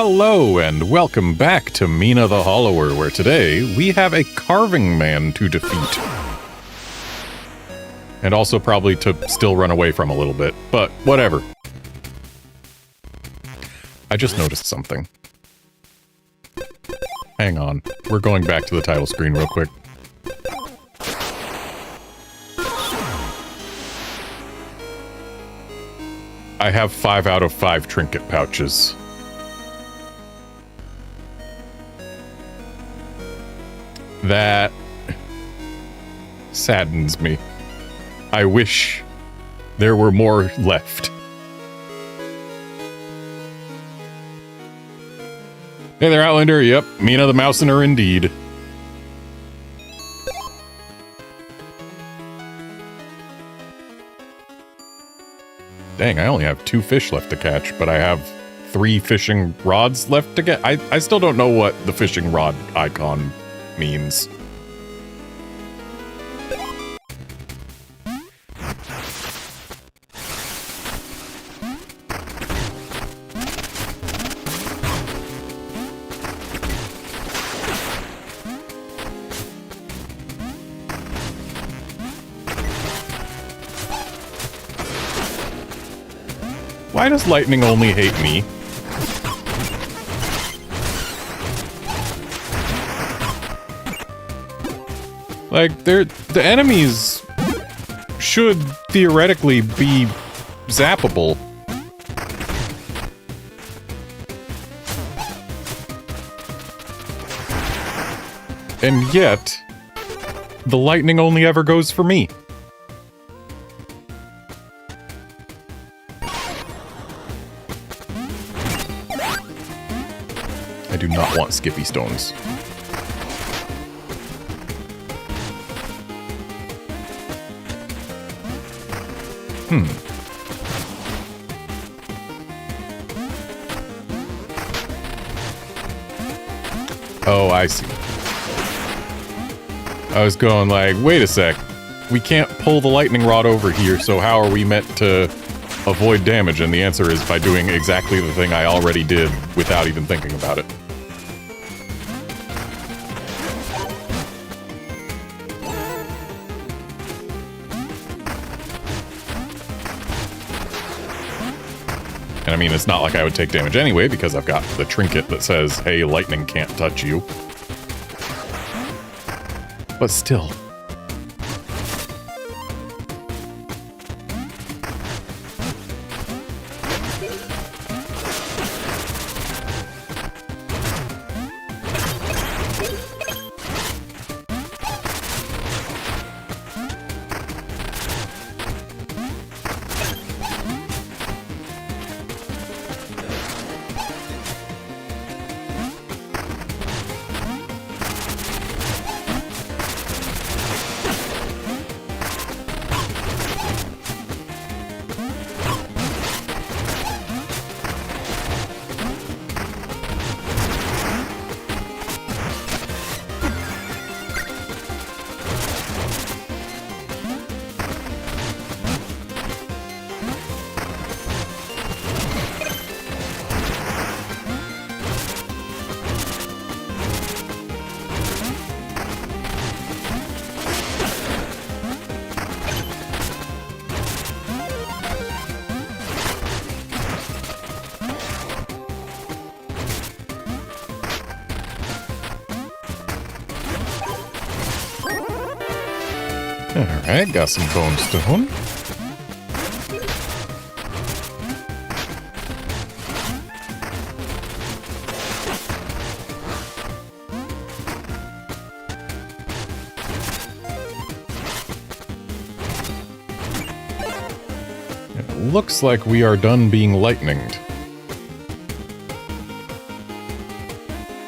Hello and welcome back to Mina the Hollower, where today we have a carving man to defeat. And also probably to still run away from a little bit, but whatever. I just noticed something. Hang on, we're going back to the title screen real quick. I have 5 out of 5 trinket pouches. That saddens me. I wish there were more left. Hey there, Outlander. Yep, Mina the Mousener indeed. Dang, I only have 2 fish left to catch, but I have 3 fishing rods left to get. I still don't know what the fishing rod icon means. Why does lightning only hate me? Like, the enemies should theoretically be zappable. And yet, the lightning only ever goes for me. I do not want Skippy Stones. Oh, I see. I was going like, wait a sec. We can't pull the lightning rod over here, so how are we meant to avoid damage? And the answer is by doing exactly the thing I already did without even thinking about it. And I mean, it's not like I would take damage anyway, because I've got the trinket that says, hey, lightning can't touch you. But still. Alright, got some bone stone. It looks like we are done being lightninged.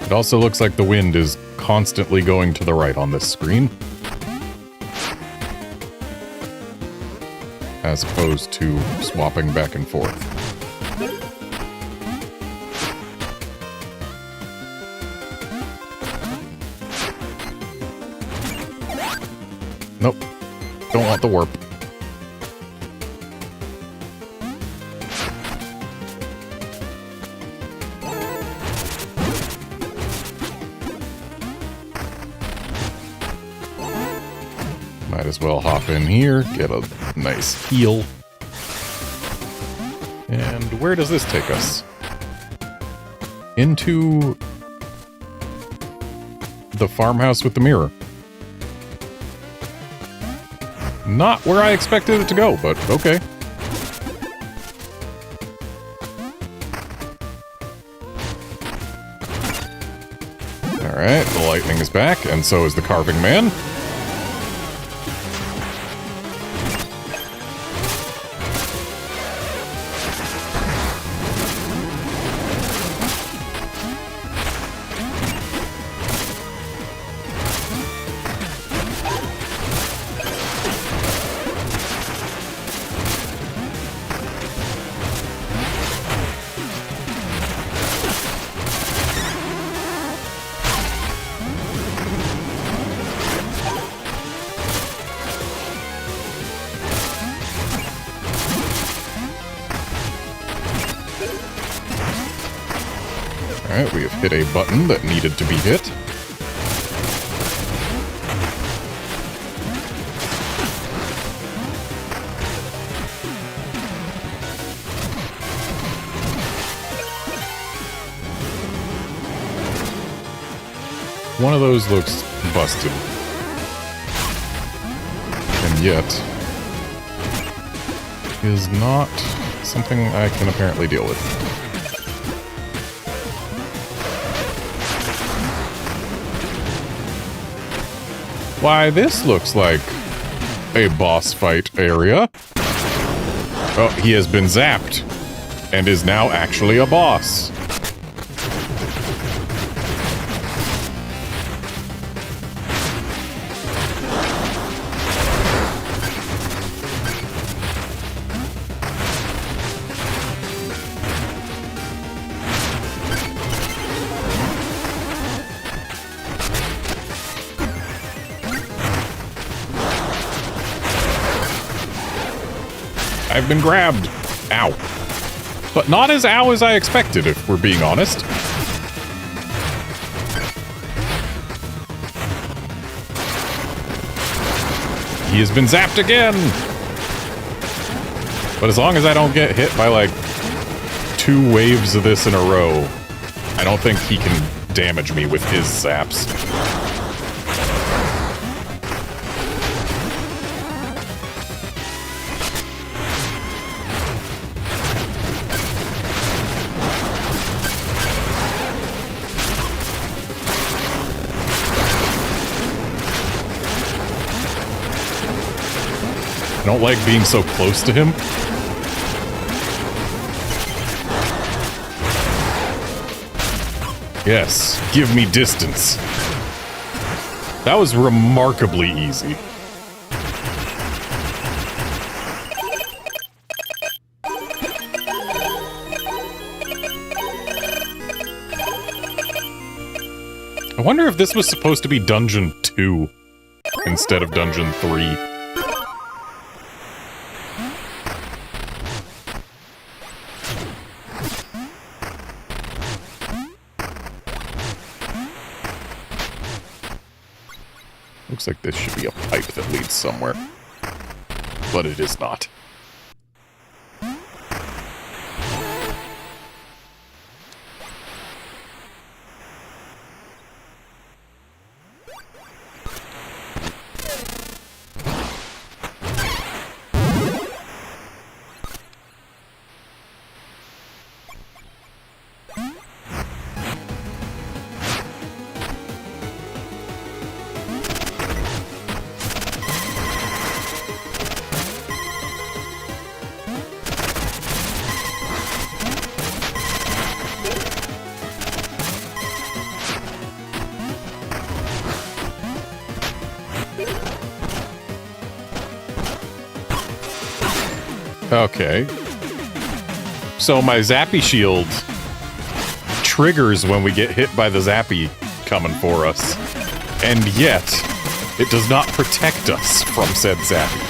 It also looks like the wind is constantly going to the right on this screen, as opposed to swapping back and forth. Nope. Don't want the warp. Might as well hop in here, get a nice heal. And where does this take us? Into the farmhouse with the mirror. Not where I expected it to go, but okay. Alright, the lightning is back, and so is the carving man. Alright, we have hit a button that needed to be hit. One of those looks busted. And yet, is not something I can apparently deal with. Why, this looks like a boss fight area. Oh, he has been zapped and is now actually a boss. I've been grabbed. Ow. But not as ow as I expected, if we're being honest. He has been zapped again! But as long as I don't get hit by, like, 2 waves of this in a row, I don't think he can damage me with his zaps. I don't like being so close to him. Yes, give me distance. That was remarkably easy. I wonder if this was supposed to be Dungeon 2 instead of Dungeon 3. Looks like this should be a pipe that leads somewhere. But it is not. Okay. So my Zappy shield triggers when we get hit by the Zappy coming for us. And yet, it does not protect us from said Zappy.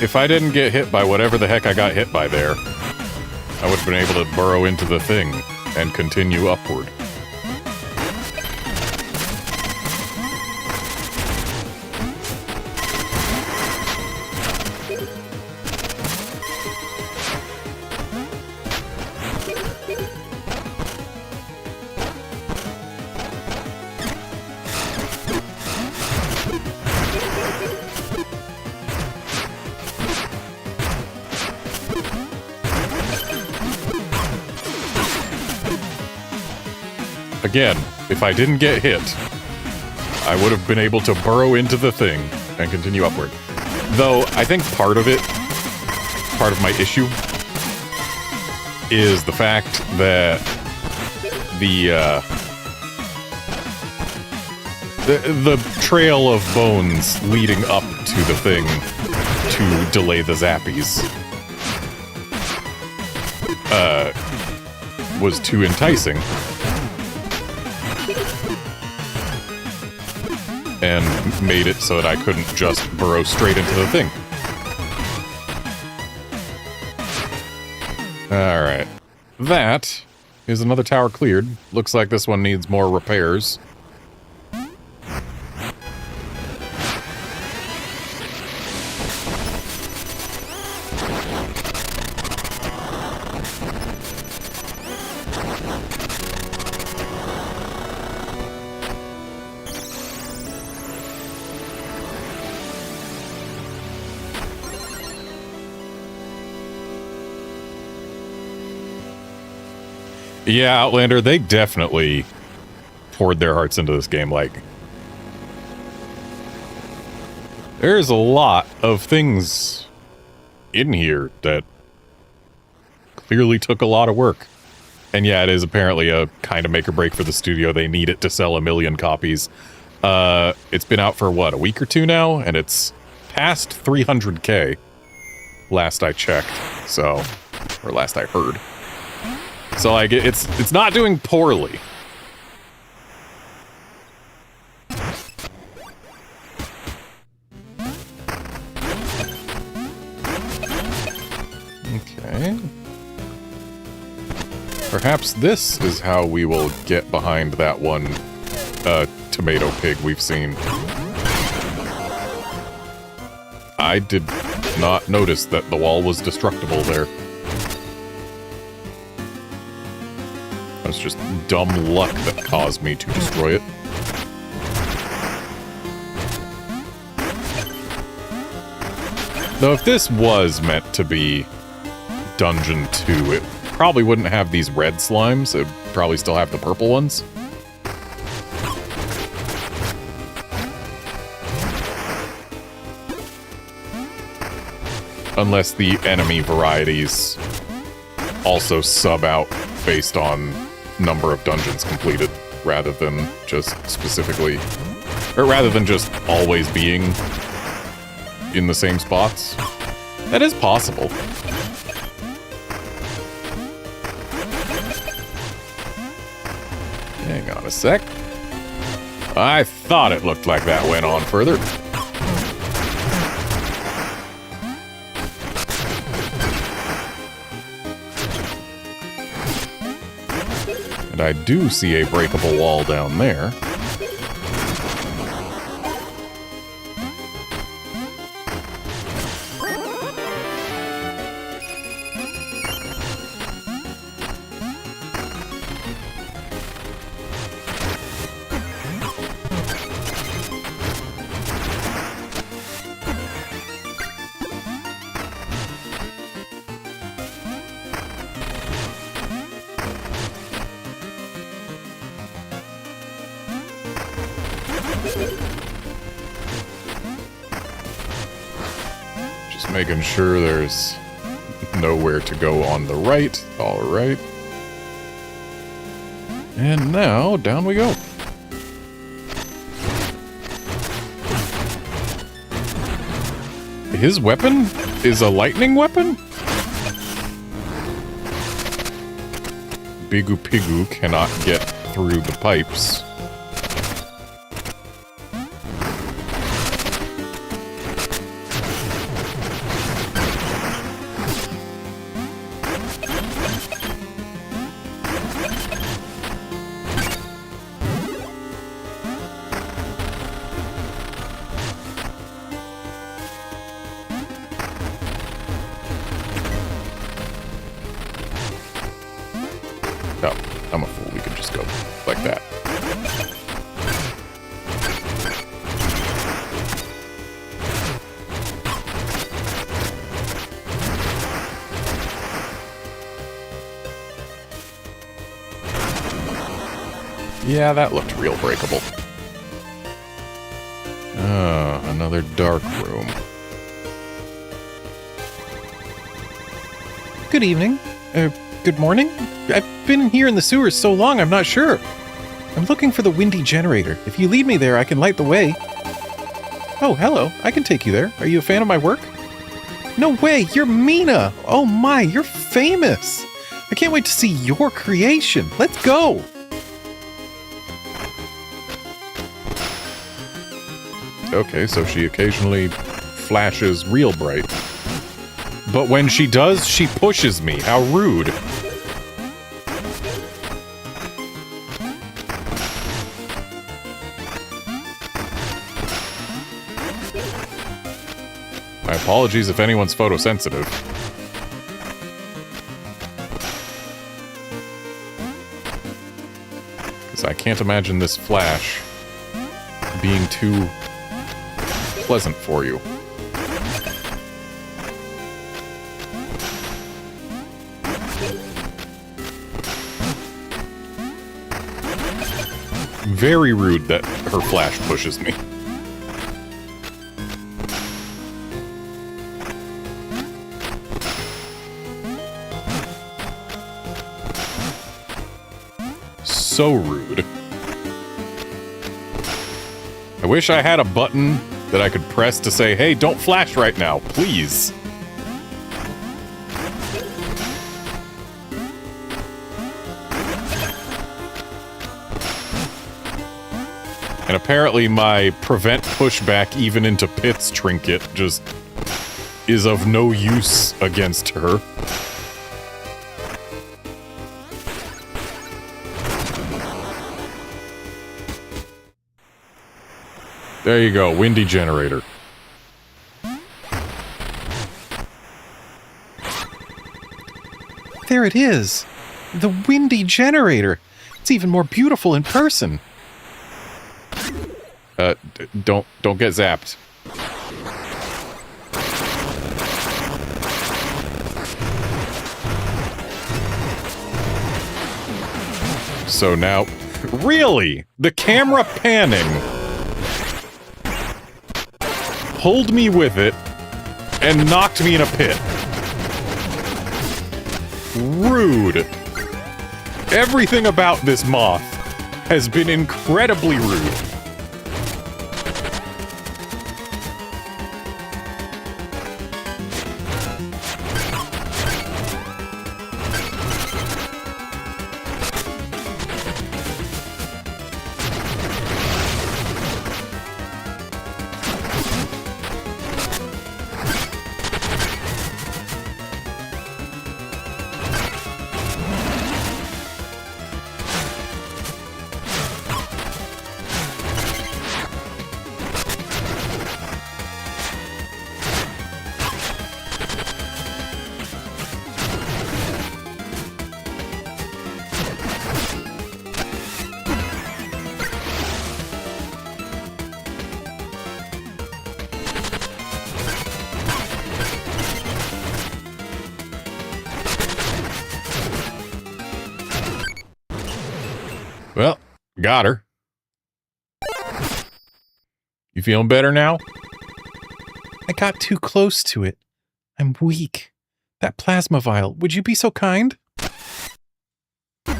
if I didn't get hit by whatever the heck I got hit by there, I would have been able to burrow into the thing and continue upward. Again, if I didn't get hit, I would have been able to burrow into the thing and continue upward. Though, I think part of my issue is the fact that the trail of bones leading up to the thing to delay the zappies was too enticing. And made it so that I couldn't just burrow straight into the thing. Alright. That is another tower cleared. Looks like this one needs more repairs. Yeah, Outlander, they definitely poured their hearts into this game. Like, there's a lot of things in here that clearly took a lot of work. And yeah, it is apparently a kind of make or break for the studio. They need it to sell 1 million copies. It's been out for, what, a week or two now? And it's past 300K, last I checked. So, or last I heard. So, like, it's not doing poorly. Okay. Perhaps this is how we will get behind that one tomato pig we've seen. I did not notice that the wall was destructible there. That's just dumb luck that caused me to destroy it. Though if this was meant to be Dungeon 2, it probably wouldn't have these red slimes. It'd probably still have the purple ones. Unless the enemy varieties also sub out based on number of dungeons completed, rather than just specifically, or rather than just always being in the same spots. That is possible. Hang on a sec. I thought it looked like that went on further. And I do see a breakable wall down there. Making sure there's nowhere to go on the right. All right. And now, down we go. His weapon is a lightning weapon? Bigu Pigu cannot get through the pipes. Like that. Yeah, that looked real breakable. Another dark room. Good evening. Good morning? I've been here in the sewers so long, I'm not sure. I'm looking for the windy generator. If you lead me there, I can light the way. Oh, hello. I can take you there. Are you a fan of my work? No way! You're Mina! Oh my, you're famous! I can't wait to see your creation. Let's go! Okay, so she occasionally flashes real bright. But when she does, she pushes me. How rude. My apologies if anyone's photosensitive. Because I can't imagine this flash being too pleasant for you. Very rude that her flash pushes me. So rude. I wish I had a button that I could press to say, hey, don't flash right now, please. And apparently my prevent pushback even into pits trinket just is of no use against her. There you go, windy generator. There it is! The windy generator! It's even more beautiful in person! Don't get zapped. So now... Really? The camera panning... pulled me with it, and knocked me in a pit. Rude. Everything about this moth has been incredibly rude. Well, got her. You feeling better now? I got too close to it. I'm weak. That plasma vial, would you be so kind? Ooh,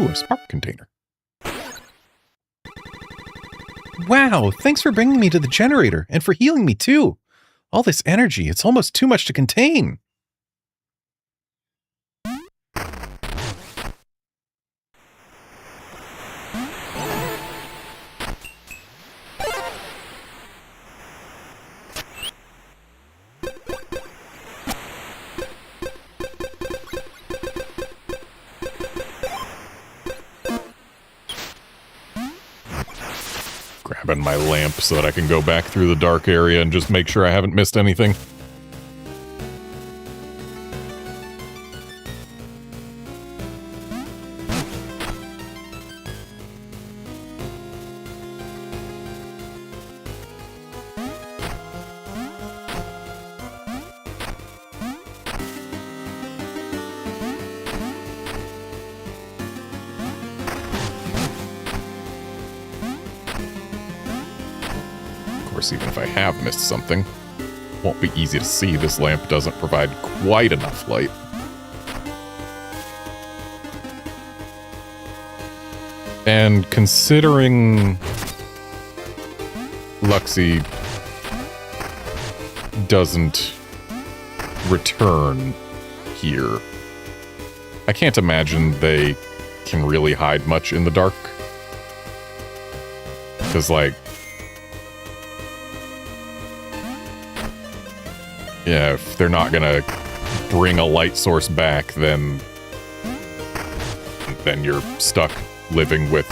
a spark container. Wow, thanks for bringing me to the generator, and for healing me too. All this energy, it's almost too much to contain. Grabbing my lamp so that I can go back through the dark area and just make sure I haven't missed anything. course, even if I have missed something. Won't be easy to see. This lamp doesn't provide quite enough light. And considering Luxie doesn't return here, I can't imagine they can really hide much in the dark. Because, like, yeah, if they're not gonna bring a light source back, then you're stuck living with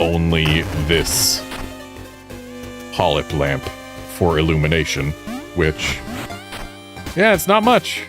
only this polyp lamp for illumination, which, yeah, it's not much.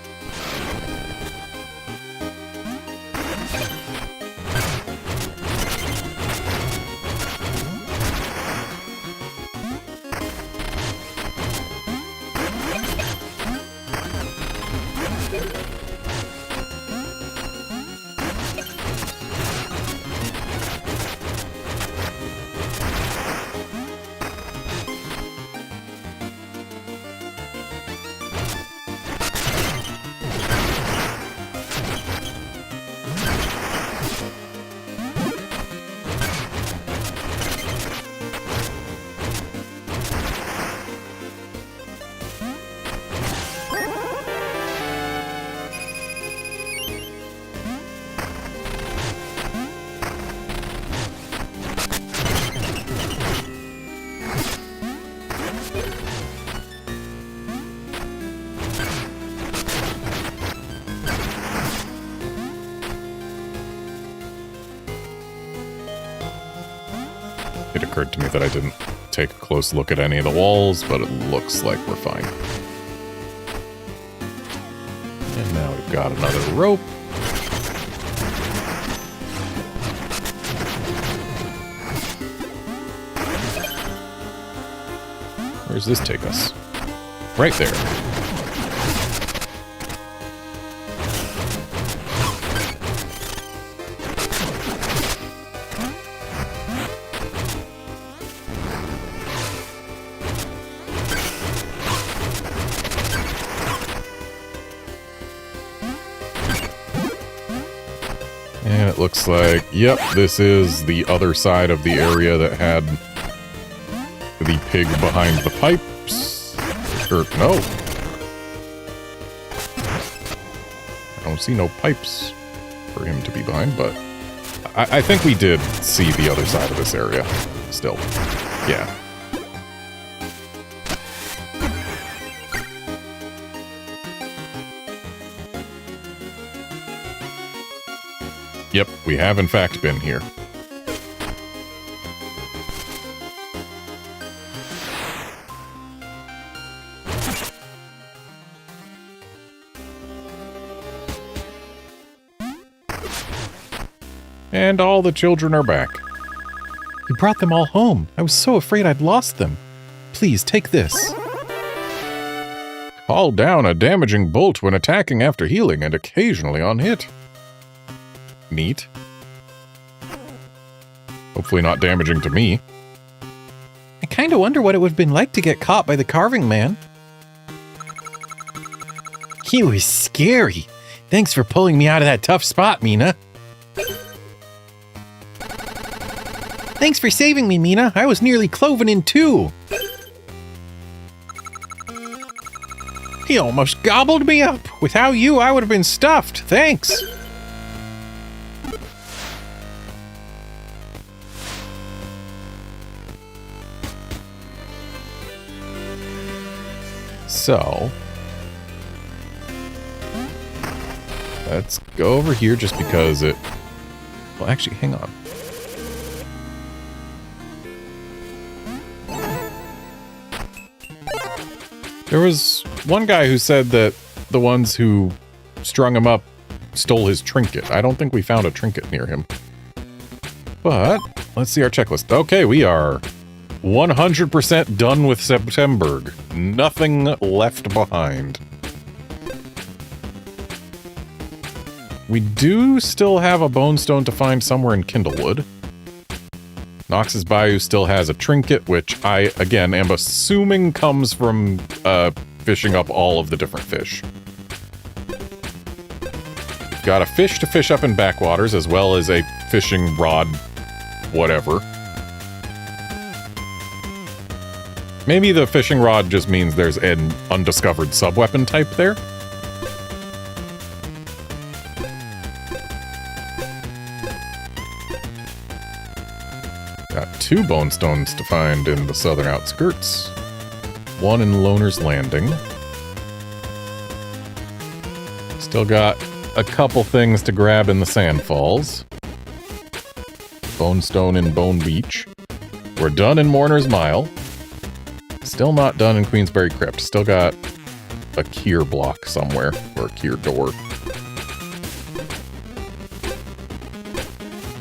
It occurred to me that I didn't take a close look at any of the walls, but it looks like we're fine. And now we've got another rope. Where does this take us? Right there. And it looks like, yep, this is the other side of the area that had the pig behind the pipes. Or, no. I don't see no pipes for him to be behind, but I think we did see the other side of this area still. Yeah. Yep, we have in fact been here. And all the children are back. You brought them all home. I was so afraid I'd lost them. Please, take this. Call down a damaging bolt when attacking after healing and occasionally on hit. Neat. Hopefully not damaging to me. I kinda wonder what it would have been like to get caught by the carving man. He was scary. Thanks for pulling me out of that tough spot, Mina. Thanks for saving me, Mina. I was nearly cloven in two. He almost gobbled me up. Without you, I would have been stuffed. Thanks. So, let's go over here just because it... Well, actually, hang on. There was one guy who said that the ones who strung him up stole his trinket. I don't think we found a trinket near him. But, let's see our checklist. Okay, we are 100% done with September. Nothing left behind. We do still have a bone stone to find somewhere in Kindlewood. Nox's Bayou still has a trinket, which I, again, am assuming comes from fishing up all of the different fish. We've got a fish to fish up in backwaters, as well as a fishing rod whatever. Maybe the fishing rod just means there's an undiscovered subweapon type there. Got 2 bone stones to find in the southern outskirts. 1 in Loner's Landing. Still got a couple things to grab in the Sand Falls. Bone stone in Bone Beach. We're done in Mourner's Mile. Still not done in Queensberry Crypt. Still got a Kier block somewhere, or a Kier door.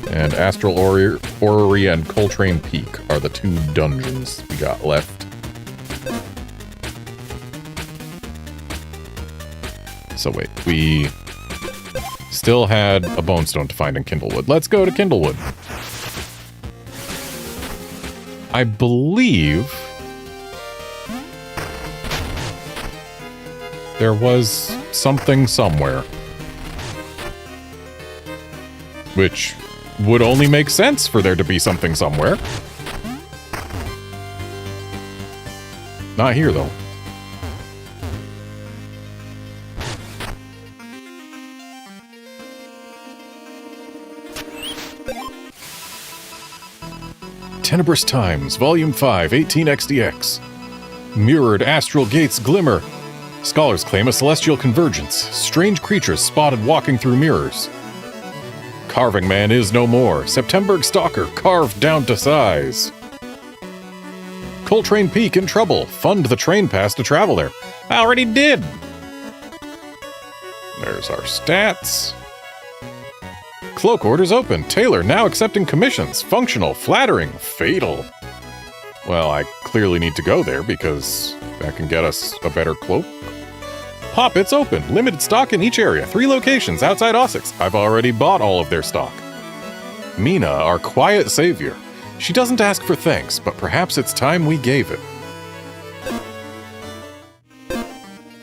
And Astral Orrery and Coltrane Peak are the 2 dungeons we got left. So wait, we still had a bone stone to find in Kindlewood. Let's go to Kindlewood. I believe there was something somewhere. Which would only make sense for there to be something somewhere. Not here, though. Tenebrous Times, Volume 5, 18XDX. Mirrored Astral Gates Glimmer. Scholars claim a celestial convergence. Strange creatures spotted walking through mirrors. Carving Man is no more. Septemberg Stalker carved down to size. Coltrane Peak in trouble. Fund the train pass to travel there. I already did. There's our stats. Cloak orders open. Tailor now accepting commissions. Functional, flattering, fatal. Well, I clearly need to go there because that can get us a better cloak. Pop, it's open. Limited stock in each area. 3 locations outside Ossex. I've already bought all of their stock. Mina, our quiet savior. She doesn't ask for thanks, but perhaps it's time we gave it.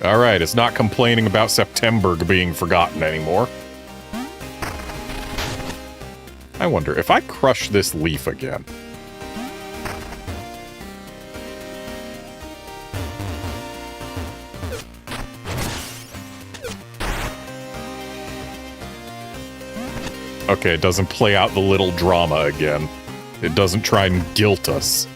Alright, it's not complaining about Septemberg being forgotten anymore. I wonder, if I crush this leaf again... Okay, it doesn't play out the little drama again. It doesn't try and guilt us.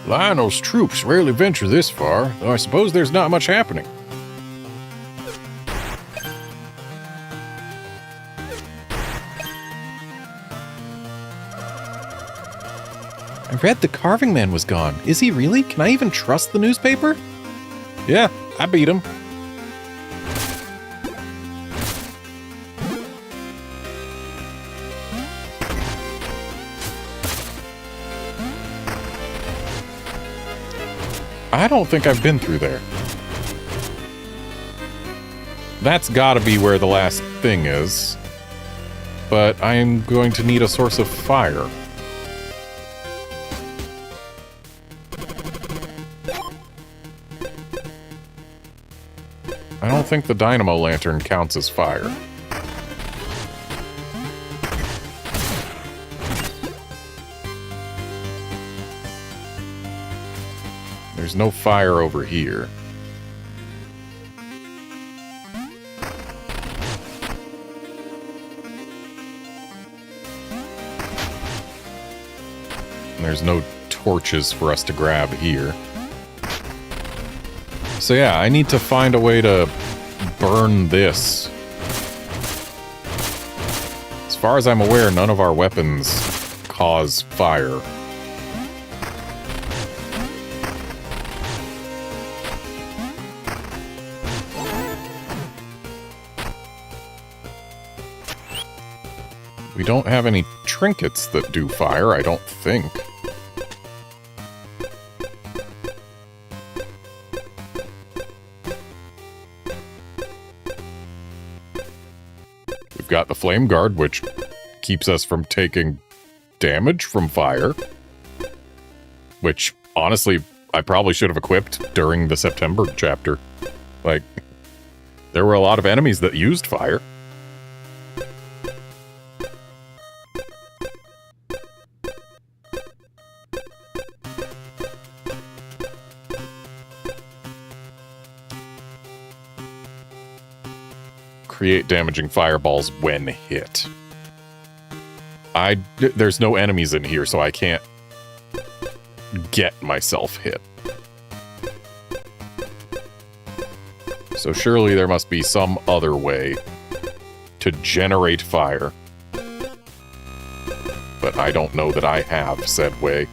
Lionel's troops rarely venture this far, though I suppose there's not much happening. I read the Carving Man was gone. Is he really? Can I even trust the newspaper? Yeah, I beat him. I don't think I've been through there. That's gotta be where the last thing is. But I'm going to need a source of fire. I don't think the dynamo lantern counts as fire. There's no fire over here. And there's no torches for us to grab here. So yeah, I need to find a way to burn this. As far as I'm aware, none of our weapons cause fire. We don't have any trinkets that do fire, I don't think. We've got the Flame Guard, which keeps us from taking damage from fire. Which, honestly, I probably should have equipped during the September chapter. Like, there were a lot of enemies that used fire. Create damaging fireballs when hit. There's no enemies in here, so I can't get myself hit. So surely there must be some other way to generate fire. But I don't know that I have said way.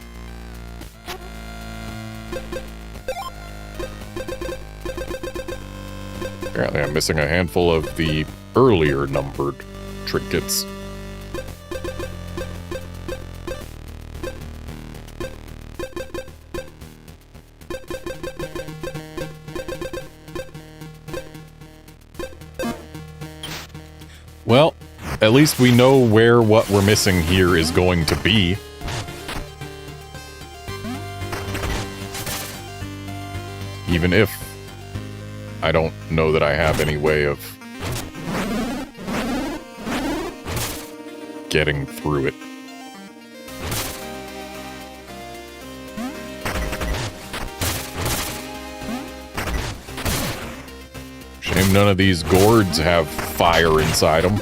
Apparently I'm missing a handful of the earlier numbered trinkets. Well, at least we know where what we're missing here is going to be. Even if I don't know that I have any way of getting through it. Shame none of these gourds have fire inside them.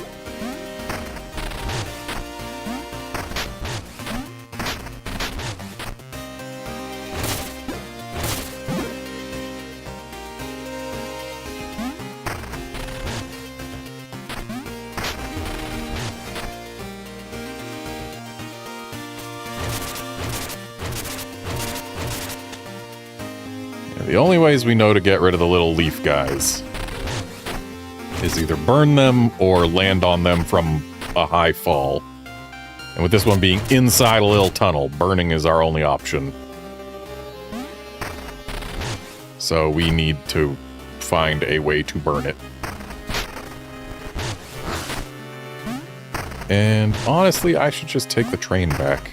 The only ways we know to get rid of the little leaf guys is either burn them or land on them from a high fall. And with this one being inside a little tunnel, burning is our only option. So we need to find a way to burn it. And honestly, I should just take the train back.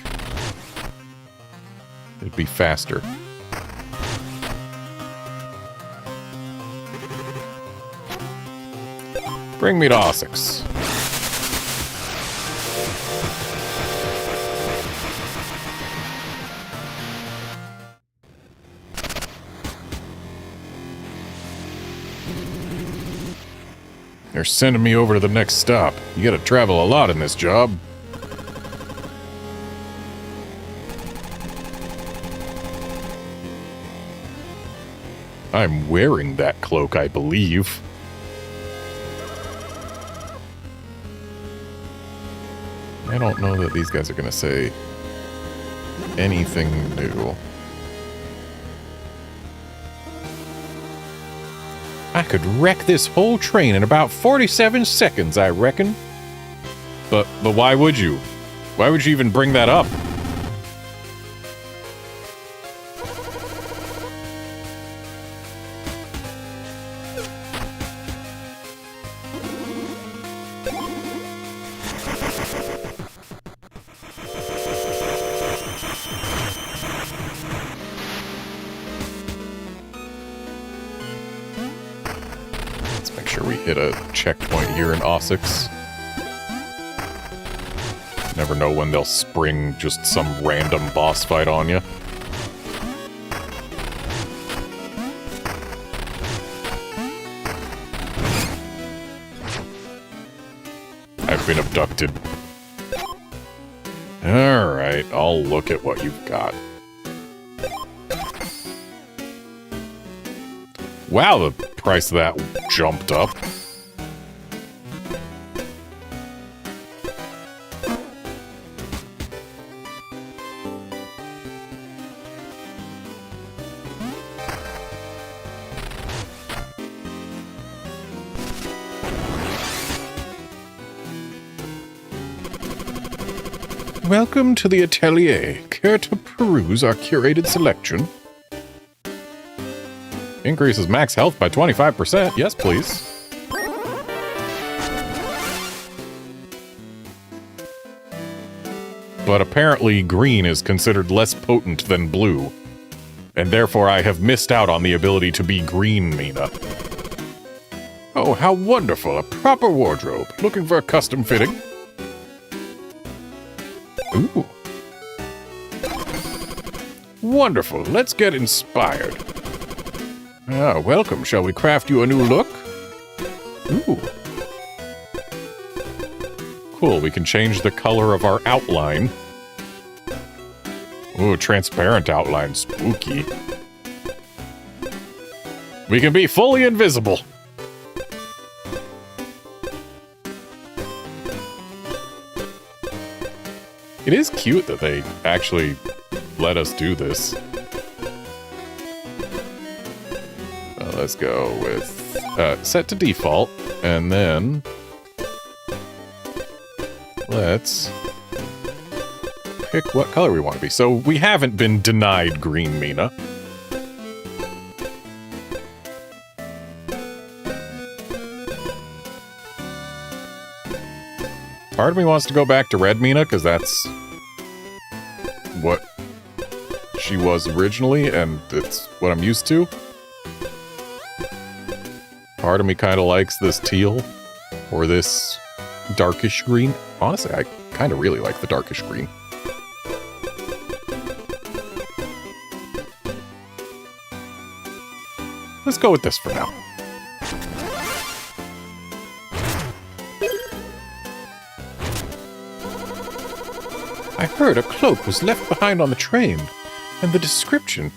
It'd be faster. Bring me to Ossex. They're sending me over to the next stop. You gotta travel a lot in this job. I'm wearing that cloak, I believe. I don't know that these guys are gonna say anything new. I could wreck this whole train in about 47 seconds, I reckon. But why would you? Why would you even bring that up? Hit a checkpoint here in Ossex. Never know when they'll spring just some random boss fight on you. I've been abducted. Alright, I'll look at what you've got. Wow, the price of that jumped up. Welcome to the atelier. Care to peruse our curated selection? Increases max health by 25%. Yes, please. But apparently green is considered less potent than blue. And therefore I have missed out on the ability to be green, Mina. Oh, how wonderful. A proper wardrobe. Looking for a custom fitting? Ooh. Wonderful. Let's get inspired. Ah, welcome. Shall we craft you a new look? Ooh. Cool. We can change the color of our outline. Ooh, transparent outline. Spooky. We can be fully invisible. It is cute that they actually let us do this. Let's go with set to default, and then let's pick what color we want to be. So we haven't been denied green, Mina. Part of me wants to go back to red, Mina, because that's what she was originally, and it's what I'm used to. Part of me kind of likes this teal, or this darkish green. Honestly, I kind of really like the darkish green. Let's go with this for now. I heard a cloak was left behind on the train, and the description.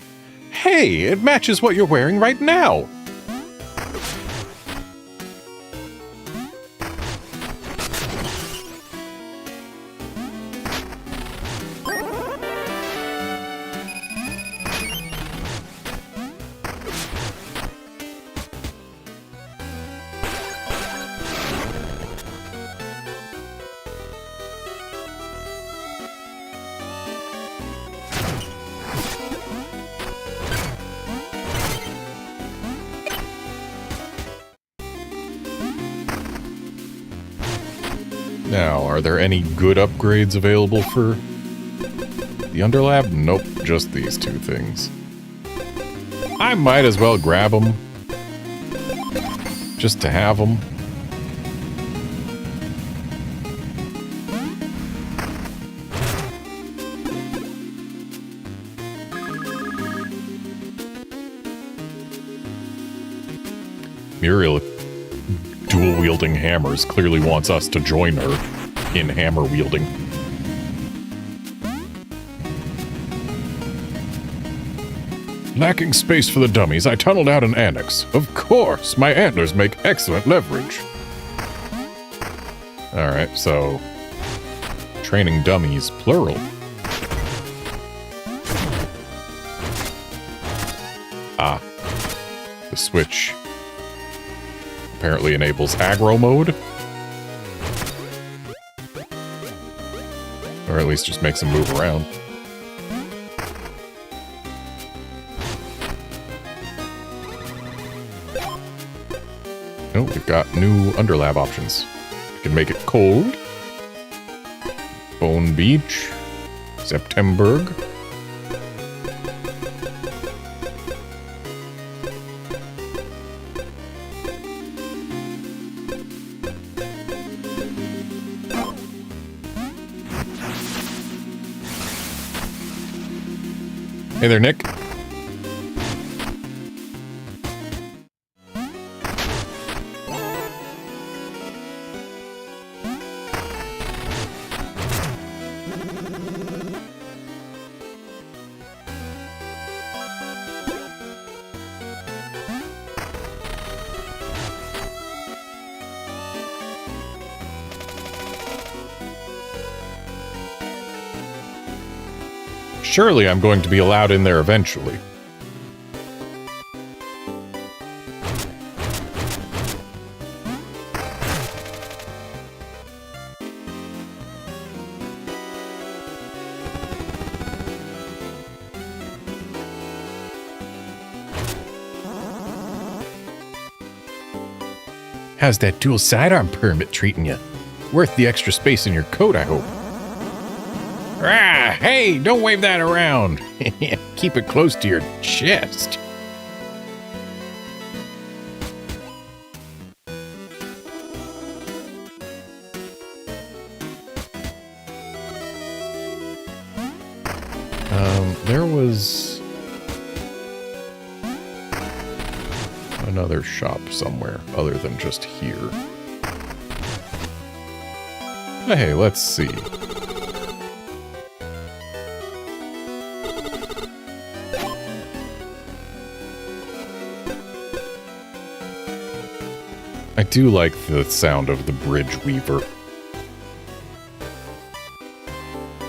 Hey, it matches what you're wearing right now! Now, are there any good upgrades available for the Underlab? Nope, just these two things. I might as well grab them, just to have them. Muriel, dual-wielding hammers, clearly wants us to join her in hammer-wielding. Lacking space for the dummies, I tunneled out an annex. Of course, my antlers make excellent leverage. Alright, so... training dummies, plural. Ah. The switch apparently enables aggro mode. Or at least just makes them move around. Oh, we've got new Underlab options. We can make it cold. Bone Beach. Septemberg. Hey there, Nick. Surely I'm going to be allowed in there eventually. How's that dual sidearm permit treating you? Worth the extra space in your coat, I hope. Ah, hey, don't wave that around. Keep it close to your chest. There was another shop somewhere other than just here. Hey, let's see. I do like the sound of the bridge weaver.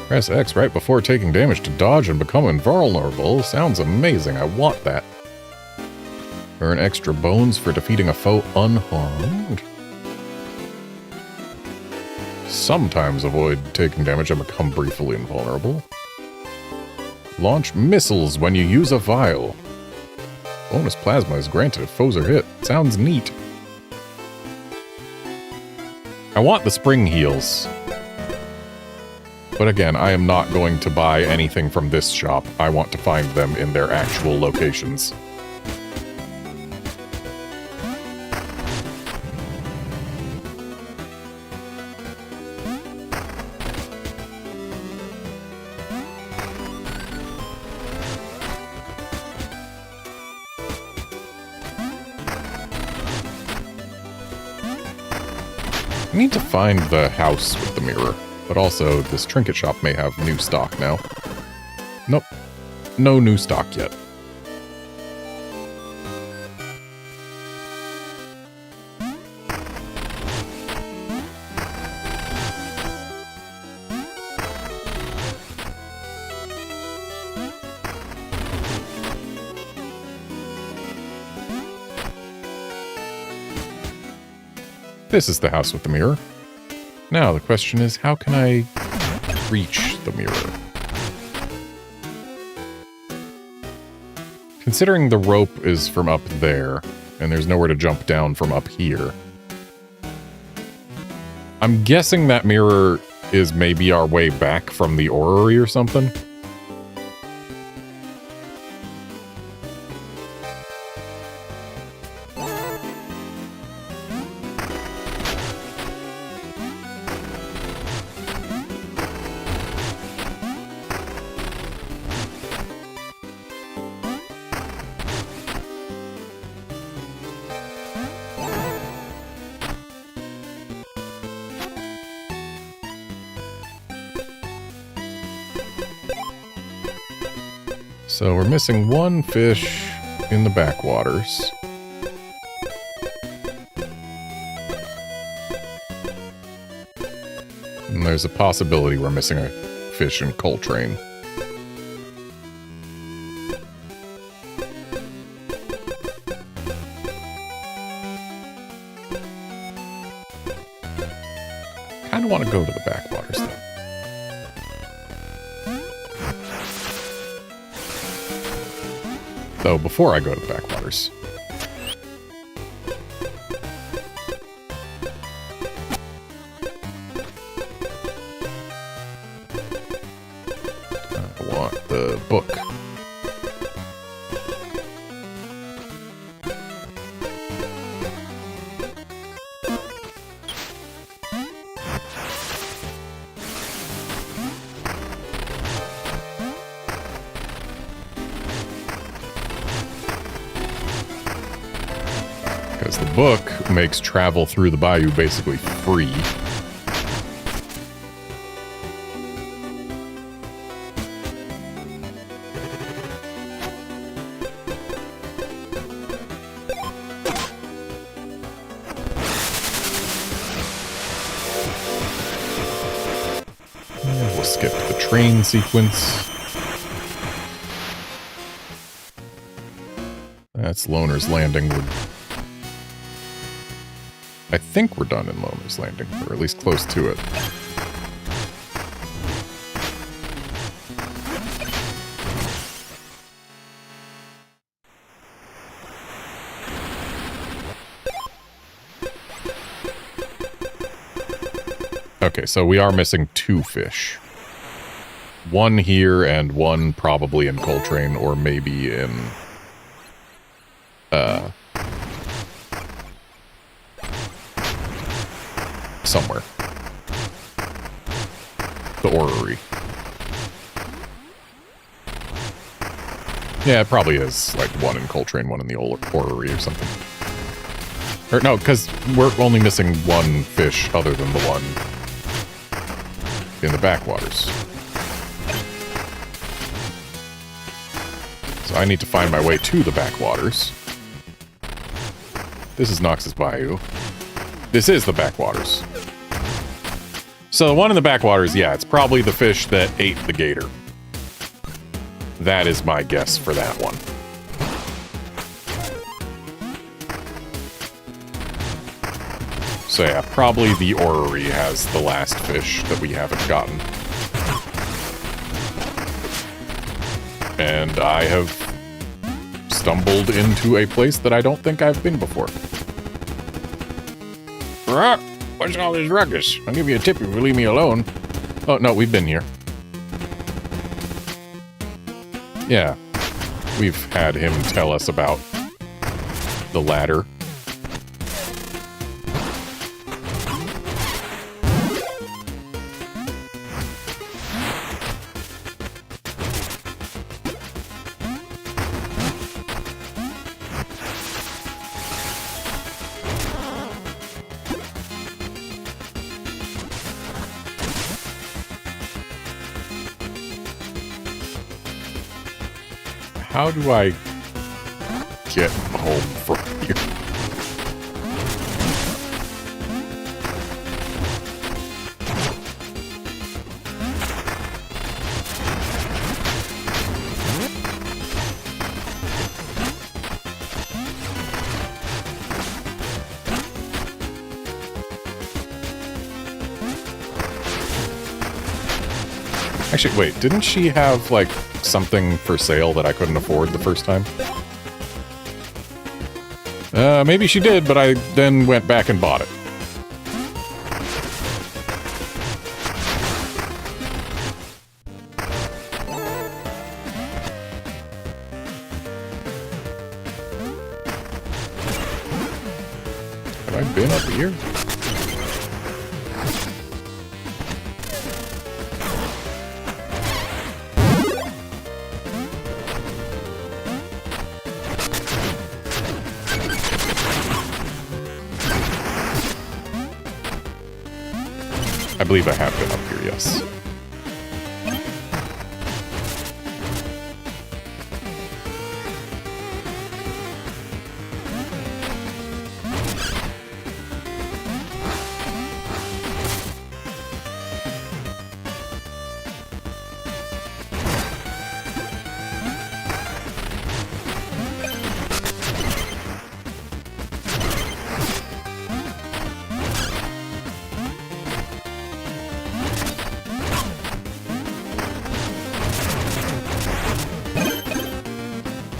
Press X right before taking damage to dodge and become invulnerable. Sounds amazing. I want that. Earn extra bones for defeating a foe unharmed. Sometimes avoid taking damage and become briefly invulnerable. Launch missiles when you use a vial. Bonus plasma is granted if foes are hit. Sounds neat. I want the spring heals. But again, I am not going to buy anything from this shop. I want to find them in their actual locations. I need to find the house with the mirror, but also this trinket shop may have new stock now. Nope, no new stock yet. This is the house with the mirror. Now the question is, how can I reach the mirror? Considering the rope is from up there, and there's nowhere to jump down from up here, I'm guessing that mirror is maybe our way back from the orrery or something. So we're missing one fish in the backwaters. And there's a possibility we're missing a fish in Coltrane. Kinda want to go to the backwaters though. Though, before I go to the backwaters, I want the book. The book makes travel through the bayou basically free. And we'll skip the train sequence. That's Loner's Landing. I think we're done in Loner's Landing, or at least close to it. Okay, so we are missing 2 fish. One here and one probably in Coltrane, or maybe in... somewhere. The orrery. Yeah, it probably is, like, one in Coltrane, one in the orrery or something. Or, no, because we're only missing 1 fish other than the one in the backwaters. So I need to find my way to the backwaters. This is Nox's Bayou. This is the backwaters. So the one in the backwaters, yeah, it's probably the fish that ate the gator. That is my guess for that one. So yeah, probably the orrery has the last fish that we haven't gotten. And I have stumbled into a place that I don't think I've been before. What's all this ruckus? I'll give you a tip if you leave me alone. Oh, no, we've been here. Yeah. We've had him tell us about the ladder. How do I get home from here? Actually, wait, didn't she have, like, something for sale that I couldn't afford the first time? Maybe she did, but I then went back and bought it. Have I been up here? I believe I have been up here, yes.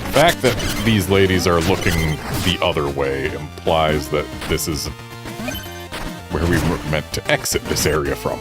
The fact that these ladies are looking the other way implies that this is where we were meant to exit this area from.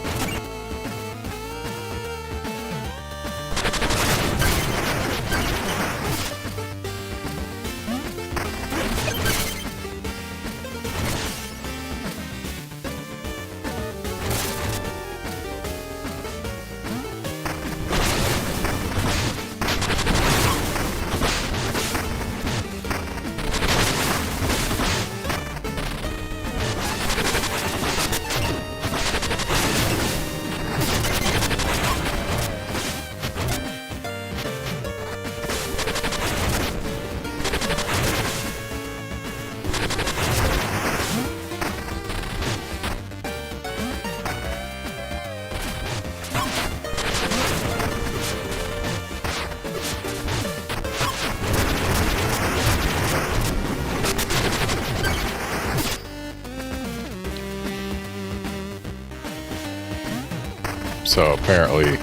So apparently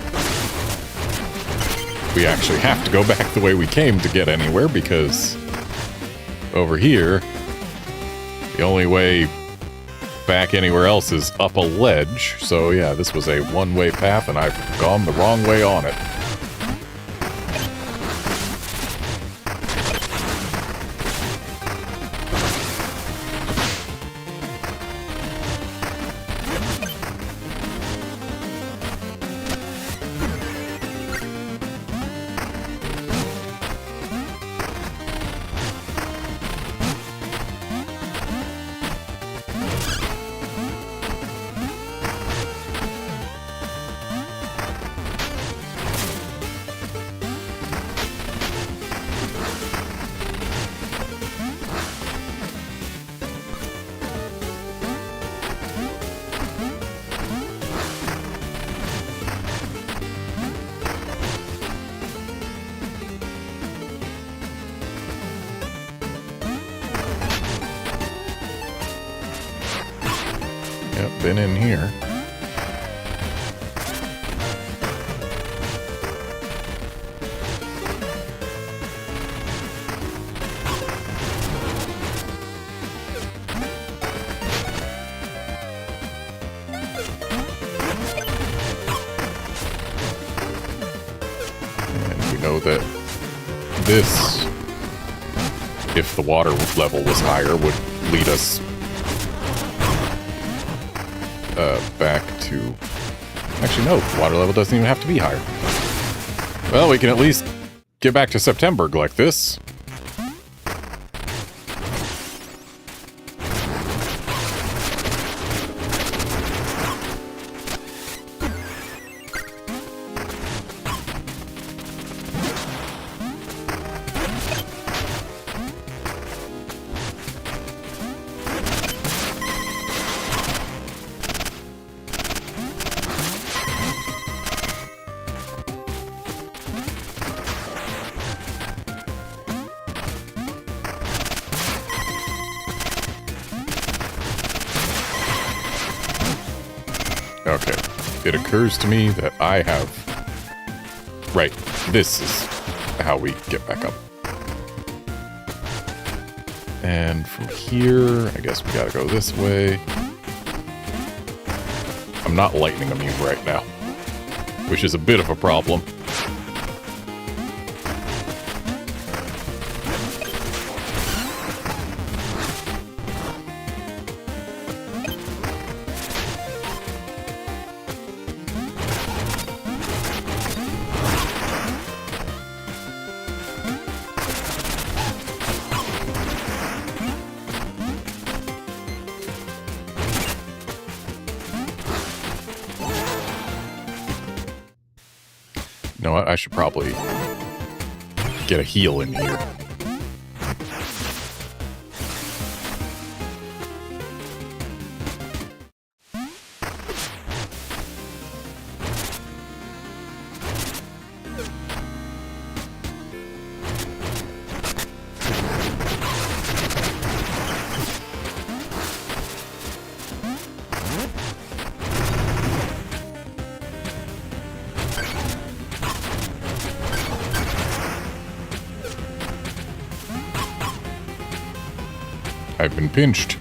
we actually have to go back the way we came to get anywhere, because over here, the only way back anywhere else is up a ledge. So yeah, this was a one-way path and I've gone the wrong way on it. Yep, been in here. And we know that this, if the water level was higher, would lead us back to... Actually, no, the water level doesn't even have to be higher. Well, we can at least get back to September like this. Okay, it occurs to me that I have... Right, this is how we get back up. And from here, I guess we gotta go this way. I'm not lightning immune right now, which is a bit of a problem. You know what? I should probably get a heal in here. I've been pinched.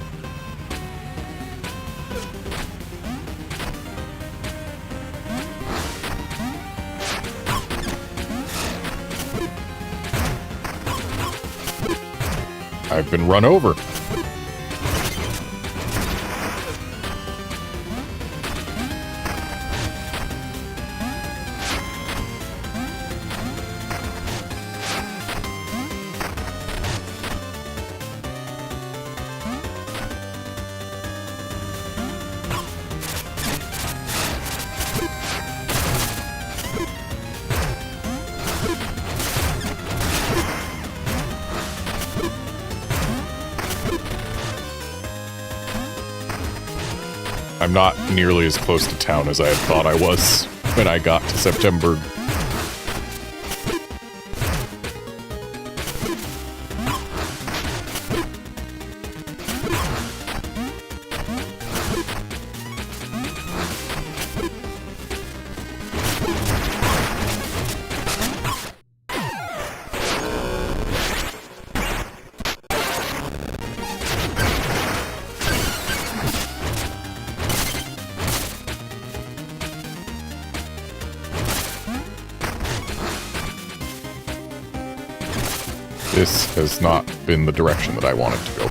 I've been run over. I'm not nearly as close to town as I had thought I was when I got to September. This has not been the direction that I wanted to go.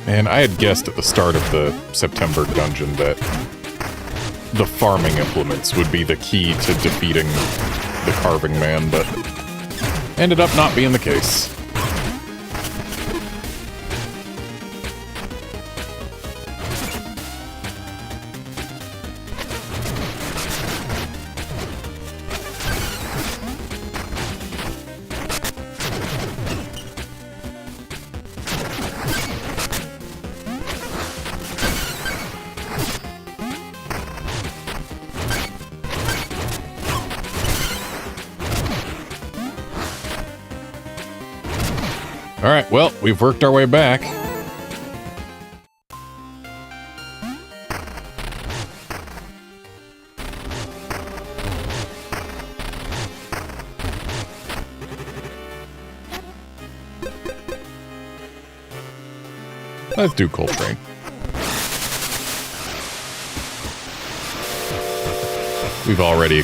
And I had guessed at the start of the September dungeon that the farming implements would be the key to defeating the carving man, but ended up not being the case. Alright, well, we've worked our way back. Let's do Coltrane. We've already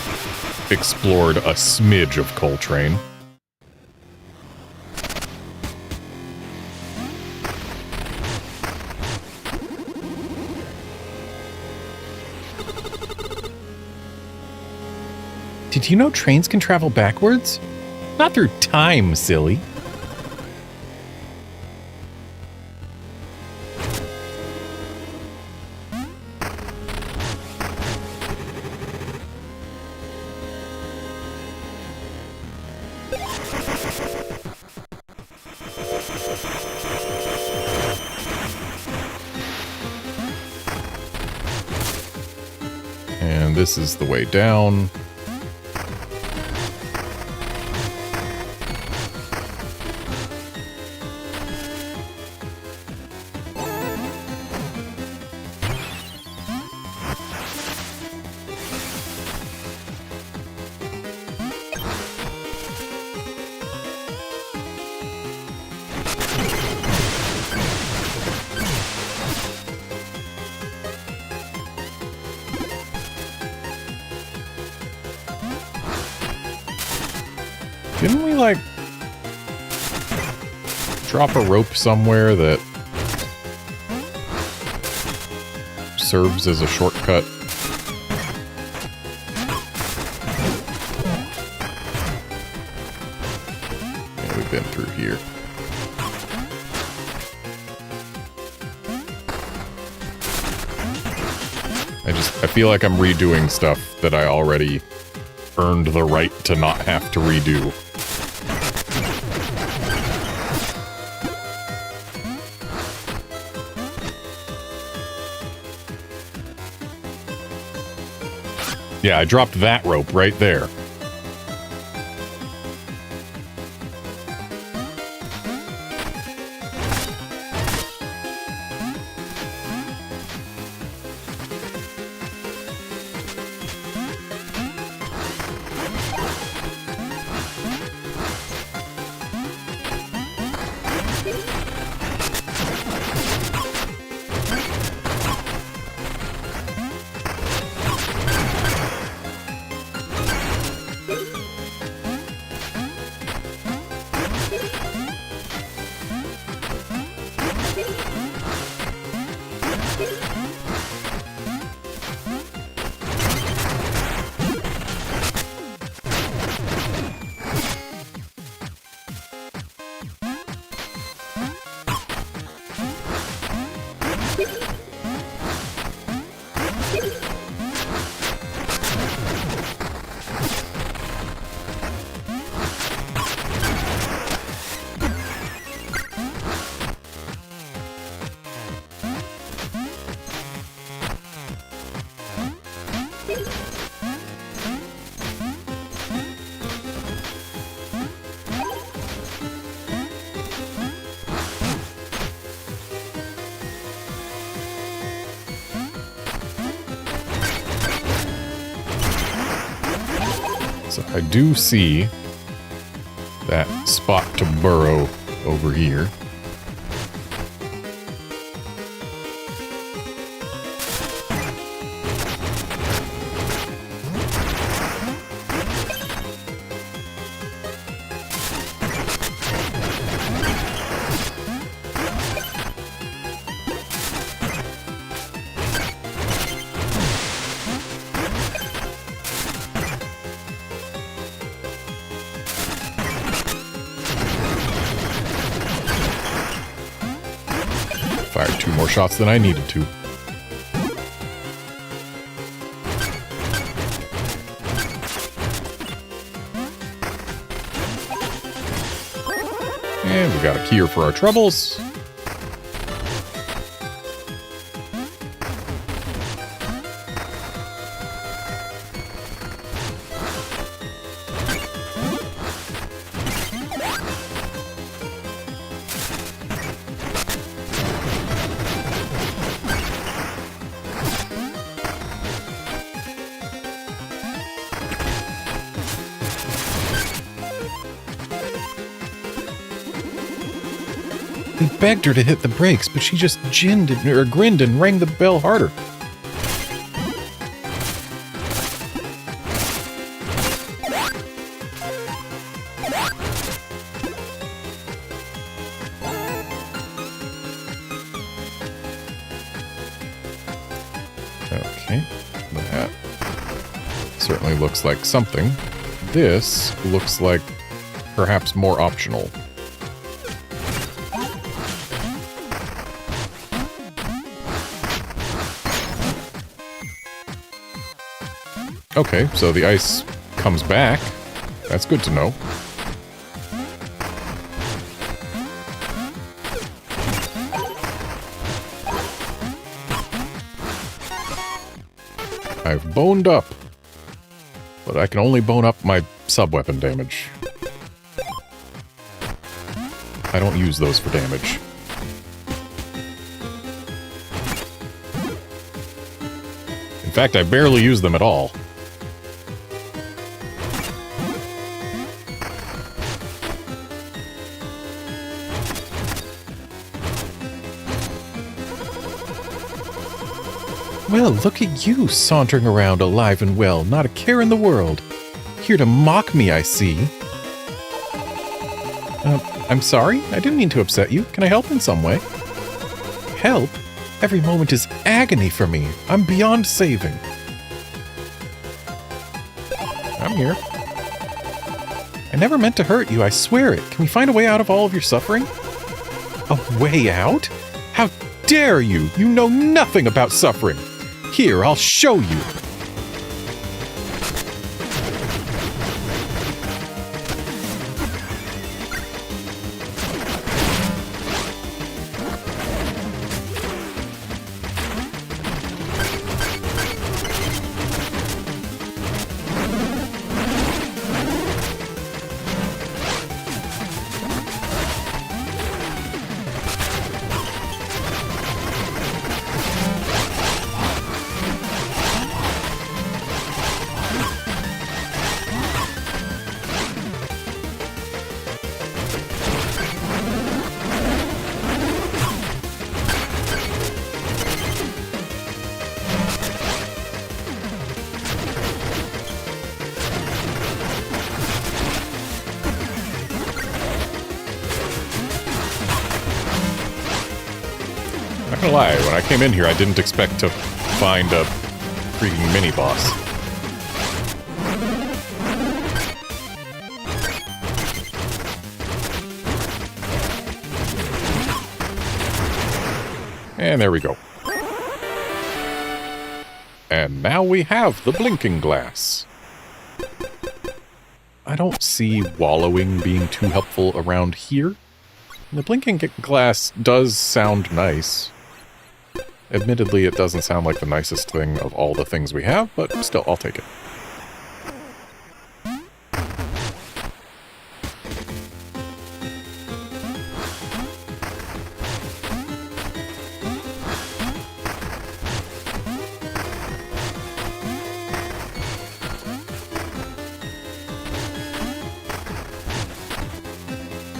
explored a smidge of Coltrane. Did you know trains can travel backwards? Not through time, silly. And this is the way down. Didn't we, like, drop a rope somewhere that serves as a shortcut? Yeah, we've been through here. I feel like I'm redoing stuff that I already earned the right to not have to redo. Yeah, I dropped that rope right there. I do see that spot to burrow over here. Fired 2 more shots than I needed to. And we got a cure for our troubles. He begged her to hit the brakes, but she just grinned and rang the bell harder. Okay, that certainly looks like something. This looks like perhaps more optional. Okay, so the ice comes back. That's good to know. I've boned up, but I can only bone up my sub-weapon damage. I don't use those for damage. In fact, I barely use them at all. Well, look at you, sauntering around alive and well, not a care in the world. Here to mock me, I see. I'm sorry? I didn't mean to upset you. Can I help in some way? Help? Every moment is agony for me. I'm beyond saving. I'm here. I never meant to hurt you, I swear it. Can we find a way out of all of your suffering? A way out? How dare you? You know nothing about suffering. Here, I'll show you. Not gonna lie, when I came in here, I didn't expect to find a freaking mini-boss. And there we go. And now we have the blinking glass. I don't see wallowing being too helpful around here. The blinking glass does sound nice. Admittedly, it doesn't sound like the nicest thing of all the things we have, but still, I'll take it.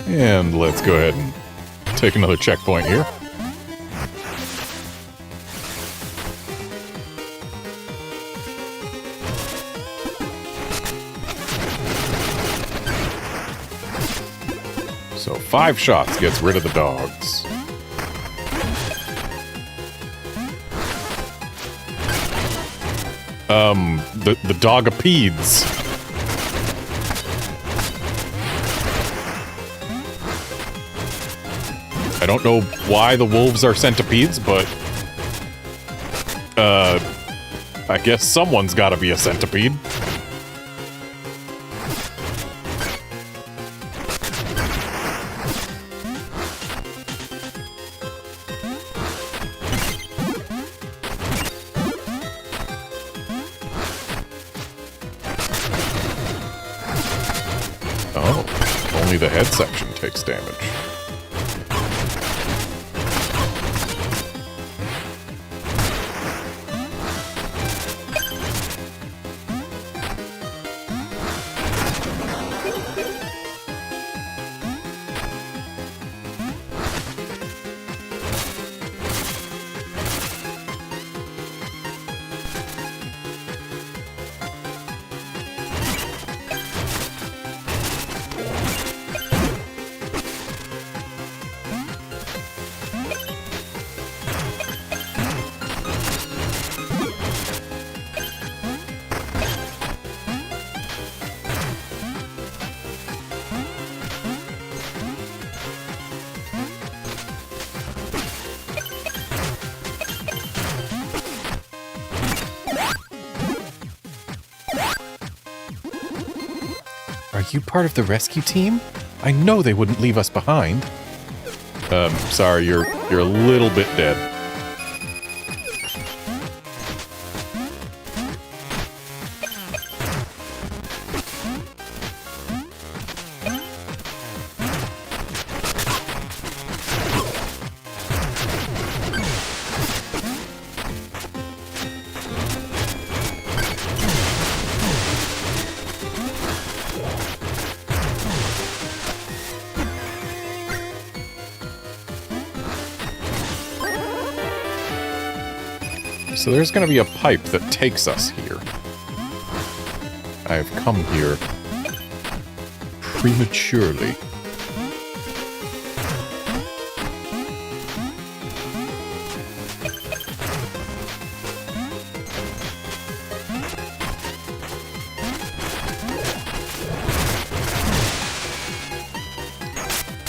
And let's go ahead and take another checkpoint here. So 5 shots gets rid of the dogs. The dogopedes. I don't know why the wolves are centipedes, but I guess someone's gotta be a centipede. Oh, only the head section takes damage. Are you part of the rescue team? I know they wouldn't leave us behind. Sorry, you're a little bit dead. So there's going to be a pipe that takes us here. I've come here prematurely.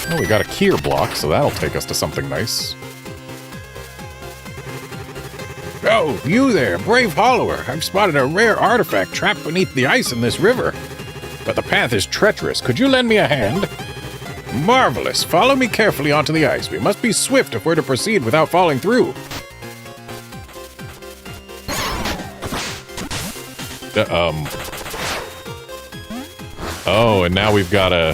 Oh, we got a Kier block, so that'll take us to something nice. Oh, you there, brave Hollower. I've spotted a rare artifact trapped beneath the ice in this river. But the path is treacherous. Could you lend me a hand? Marvelous. Follow me carefully onto the ice. We must be swift if we're to proceed without falling through. Oh, and now we've got to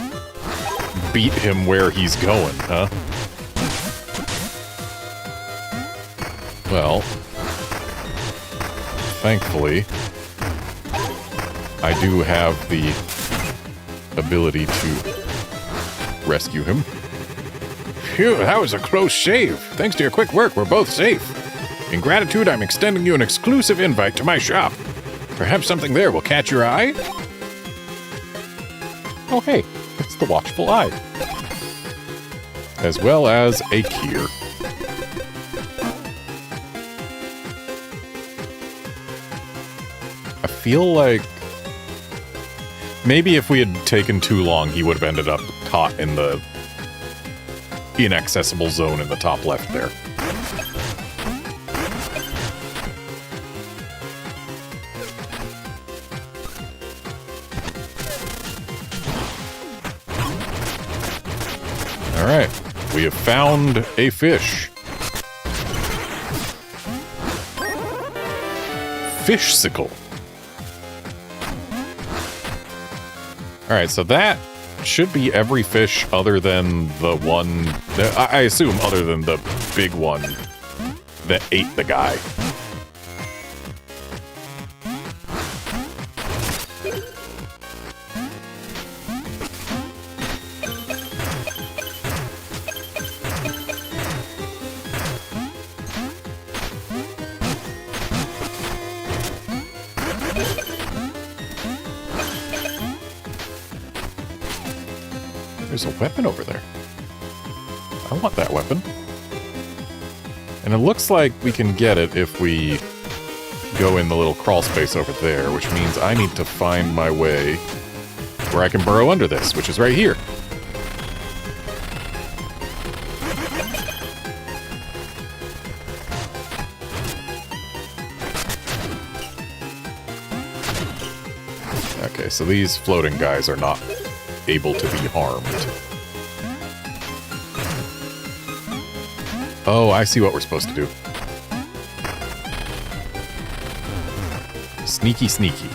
beat him where he's going, huh? Well, thankfully, I do have the ability to rescue him. Phew, that was a close shave. Thanks to your quick work, we're both safe. In gratitude, I'm extending you an exclusive invite to my shop. Perhaps something there will catch your eye? Oh, hey, it's the Watchful Eye. As well as a Kier. I feel like maybe if we had taken too long, he would have ended up caught in the inaccessible zone in the top left there. All right, we have found a fish. Fish-sicle. All right, so that should be every fish other than the one, I assume other than the big one that ate the guy. there's a weapon over there. I want that weapon. And it looks like we can get it if we go in the little crawl space over there, which means I need to find my way where I can burrow under this, which is right here. Okay, so these floating guys are not able to be harmed. Oh, I see what we're supposed to do. Sneaky, sneaky.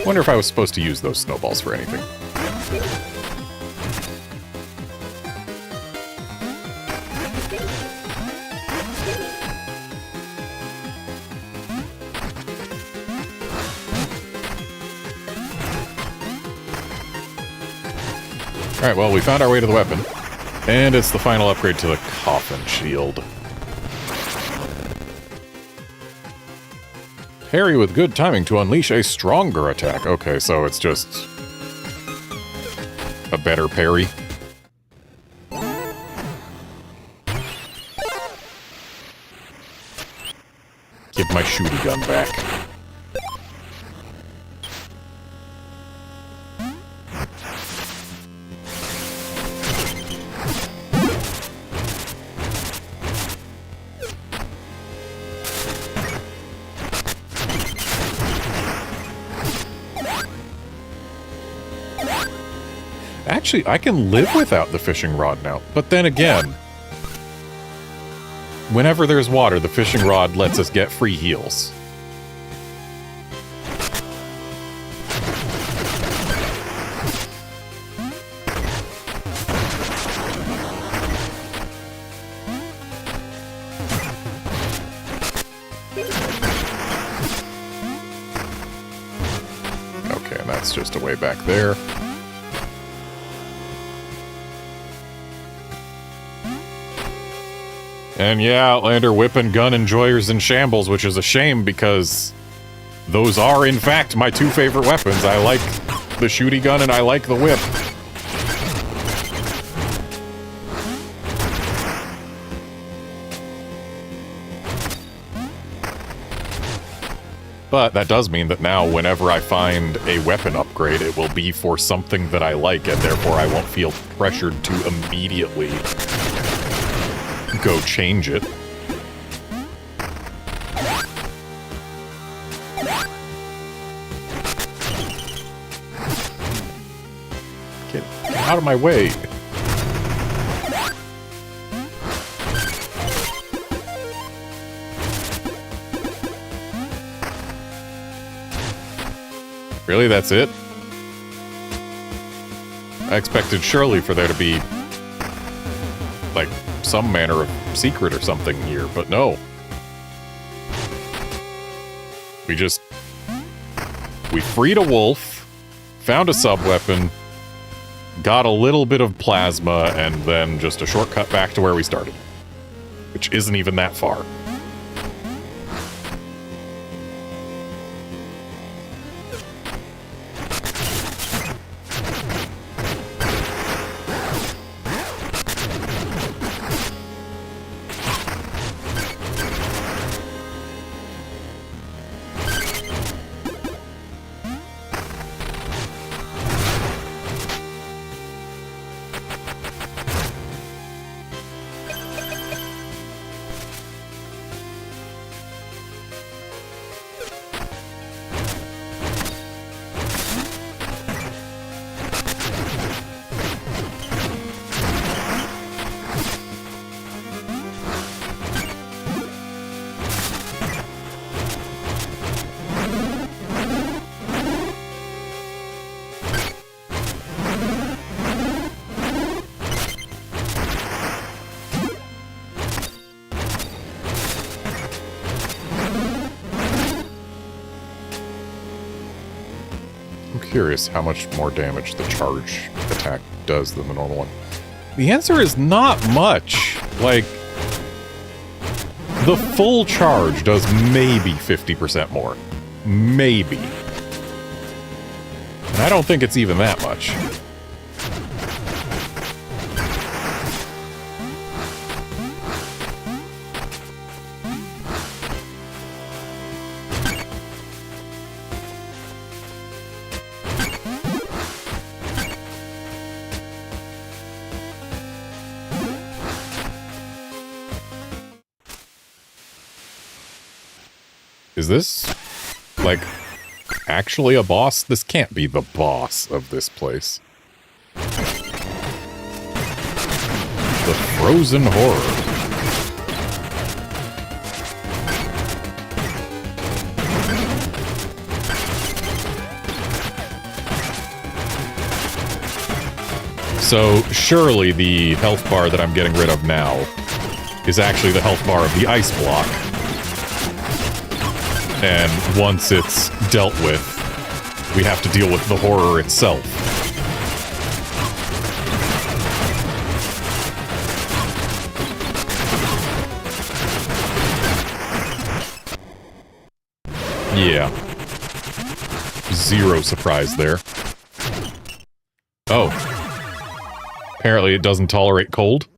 Wonder if I was supposed to use those snowballs for anything. Alright, well, we found our way to the weapon. And it's the final upgrade to the coffin shield. Parry with good timing to unleash a stronger attack. Okay, so it's just a better parry. Give my shooty gun back. Actually, I can live without the fishing rod now. But then again, whenever there's water, the fishing rod lets us get free heals. Okay, and that's just a way back there. And yeah, Outlander, whip and gun enjoyers in shambles, which is a shame because those are, in fact, my two favorite weapons. I like the shooty gun and I like the whip. But that does mean that now whenever I find a weapon upgrade, it will be for something that I like, and therefore I won't feel pressured to immediately go change it. Get out of my way. Really, that's it? I expected surely for there to be like some manner of secret or something here, but no. We freed a wolf, found a sub-weapon, got a little bit of plasma, and then just a shortcut back to where we started. Which isn't even that far. I'm curious how much more damage the charge attack does than the normal one. The answer is not much. Like, the full charge does maybe 50% more. Maybe. And I don't think it's even that much. Is this, like, actually a boss? This can't be the boss of this place. The Frozen Horror. So, surely the health bar that I'm getting rid of now is actually the health bar of the ice block. And once it's dealt with, we have to deal with the horror itself. Yeah. Zero surprise there. Oh. Apparently it doesn't tolerate cold.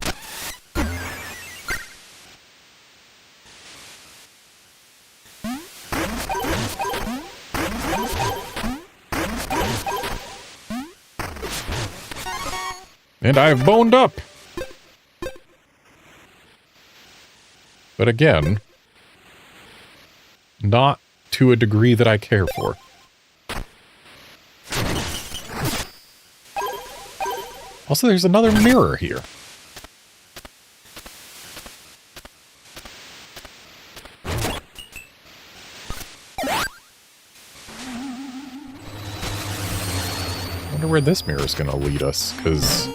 And I've boned up! But again, not to a degree that I care for. Also, there's another mirror here. I wonder where this mirror is going to lead us, because...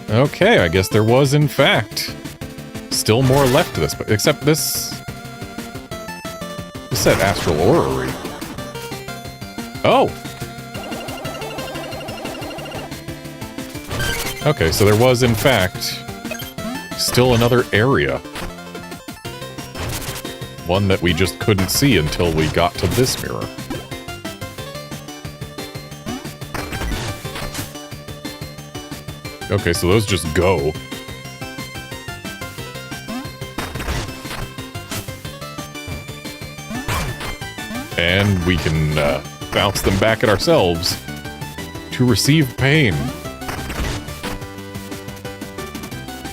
Okay, I guess there was, in fact, still more left to this, but except this... This said Astral Orrery. Oh! Okay, so there was, in fact, still another area. One that we just couldn't see until we got to this mirror. Okay, so those just go. And we can bounce them back at ourselves to receive pain.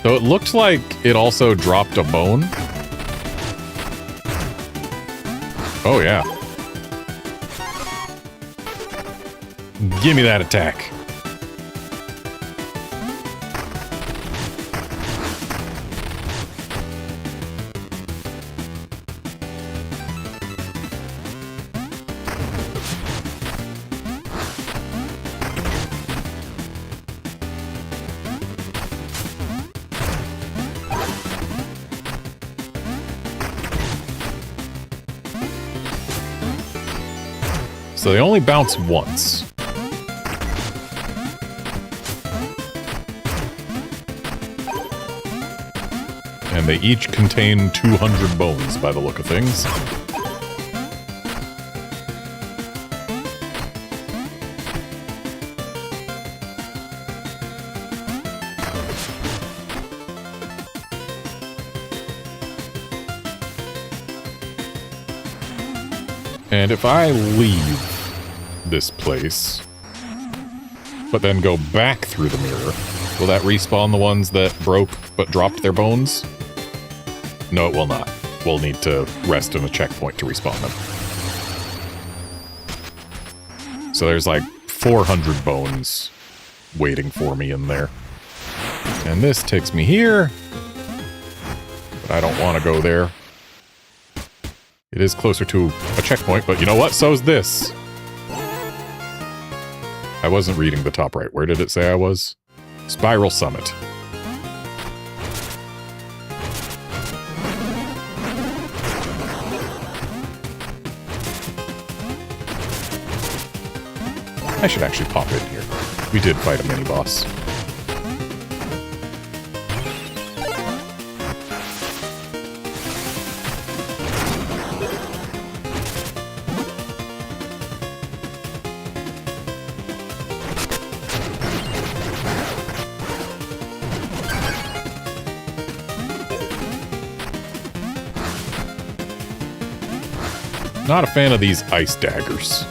So it looked like it also dropped a bone. Oh, yeah. Give me that attack. So they only bounce once. And they each contain 200 bones by the look of things. And if I leave this place, but then go back through the mirror, will that respawn the ones that broke but dropped their bones? No, it will not. We'll need to rest in a checkpoint to respawn them. So there's like 400 bones waiting for me in there. And this takes me here, but I don't want to go there. It is closer to a checkpoint, but you know what? So's this. I wasn't reading the top right. Where did it say I was? Spiral Summit. I should actually pop in here. We did fight a mini-boss. Not a fan of these ice daggers.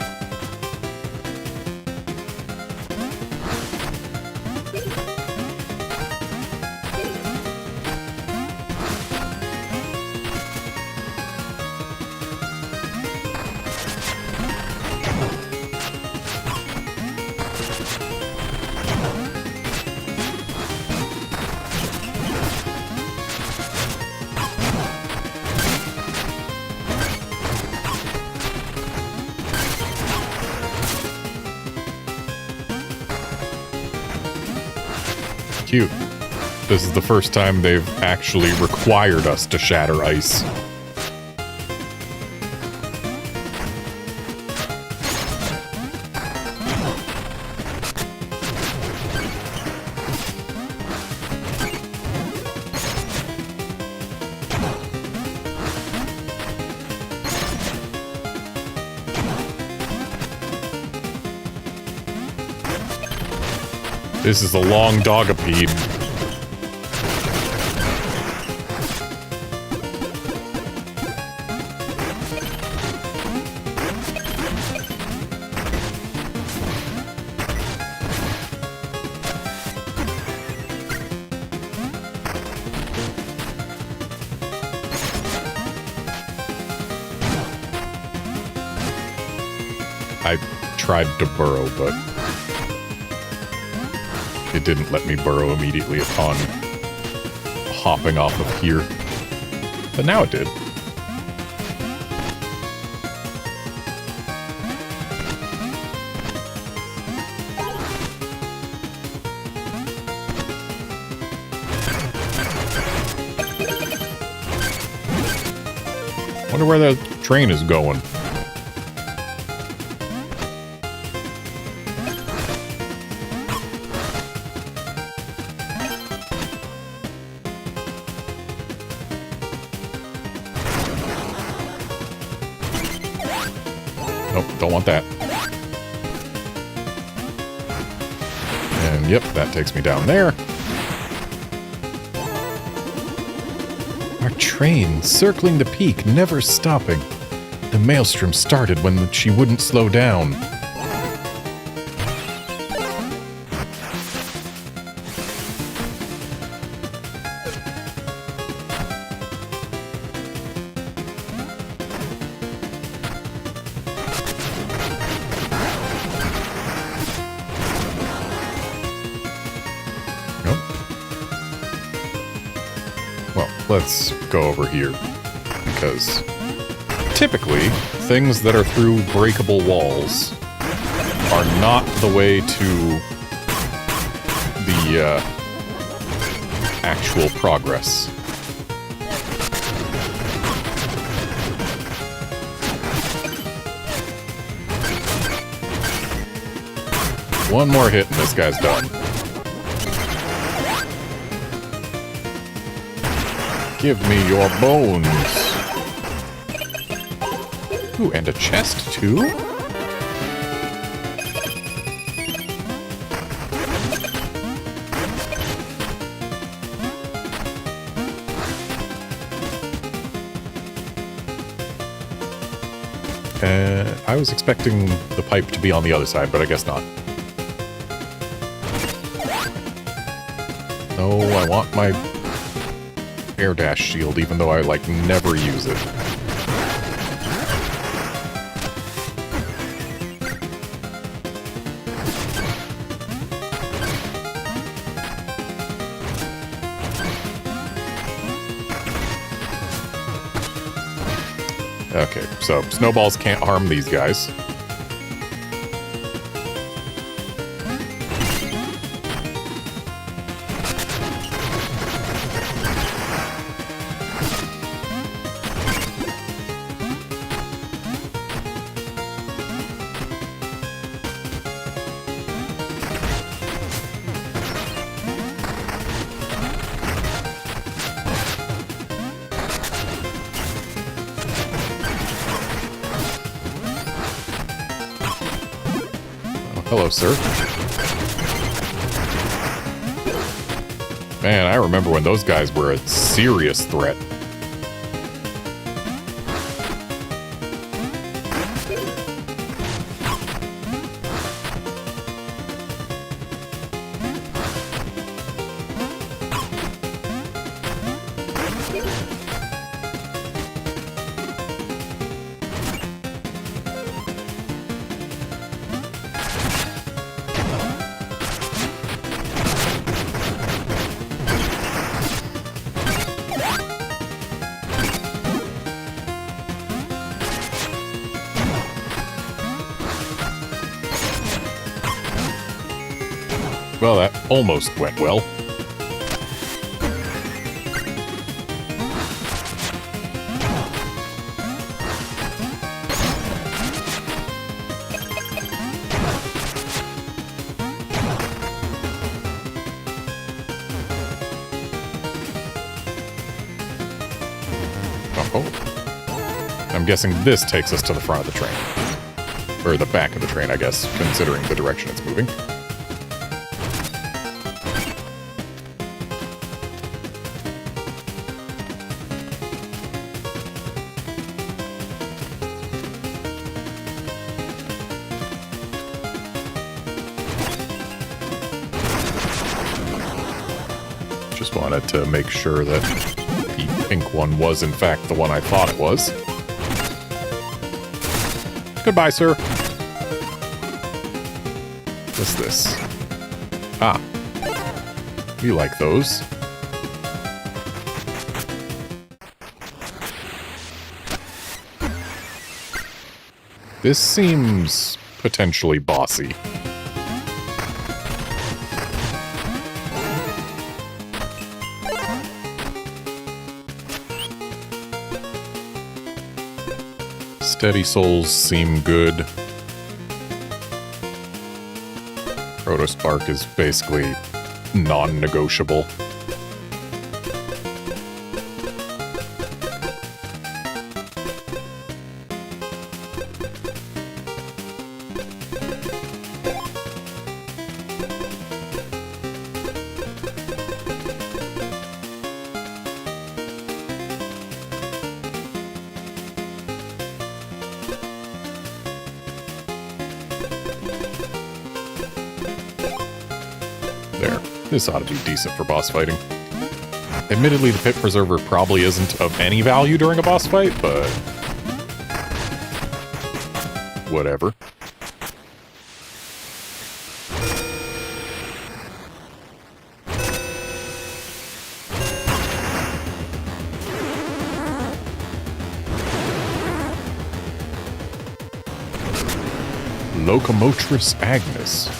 Cute. This is the first time they've actually required us to shatter ice. This is a long dogapede. I tried to burrow, but it didn't let me burrow immediately upon hopping off of here. But now it did. Wonder where the train is going. Nope, don't want that. And yep, that takes me down there. Our train circling the peak, never stopping. The maelstrom started when she wouldn't slow down. Let's go over here, because typically things that are through breakable walls are not the way to the actual progress. One more hit and this guy's done. Give me your bones. Ooh, and a chest, too? I was expecting the pipe to be on the other side, but I guess not. No, I want my air dash shield, even though I, like, never use it. Okay, so snowballs can't harm these guys. Hello, sir. Man, I remember when those guys were a serious threat. Well, that almost went well. Oh. I'm guessing this takes us to the front of the train. Or the back of the train, I guess, considering the direction it's moving. Just wanted to make sure that the pink one was, in fact, the one I thought it was. Goodbye, sir. What's this? Ah. We like those. This seems potentially bossy. Steady souls seem good. Protospark is basically non-negotiable. This ought to be decent for boss fighting. Admittedly, the Pit Preserver probably isn't of any value during a boss fight, but whatever. Locomotress Agnes.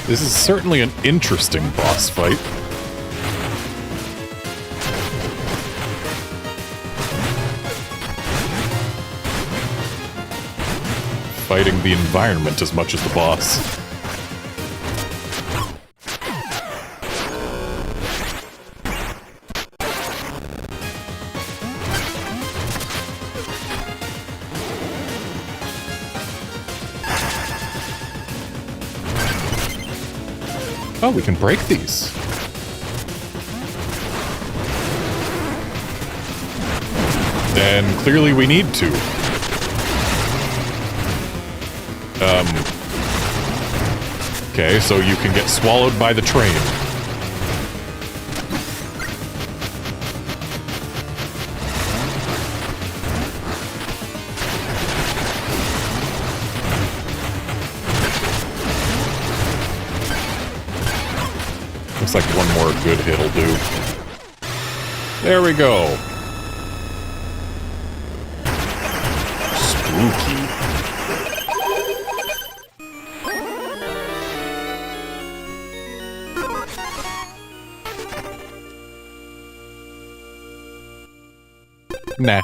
This is certainly an interesting boss fight. Fighting the environment as much as the boss. Oh, we can break these. And clearly we need to. Okay, so you can get swallowed by the train. Looks like one more good hit'll do. There we go. Spooky. Nah.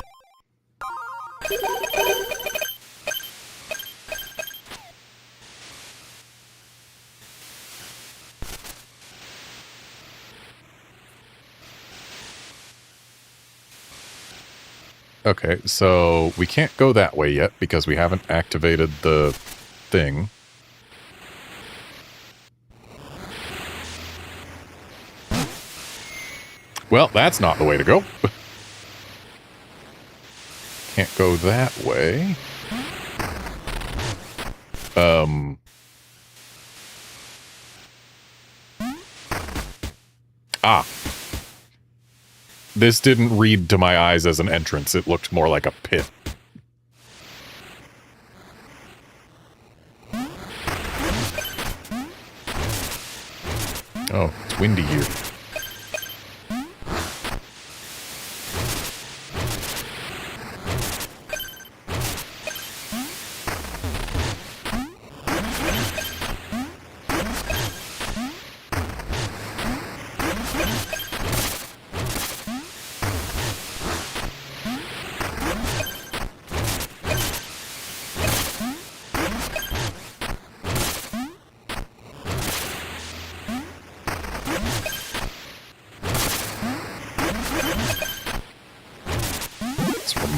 Okay, so we can't go that way yet because we haven't activated the thing. Well, that's not the way to go. Can't go that way. Ah. This didn't read to my eyes as an entrance. It looked more like a pit. Oh, it's windy here.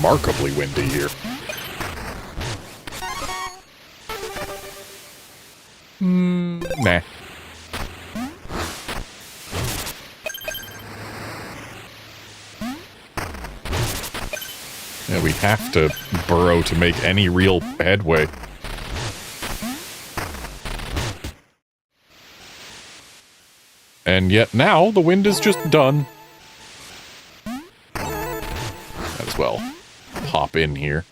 Remarkably windy here. Nah. Yeah, we have to burrow to make any real headway. And yet now the wind is just done. Might as well hop in here.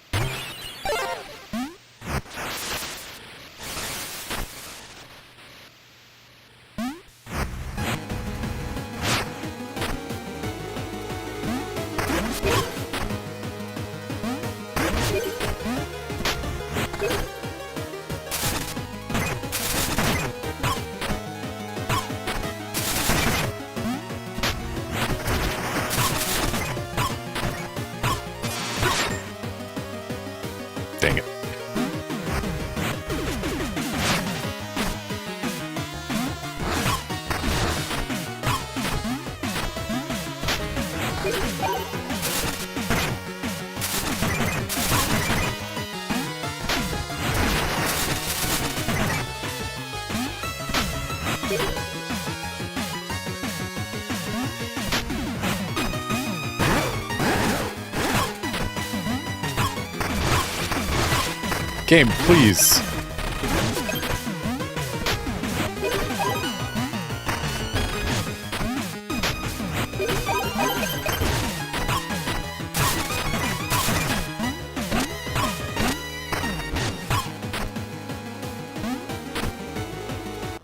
Dang it. Game, please.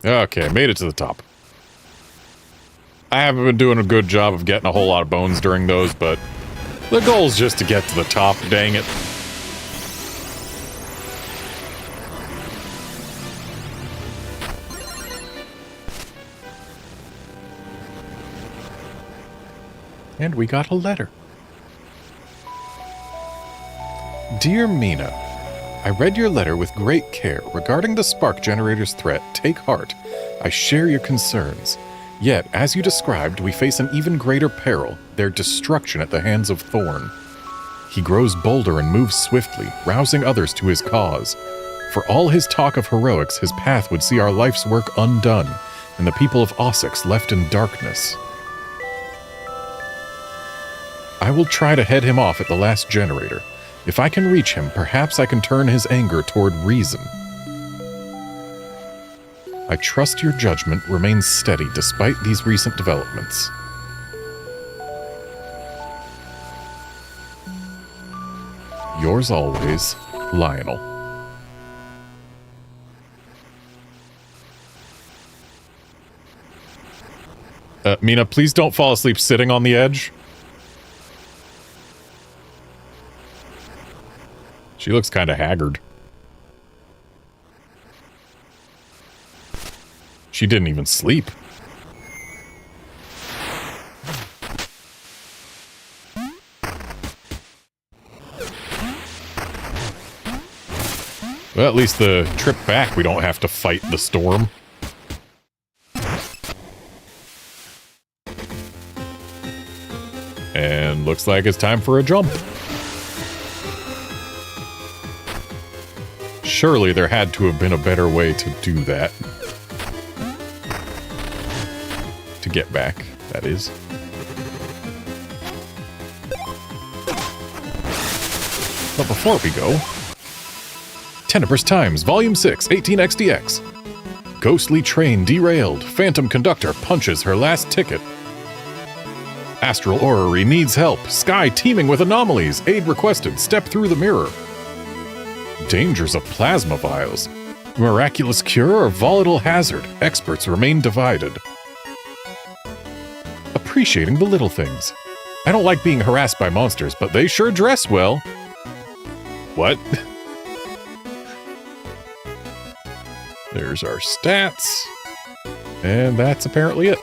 Okay, made it to the top. I haven't been doing a good job of getting a whole lot of bones during those, but the goal's just to get to the top, dang it. And we got a letter. Dear Mina, I read your letter with great care. Regarding the spark generator's threat, take heart. I share your concerns. Yet, as you described, we face an even greater peril, their destruction at the hands of Thorn. He grows bolder and moves swiftly, rousing others to his cause. For all his talk of heroics, his path would see our life's work undone, and the people of Ossex left in darkness. I will try to head him off at the last generator. If I can reach him, perhaps I can turn his anger toward reason. I trust your judgment remains steady despite these recent developments. Yours always, Lionel. Mina, please don't fall asleep sitting on the edge. She looks kind of haggard. She didn't even sleep. Well, at least the trip back, we don't have to fight the storm. And looks like it's time for a jump. Surely there had to have been a better way to do that. To get back, that is. But before we go... Tenebrous Times, Volume 6, 18XDX. Ghostly train derailed. Phantom conductor punches her last ticket. Astral orrery needs help. Sky teeming with anomalies. Aid requested. Step through the mirror. Dangers of plasma vials. Miraculous cure or volatile hazard. Experts remain divided. Appreciating the little things. I don't like being harassed by monsters, but they sure dress well. What? There's our stats. And that's apparently it.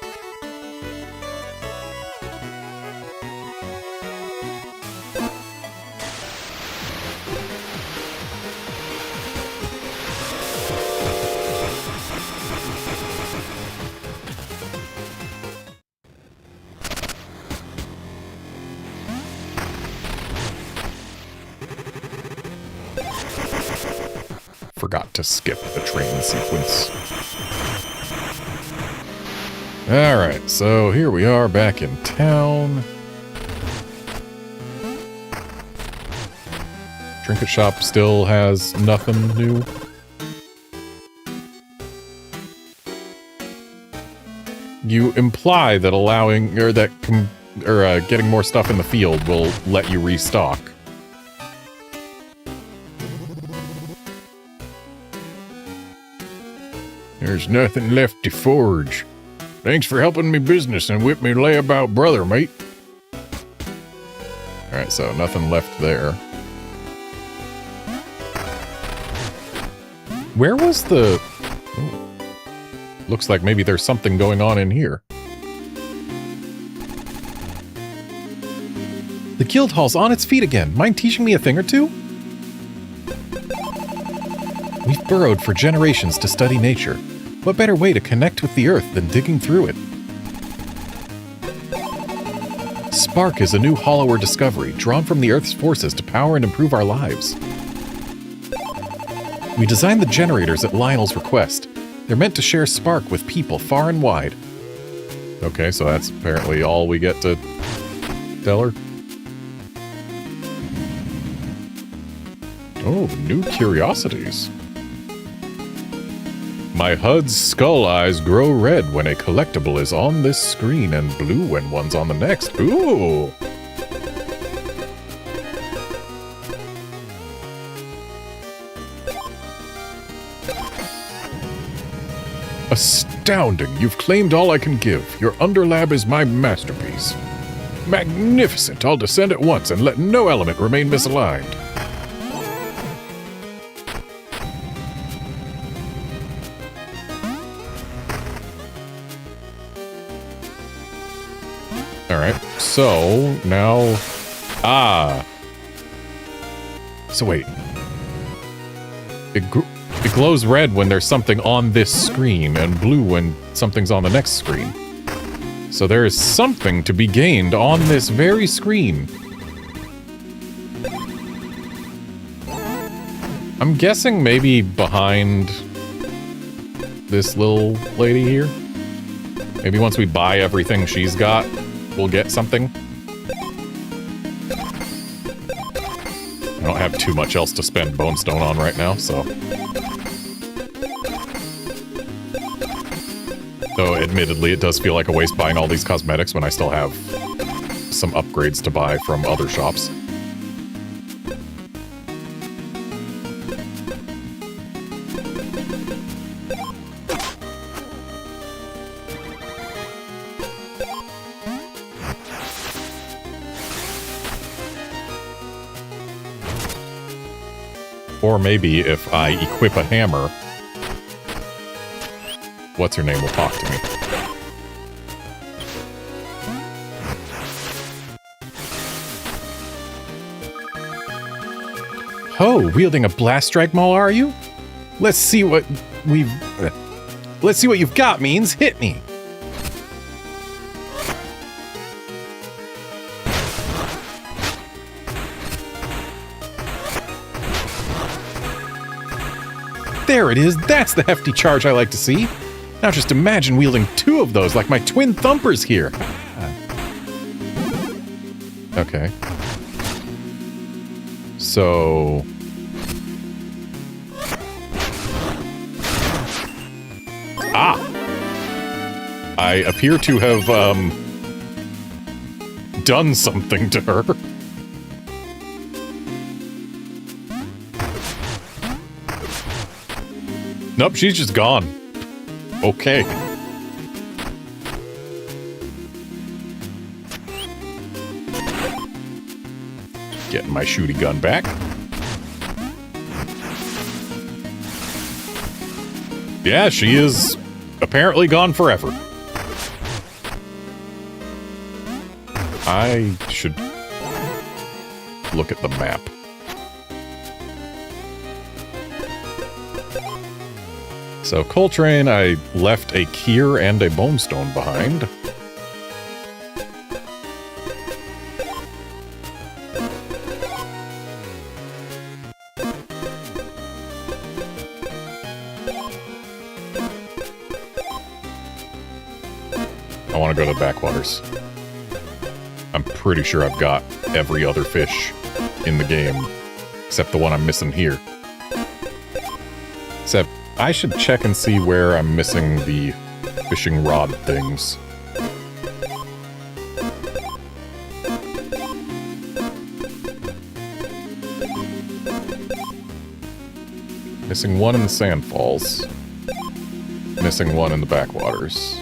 Forgot to skip the train sequence. Alright, so here we are back in town. Trinket shop still has nothing new. You imply that allowing, or that, getting more stuff in the field will let you restock. There's nothing left to forge. Thanks for helping me business and with me layabout brother, mate. Alright, so nothing left there. Where was the... Oh. Looks like maybe there's something going on in here. The guild hall's on its feet again. Mind teaching me a thing or two? We've burrowed for generations to study nature. What better way to connect with the earth than digging through it? Spark is a new Hollower discovery, drawn from the earth's forces to power and improve our lives. We designed the generators at Lionel's request. They're meant to share Spark with people far and wide. Okay, so that's apparently all we get to tell her. Oh, new curiosities. My HUD's skull eyes grow red when a collectible is on this screen and blue when one's on the next. Ooh! Astounding! You've claimed all I can give. Your underlab is my masterpiece. Magnificent! I'll descend at once and let no element remain misaligned. Alright, so now... Ah! So wait. It glows red when there's something on this screen, and blue when something's on the next screen. So there is something to be gained on this very screen. I'm guessing maybe behind this little lady here. Maybe once we buy everything she's got, we'll get something. don't have too much else to spend bone stone on right now, so... Though, admittedly, it does feel like a waste buying all these cosmetics when I still have some upgrades to buy from other shops. Or maybe if I equip a hammer, what's-her-name will talk to me. Oh, wielding a blast strike maul, are you? Let's see what you've got, Means. Hit me. There it is. That's the hefty charge I like to see. Now just imagine wielding 2 of those like my twin thumpers here. Okay. So... Ah! I appear to have, done something to her. Nope, she's just gone. Okay. Getting my shooty gun back. Yeah, she is apparently gone forever. I should look at the map. So, Coltrane, I left a Kier and a Bone Stone behind. I want to go to the backwaters. I'm pretty sure I've got every other fish in the game, except the one I'm missing here. Except, I should check and see where I'm missing the fishing rod things. Missing one in the sand falls. Missing one in the backwaters.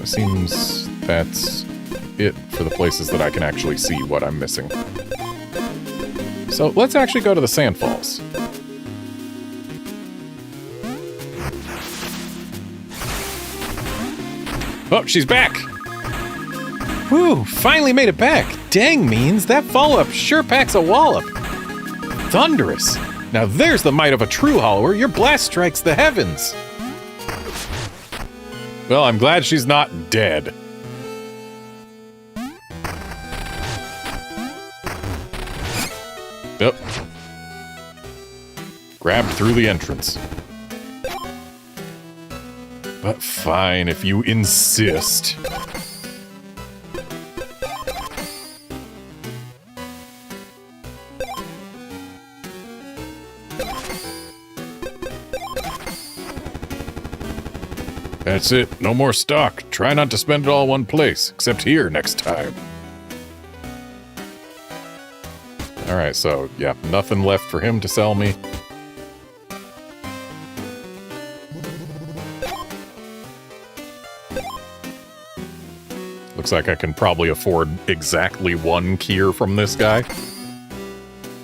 It seems that's it for the places that I can actually see what I'm missing. So let's actually go to the sand falls. Oh, she's back! Whew, finally made it back. Dang, Means, that follow-up sure packs a wallop. Thunderous. Now there's the might of a true hollower. Your blast strikes the heavens. Well, I'm glad she's not dead. Yep. Grabbed through the entrance. But fine, if you insist. That's it. No more stock. Try not to spend it all in one place, except here next time. Alright, so, yeah, nothing left for him to sell me. Looks like I can probably afford exactly 1 Kier from this guy.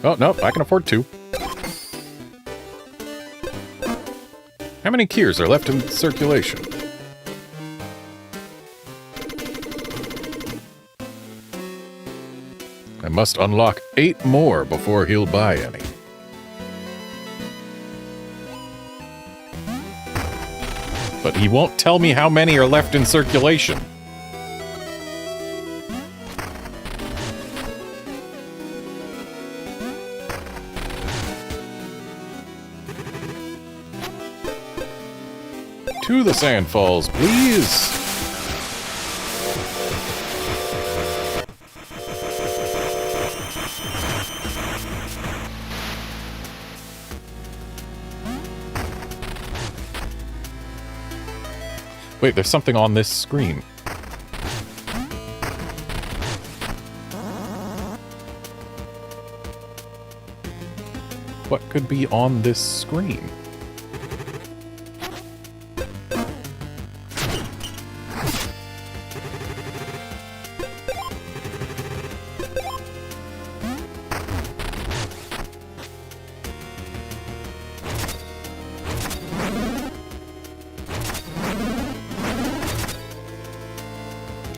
Oh, no, I can afford 2. How many Kiers are left in circulation? I must unlock 8 more before he'll buy any. But he won't tell me how many are left in circulation. To the sand falls, please. Wait, there's something on this screen. What could be on this screen?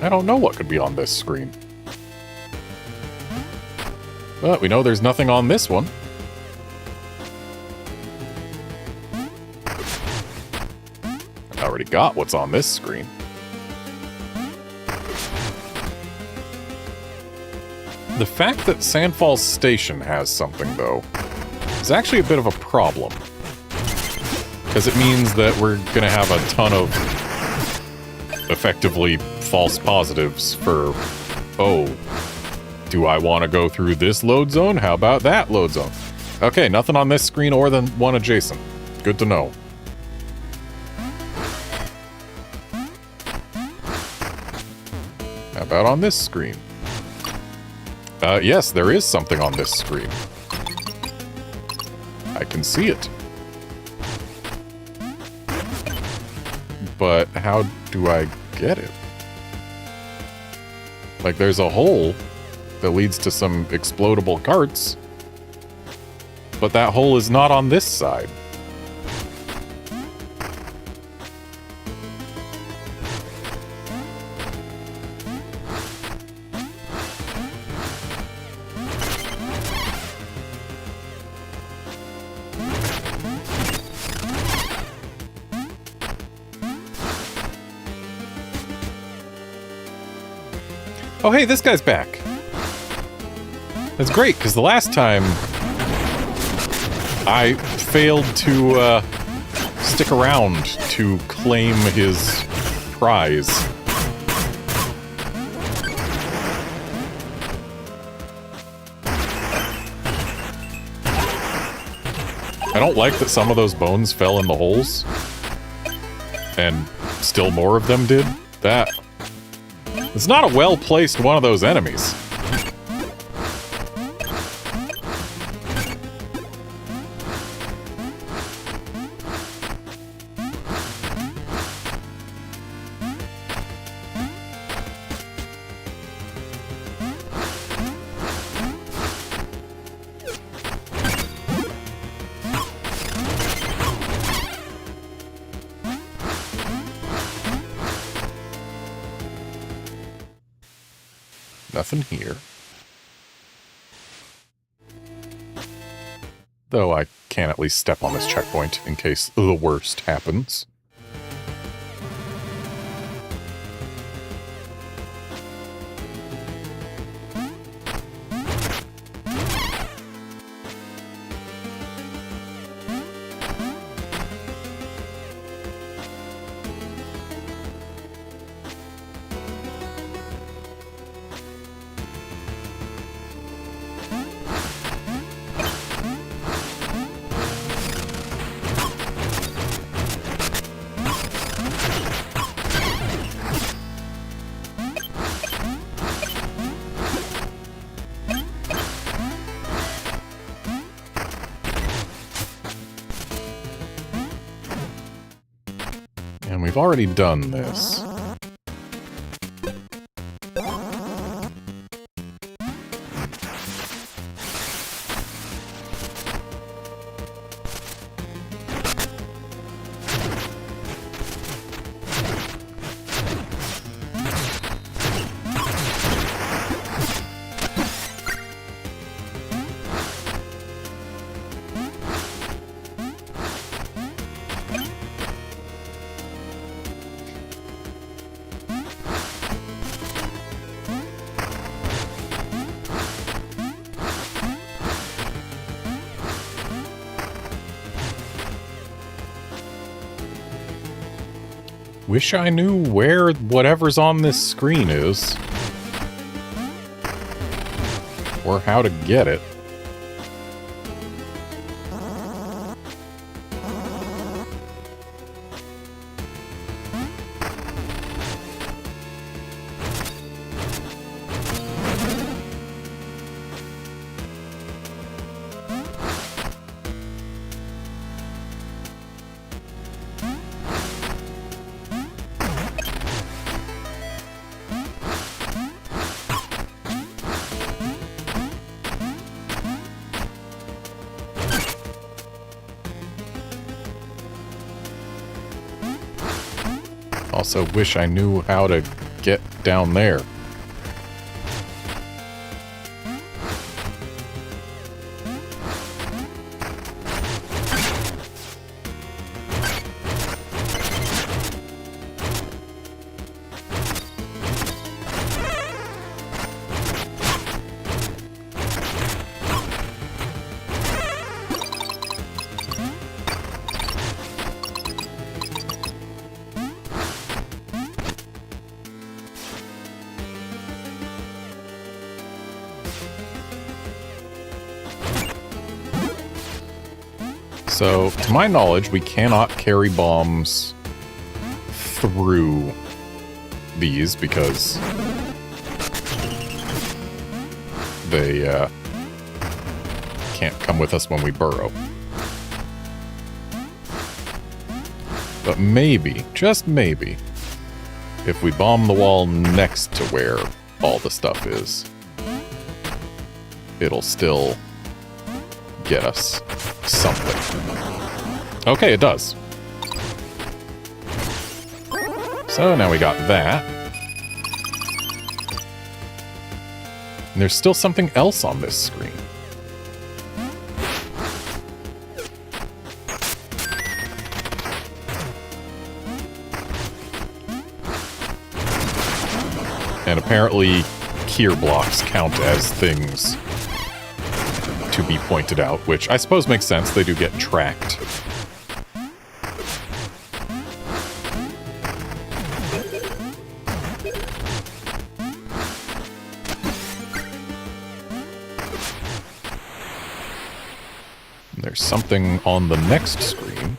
I don't know what could be on this screen. But we know there's nothing on this one. I already got what's on this screen. The fact that Sandfall's station has something, though, is actually a bit of a problem. Because it means that we're going to have a ton of effectively false positives for, oh, do I want to go through this load zone? How about that load zone? Okay, nothing on this screen or the one adjacent. Good to know. How about on this screen? Yes, there is something on this screen. I can see it. But how do I get it? Like, there's a hole that leads to some explodable carts, but that hole is not on this side. Oh, hey, this guy's back. That's great, because the last time I failed to stick around to claim his prize. I don't like that some of those bones fell in the holes, and still more of them did. It's not a well-placed one of those enemies. Nothing here. Though I can at least step on this checkpoint in case the worst happens. And we've already done this. Wish I knew where whatever's on this screen is. Or how to get it. Also wish I knew how to get down there. So, to my knowledge, we cannot carry bombs through these because they can't come with us when we burrow. But maybe, just maybe, if we bomb the wall next to where all the stuff is, it'll still get us something. Okay, it does. So now we got that. And there's still something else on this screen. And apparently, keyer blocks count as things to be pointed out, which I suppose makes sense. They do get tracked. And there's something on the next screen.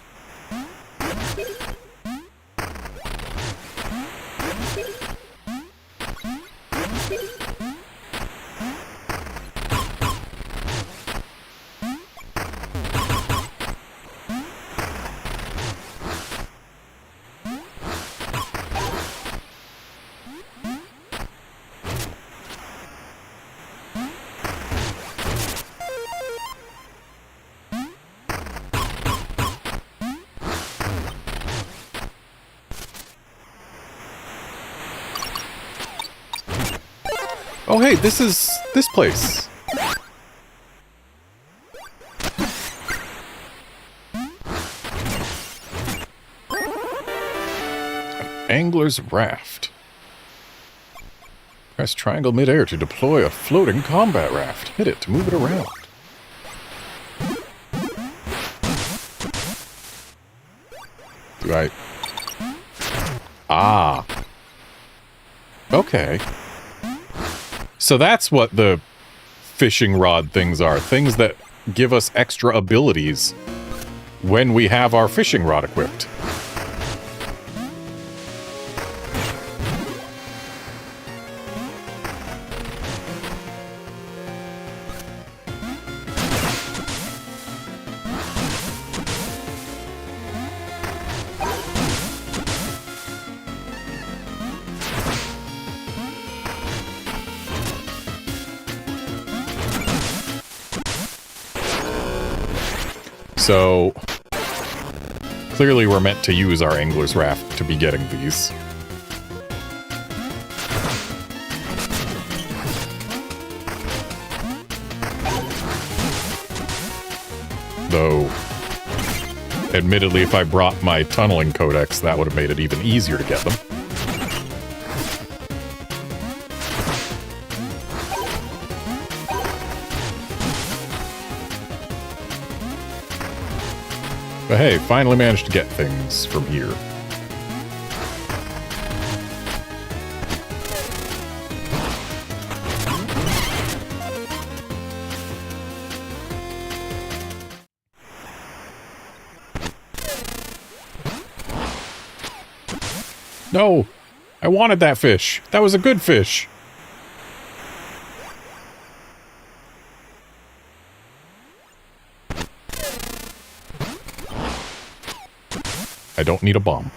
Oh, hey, this is this place. An angler's raft. Press triangle midair to deploy a floating combat raft. Hit it to move it around. Do I... Ah. Okay. So that's what the fishing rod things are. Things that give us extra abilities when we have our fishing rod equipped. So, clearly we're meant to use our angler's raft to be getting these. Though, admittedly, if I brought my tunneling codex, that would have made it even easier to get them. But hey, finally managed to get things from here. No! I wanted that fish! That was a good fish! I don't need a bomb.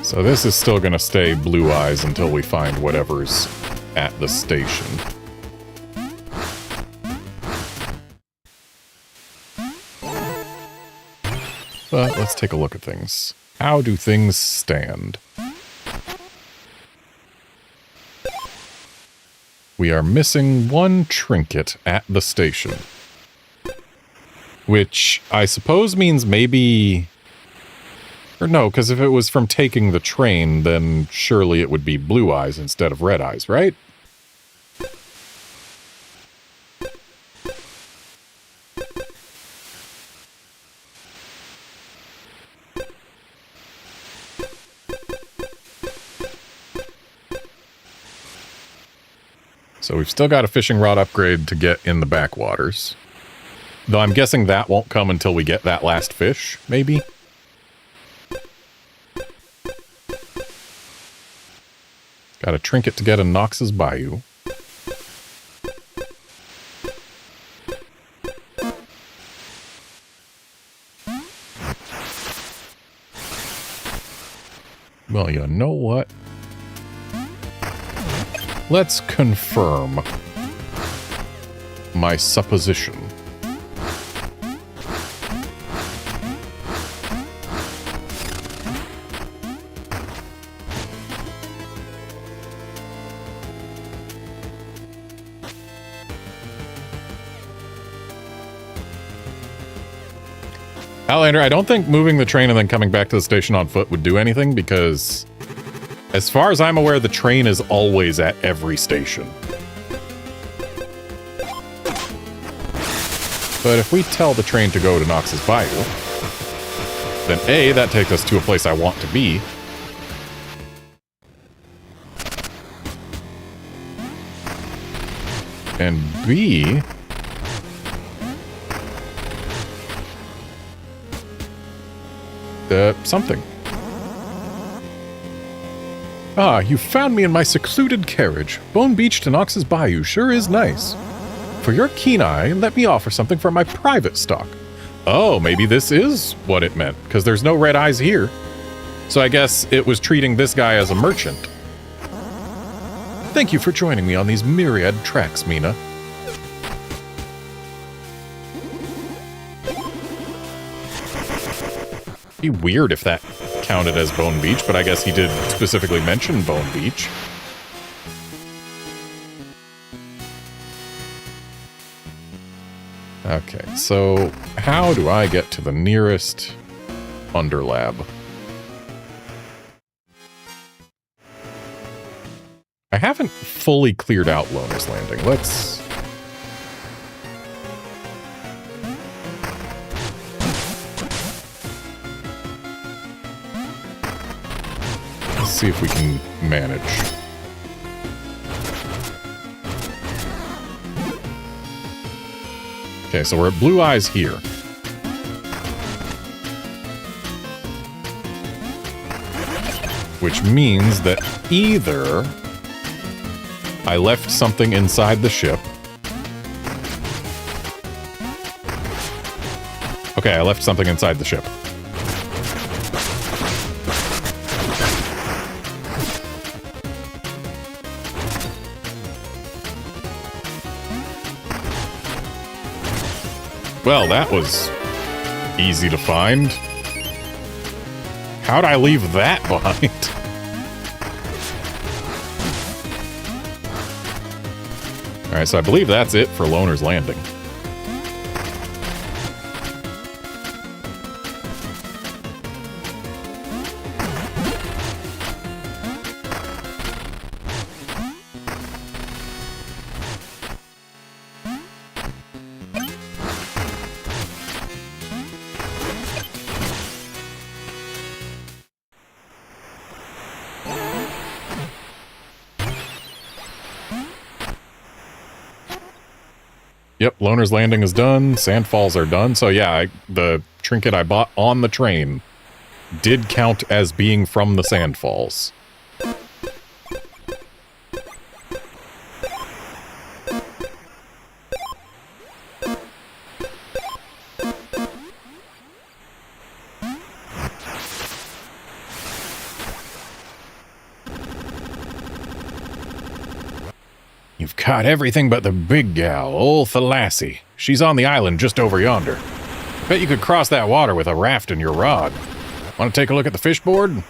So this is still gonna stay Blue Eyes until we find whatever's at the station. But let's take a look at things. How do things stand? We are missing one trinket at the station. Which I suppose means maybe... Or no, because if it was from taking the train, then surely it would be Blue Eyes instead of Red Eyes, right? So we've still got a fishing rod upgrade to get in the backwaters. Though I'm guessing that won't come until we get that last fish, maybe? Got a trinket to get in Knox's Bayou. Well, you know what? Let's confirm my supposition. Outlander, I don't think moving the train and then coming back to the station on foot would do anything because, as far as I'm aware, the train is always at every station. But if we tell the train to go to Knox's Bayou, then A, that takes us to a place I want to be. And B... something. Ah, you found me in my secluded carriage. Bone Beach to Knox's Bayou sure is nice. For your keen eye, let me offer something from my private stock. Oh, maybe this is what it meant, because there's no red eyes here. So I guess it was treating this guy as a merchant. Thank you for joining me on these myriad tracks, Mina. Be weird if that counted as Bone Beach, but I guess he did specifically mention Bone Beach. Okay, so how do I get to the nearest Underlab? I haven't fully cleared out Loner's Landing. Let's see if we can manage. Okay, so we're at Blue Eyes here. Which means that either I left something inside the ship. Okay, I left something inside the ship. Well, that was easy to find. How'd I leave that behind? Alright, so I believe that's it for Loner's Landing. Yep, Loner's Landing is done. Sandfalls are done. So yeah, the trinket I bought on the train did count as being from the Sandfalls. You've caught everything but the big gal, old Thalassie. She's on the island just over yonder. Bet you could cross that water with a raft and your rod. Want to take a look at the fishboard?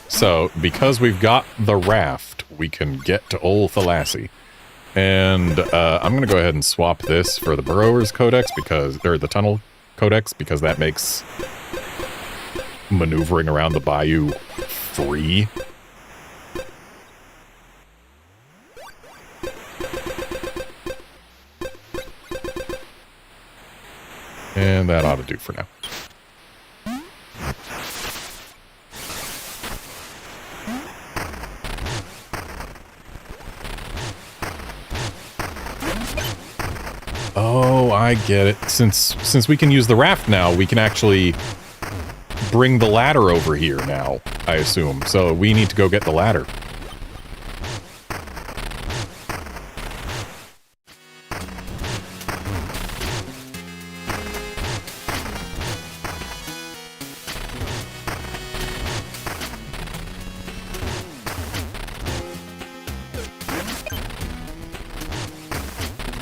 So, because we've got the raft, we can get to old Thalassie. And I'm going to go ahead and swap this for the Burrower's Codex, or the Tunnel Codex, because that makes maneuvering around the bayou free. And that ought to do for now. Oh, I get it. Since we can use the raft now, we can actually bring the ladder over here now, I assume. So we need to go get the ladder.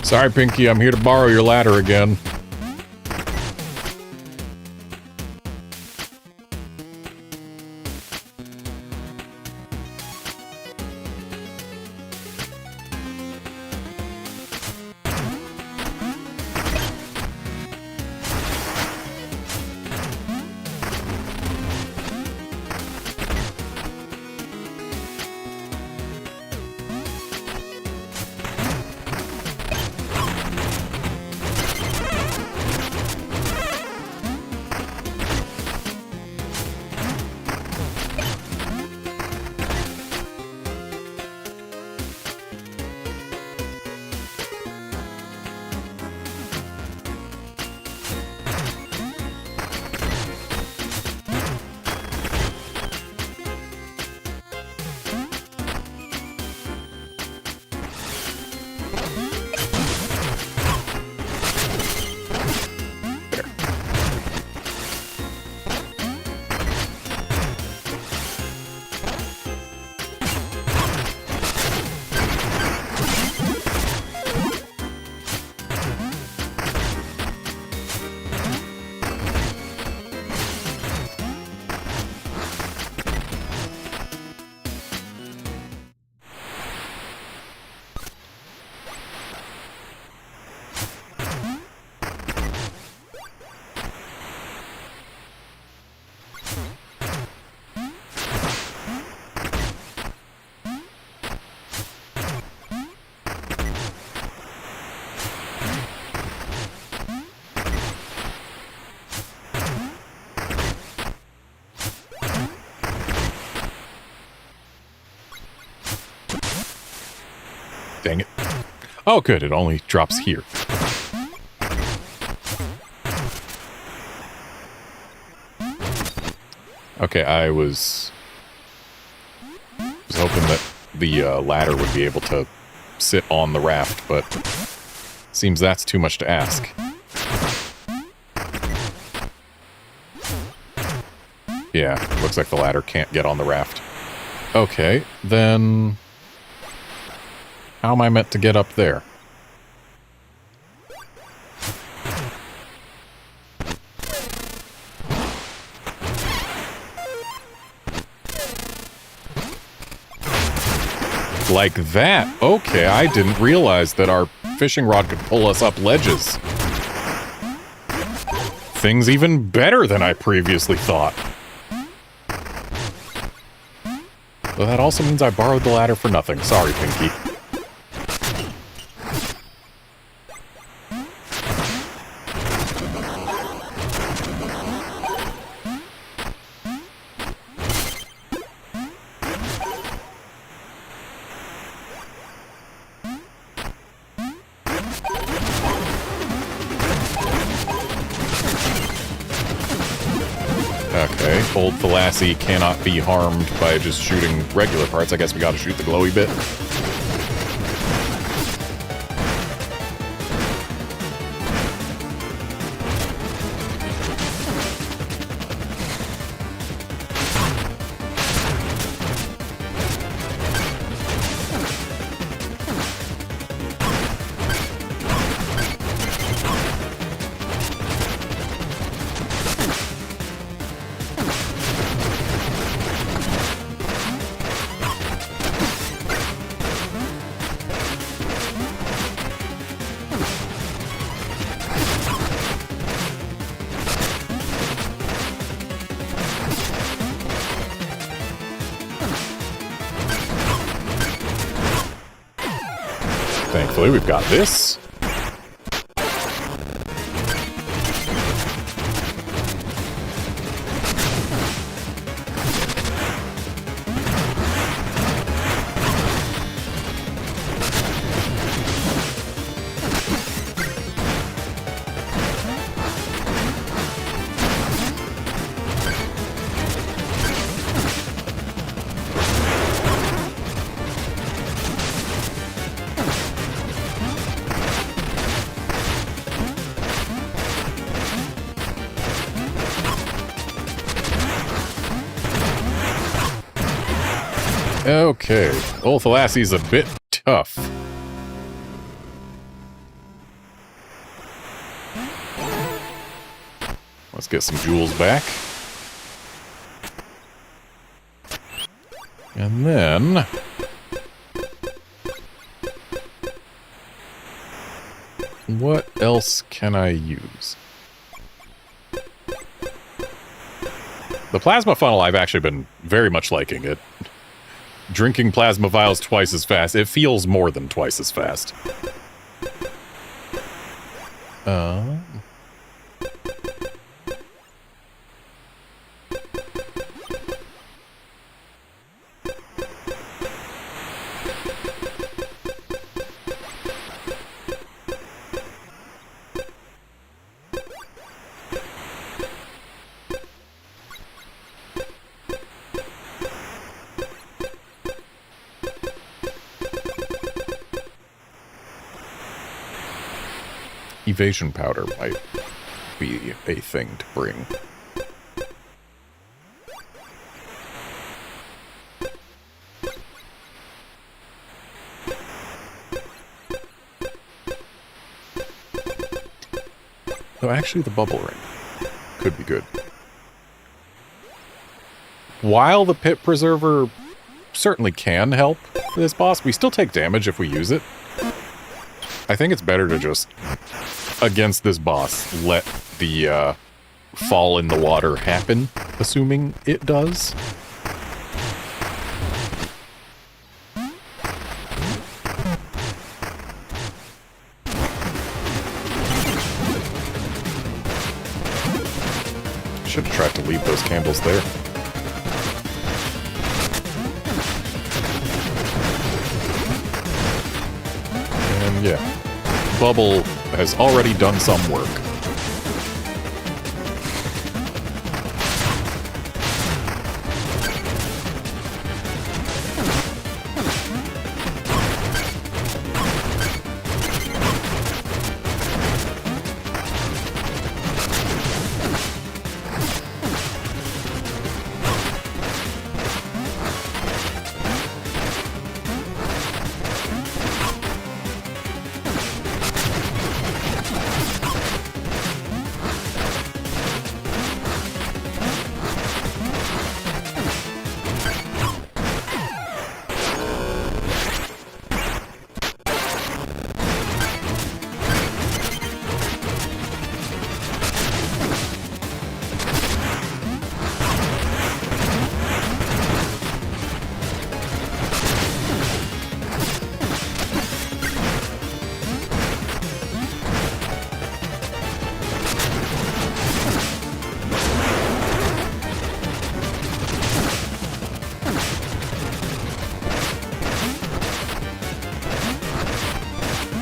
Sorry, Pinky, I'm here to borrow your ladder again. Dang it. Oh, good. It only drops here. Okay, I was hoping that the ladder would be able to sit on the raft, but seems that's too much to ask. Yeah, looks like the ladder can't get on the raft. Okay, then how am I meant to get up there? Like that? Okay, I didn't realize that our fishing rod could pull us up ledges. Things even better than I previously thought. Well, that also means I borrowed the ladder for nothing. Sorry, Pinky. Okay, old Thalassie cannot be harmed by just shooting regular parts. I guess we gotta shoot the glowy bit. Thankfully, we've got this. Okay, Old Thalassi's a bit tough. Let's get some jewels back. And then... what else can I use? The plasma funnel I've actually been very much liking it. Drinking plasma vials twice as fast. It feels more than twice as fast. Evasion powder might be a thing to bring. Though actually the bubble ring could be good. While the pit preserver certainly can help this boss, we still take damage if we use it. I think it's better to just, against this boss, let the fall in the water happen, assuming it does. Should have tried to leave those candles there. And yeah. Bubble has already done some work.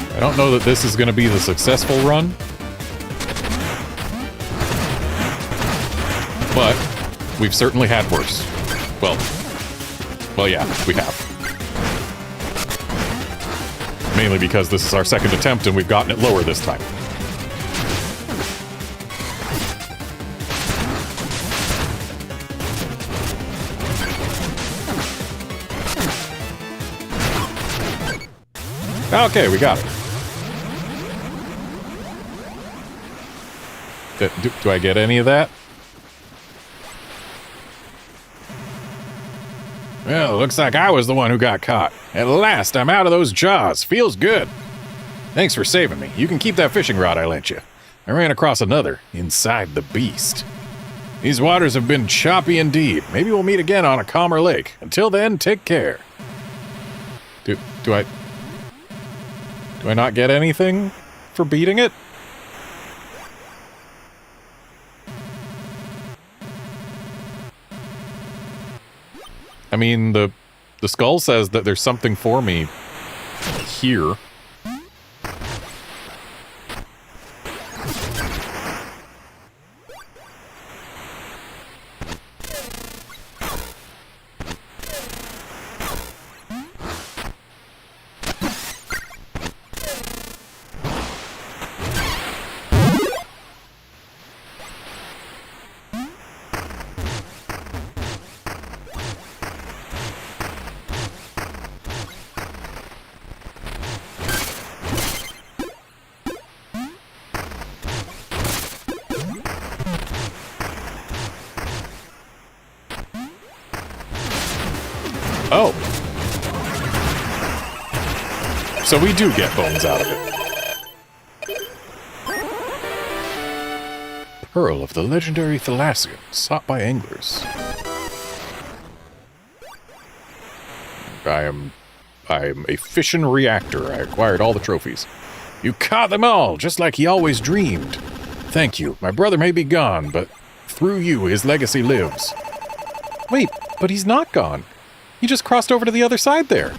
I don't know that this is going to be the successful run, but we've certainly had worse. Well, yeah, we have. Mainly because this is our second attempt and we've gotten it lower this time. Okay, we got it. Do I get any of that? Well, looks like I was the one who got caught. At last, I'm out of those jaws. Feels good. Thanks for saving me. You can keep that fishing rod I lent you. I ran across another inside the beast. These waters have been choppy indeed. Maybe we'll meet again on a calmer lake. Until then, take care. Do I... Do I not get anything for beating it? I mean, the skull says that there's something for me here. Oh. So we do get bones out of it. Pearl of the legendary Thalassian, sought by anglers. I am a fission reactor. I acquired all the trophies. You caught them all, just like he always dreamed. Thank you. My brother may be gone, but through you, his legacy lives. Wait, but he's not gone. He just crossed over to the other side there.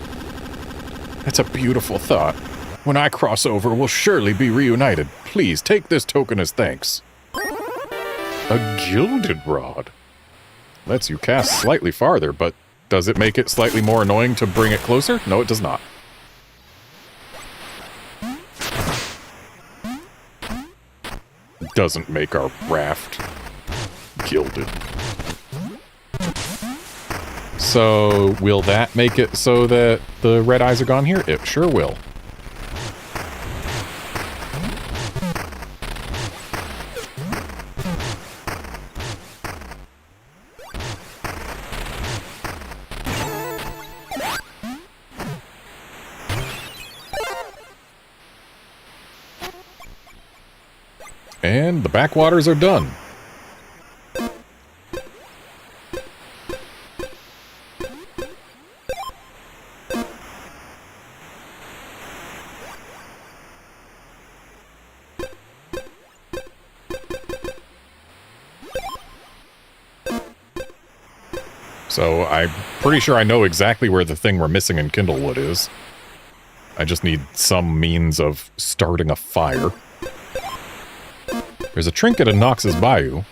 That's a beautiful thought. When I cross over, we'll surely be reunited. Please, take this token as thanks. A gilded rod. Lets you cast slightly farther, but does it make it slightly more annoying to bring it closer? No, it does not. Doesn't make our raft gilded. So, will that make it so that the red eyes are gone here? It sure will. And the backwaters are done. So I'm pretty sure I know exactly where the thing we're missing in Kindlewood is. I just need some means of starting a fire. There's a trinket in Nox's Bayou.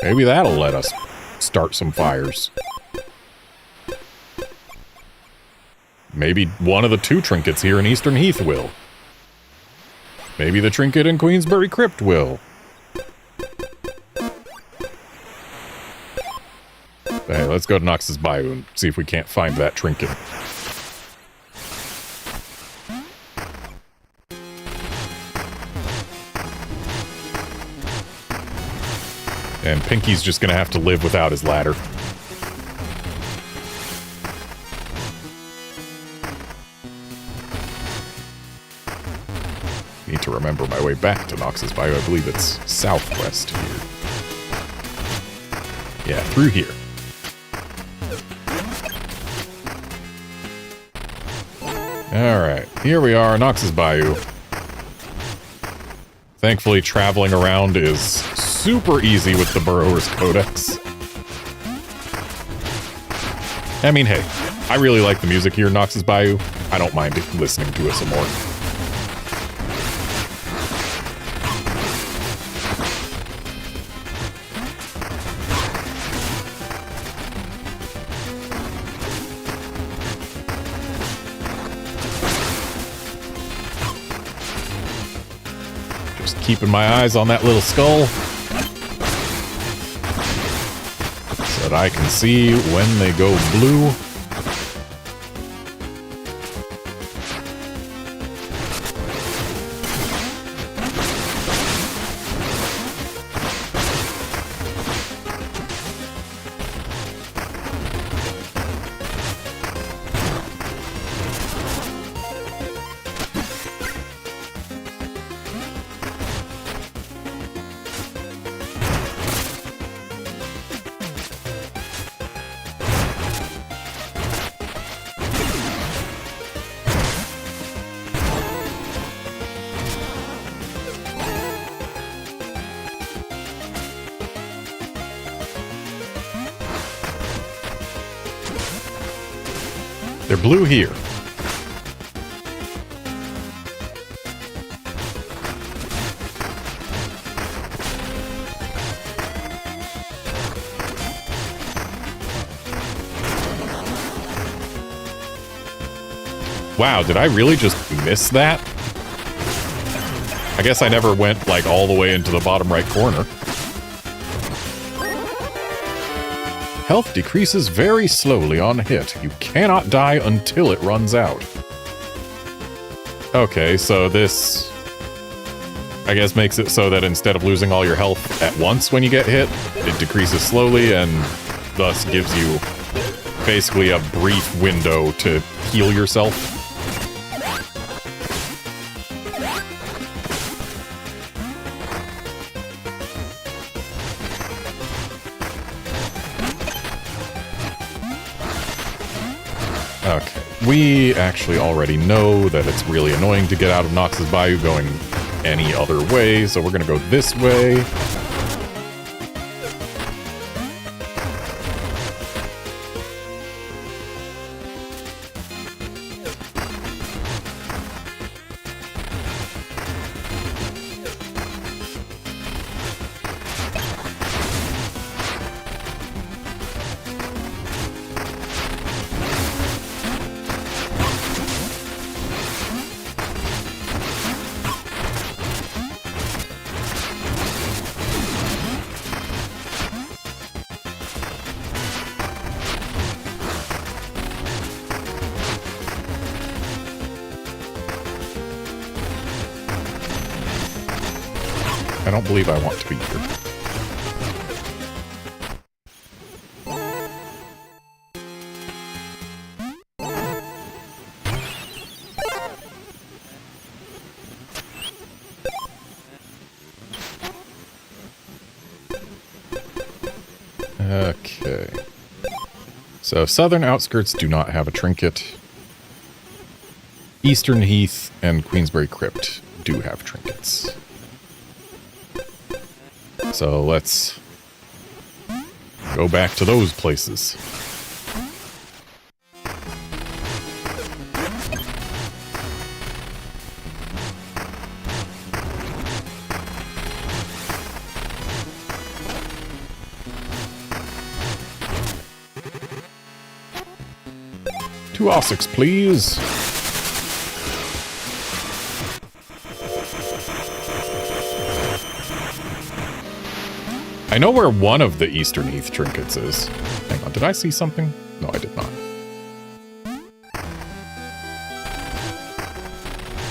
Maybe that'll let us start some fires. Maybe one of the two trinkets here in Eastern Heath will. Maybe the trinket in Queensbury Crypt will. Hey, let's go to Nox's Bayou and see if we can't find that trinket. And Pinky's just gonna have to live without his ladder. Need to remember my way back to Nox's Bayou. I believe it's southwest here. Yeah, through here. Alright, here we are, Nox's Bayou. Thankfully, traveling around is super easy with the Burrower's Codex. I mean, hey, I really like the music here in Nox's Bayou. I don't mind listening to it some more. Keeping my eyes on that little skull so that I can see when they go blue. They're blue here. Wow, did I really just miss that? I guess I never went, like, all the way into the bottom right corner. Health decreases very slowly on hit. You cannot die until it runs out. Okay, so this, I guess, makes it so that instead of losing all your health at once when you get hit, it decreases slowly and thus gives you basically a brief window to heal yourself. Okay, we actually already know that it's really annoying to get out of Nox's Bayou going any other way, so we're gonna go this way. I don't believe I want to be here. Okay. So southern outskirts do not have a trinket. Eastern Heath and Queensbury Crypt do have trinkets. So let's go back to those places. Two Ossix, please. I know where one of the Eastern Heath trinkets is. Hang on, did I see something? No, I did not.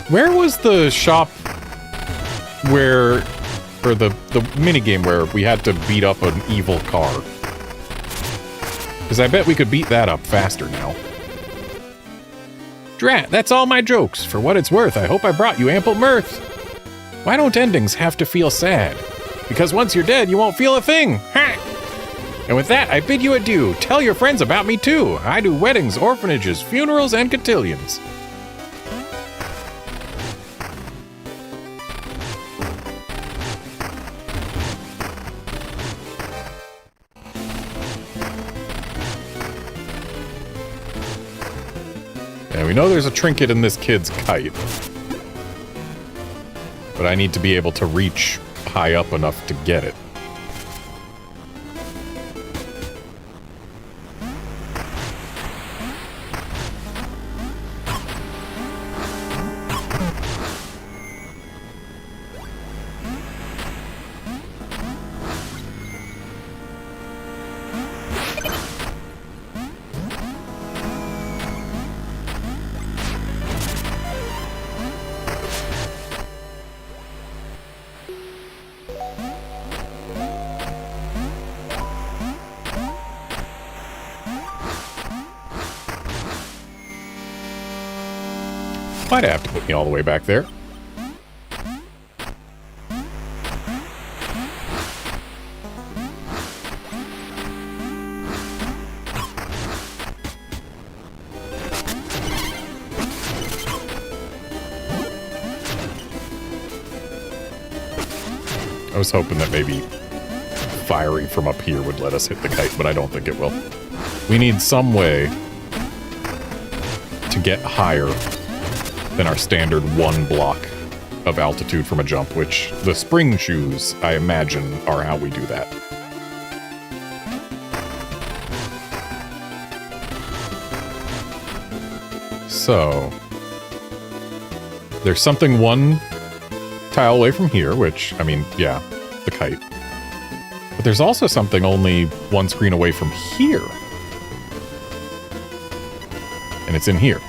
Where was the shop where, or the minigame where we had to beat up an evil car? Because I bet we could beat that up faster now. Drat, that's all my jokes. For what it's worth, I hope I brought you ample mirth. Why don't endings have to feel sad? Because once you're dead, you won't feel a thing. Ha! And with that, I bid you adieu. Tell your friends about me too. I do weddings, orphanages, funerals, and cotillions. Yeah, we know there's a trinket in this kid's kite. But I need to be able to reach high up enough to get it. Might have to put me all the way back there. I was hoping that maybe firing from up here would let us hit the kite, but I don't think it will. We need some way to get higher than our standard 1 block of altitude from a jump, which the spring shoes, I imagine, are how we do that. So, there's something 1 tile away from here, which, I mean, yeah, the kite. But there's also something only 1 screen away from here. And it's in here.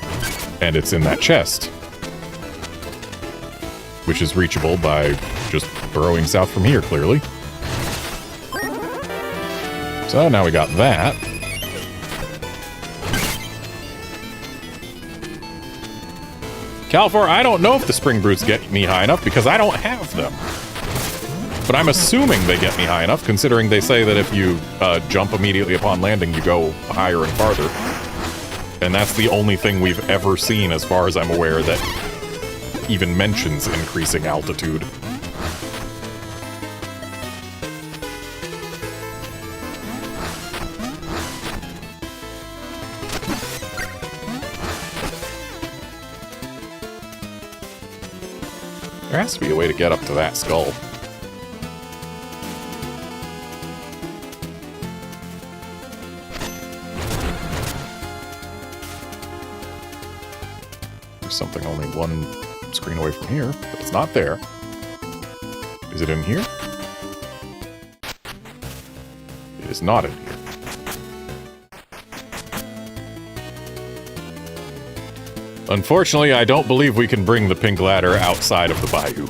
And it's in that chest. Which is reachable by just burrowing south from here, clearly. So now we got that. Califor, I don't know if the spring brutes get me high enough because I don't have them. But I'm assuming they get me high enough, considering they say that if you jump immediately upon landing, you go higher and farther. And that's the only thing we've ever seen, as far as I'm aware, that even mentions increasing altitude. There has to be a way to get up to that skull. There's something only 1 screen away from here, but it's not there. Is it in here? It is not in here. Unfortunately, I don't believe we can bring the pink ladder outside of the bayou.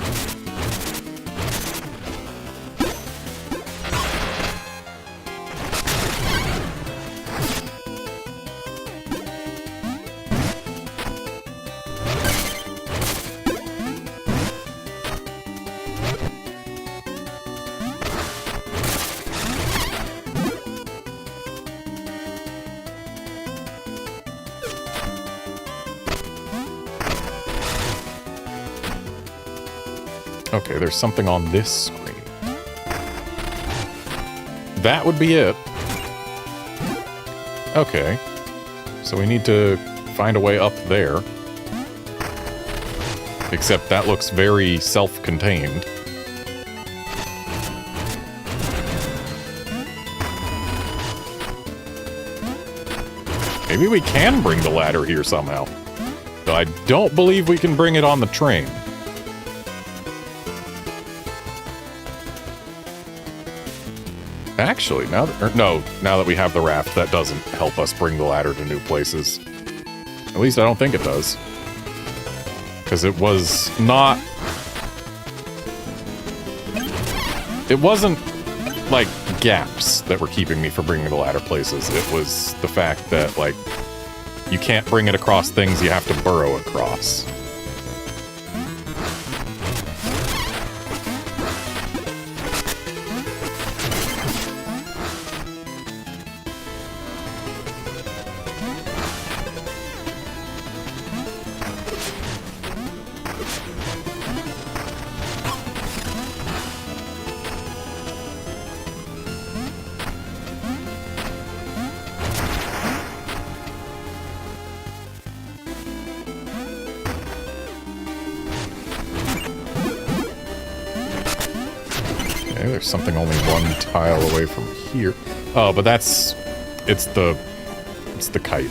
Okay, there's something on this screen. That would be it. Okay. So we need to find a way up there. Except that looks very self-contained. Maybe we can bring the ladder here somehow. But I don't believe we can bring it on the train. Actually, now that we have the raft, that doesn't help us bring the ladder to new places. At least I don't think it does. Because it was not... It wasn't, like, gaps that were keeping me from bringing the ladder places. It was the fact that, like, you can't bring it across things you have to burrow across. There's something only 1 tile away from here. Oh, but that's... It's the kite.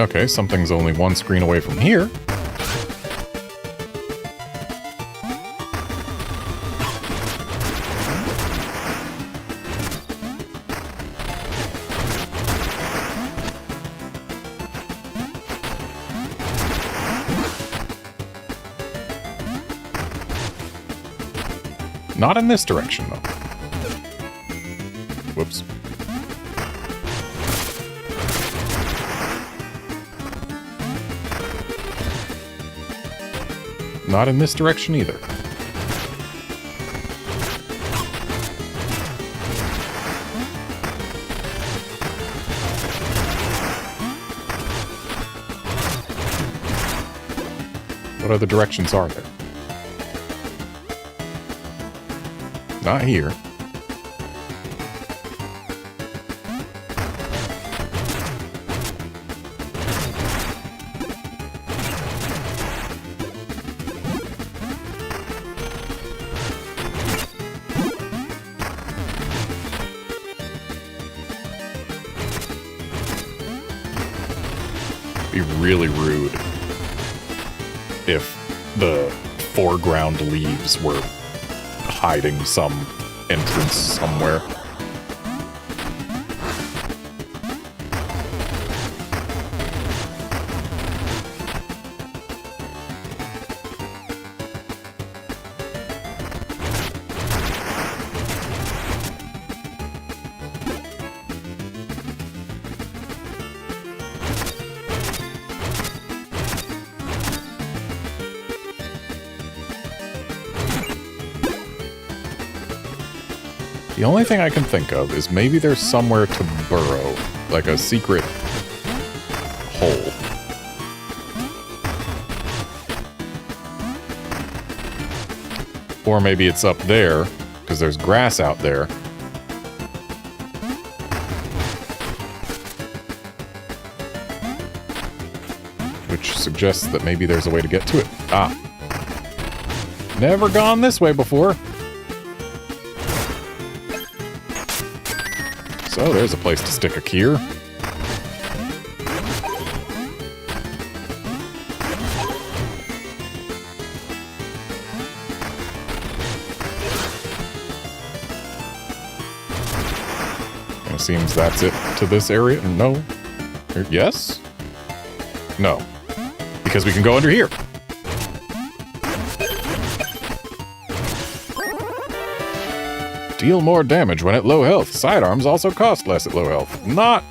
Okay, something's only one screen away from here. Not in this direction, though. Whoops. Not in this direction either. What other directions are there? Not here. Be really rude if the foreground leaves were hiding some entrance somewhere. The only thing I can think of is maybe there's somewhere to burrow, like a secret hole. Or maybe it's up there, because there's grass out there. Which suggests that maybe there's a way to get to it. Ah. Never gone this way before. So there's a place to stick a keyer. And it seems that's it to this area. No. Yes? No. Because we can go under here. Deal more damage when at low health. Sidearms also cost less at low health. Not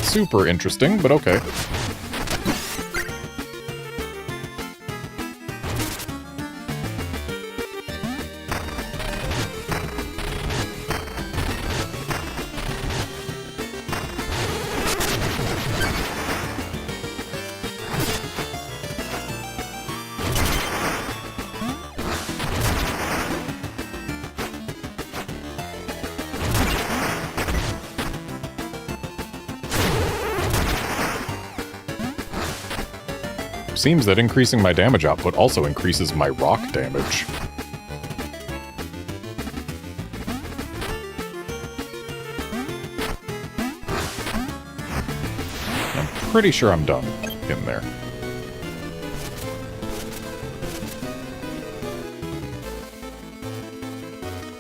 super interesting, but okay. Seems that increasing my damage output also increases my rock damage. I'm pretty sure I'm done in there.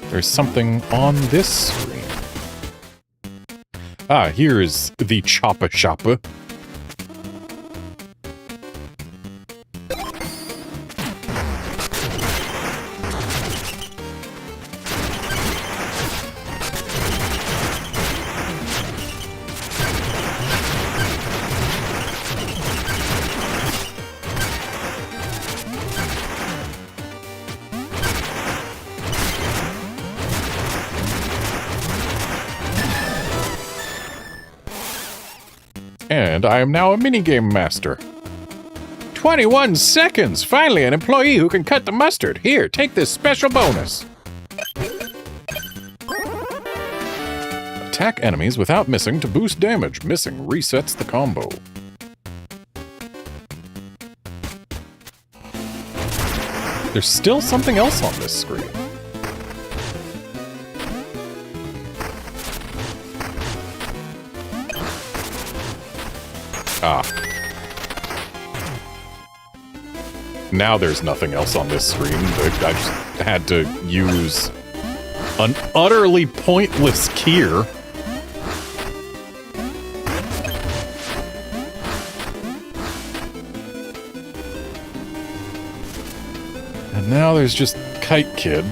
There's something on this screen. Ah, here's the Choppa Choppa. And I am now a minigame master. 21 seconds! Finally, an employee who can cut the mustard. Here, take this special bonus. Attack enemies without missing to boost damage. Missing resets the combo. There's still something else on this screen. Ah. Now there's nothing else on this screen. I just had to use an utterly pointless keyer. And now there's just Kite Kid.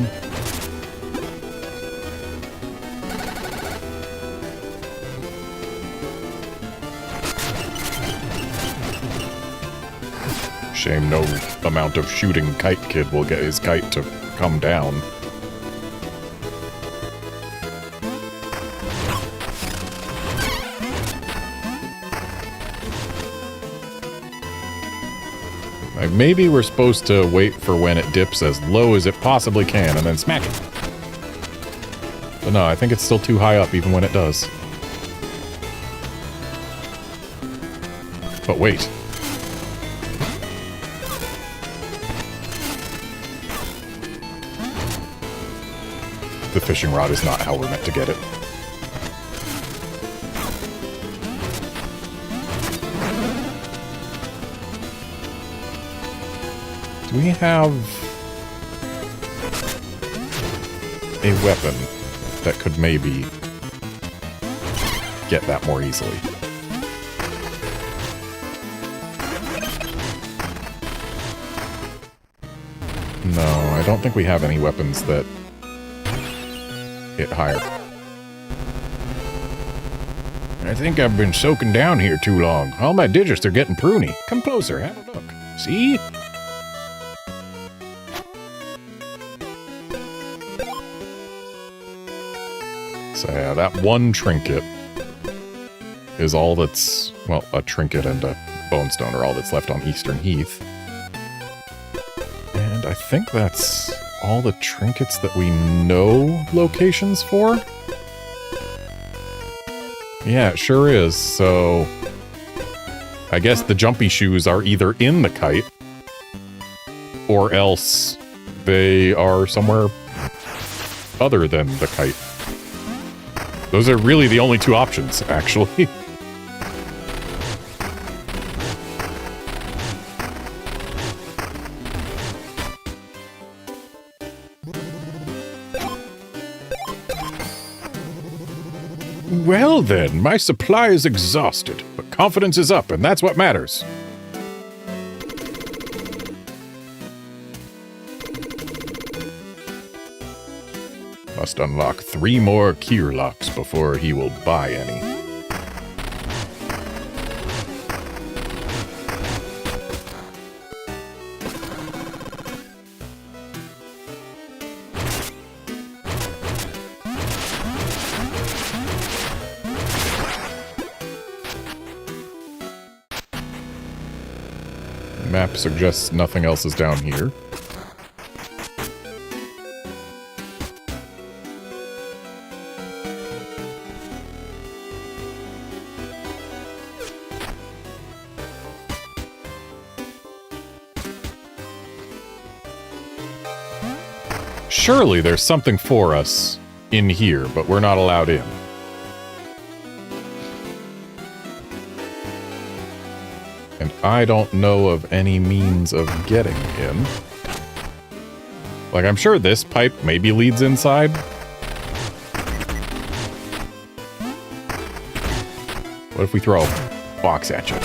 Shame no amount of shooting Kite Kid will get his kite to come down. Like maybe we're supposed to wait for when it dips as low as it possibly can and then smack it. But no, I think it's still too high up even when it does. But wait. The fishing rod is not how we're meant to get it. Do we have a weapon that could maybe get that more easily? No, I don't think we have any weapons that hit higher. I think I've been soaking down here too long. All my digits are getting pruny. Come closer, have a look. See? So yeah, that one trinket is all that's, well, a trinket and a bone stone are all that's left on Eastern Heath. And I think that's all the trinkets that we know locations for? Yeah, it sure is. So I guess the jumpy shoes are either in the kite or else they are somewhere other than the kite. Those are really the only two options, actually. Well then, my supply is exhausted, but confidence is up, and that's what matters. Must unlock 3 more keyer locks before he will buy any. Map suggests nothing else is down here. Surely there's something for us in here, but we're not allowed in. And I don't know of any means of getting in. Like, I'm sure this pipe maybe leads inside. What if we throw a box at you?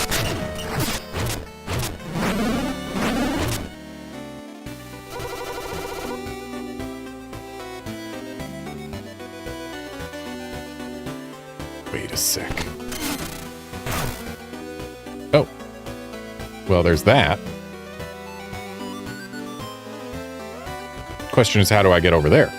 Wait a sec. Oh. Well, there's that. Question is, how do I get over there?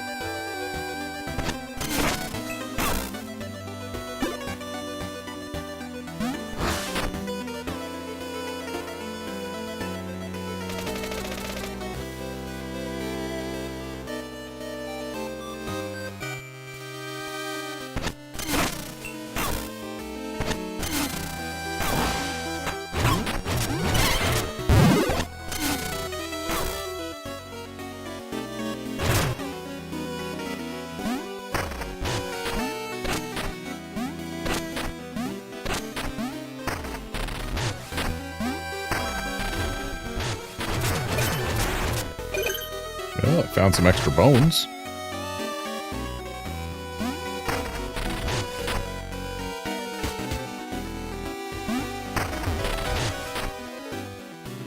Well, I found some extra bones.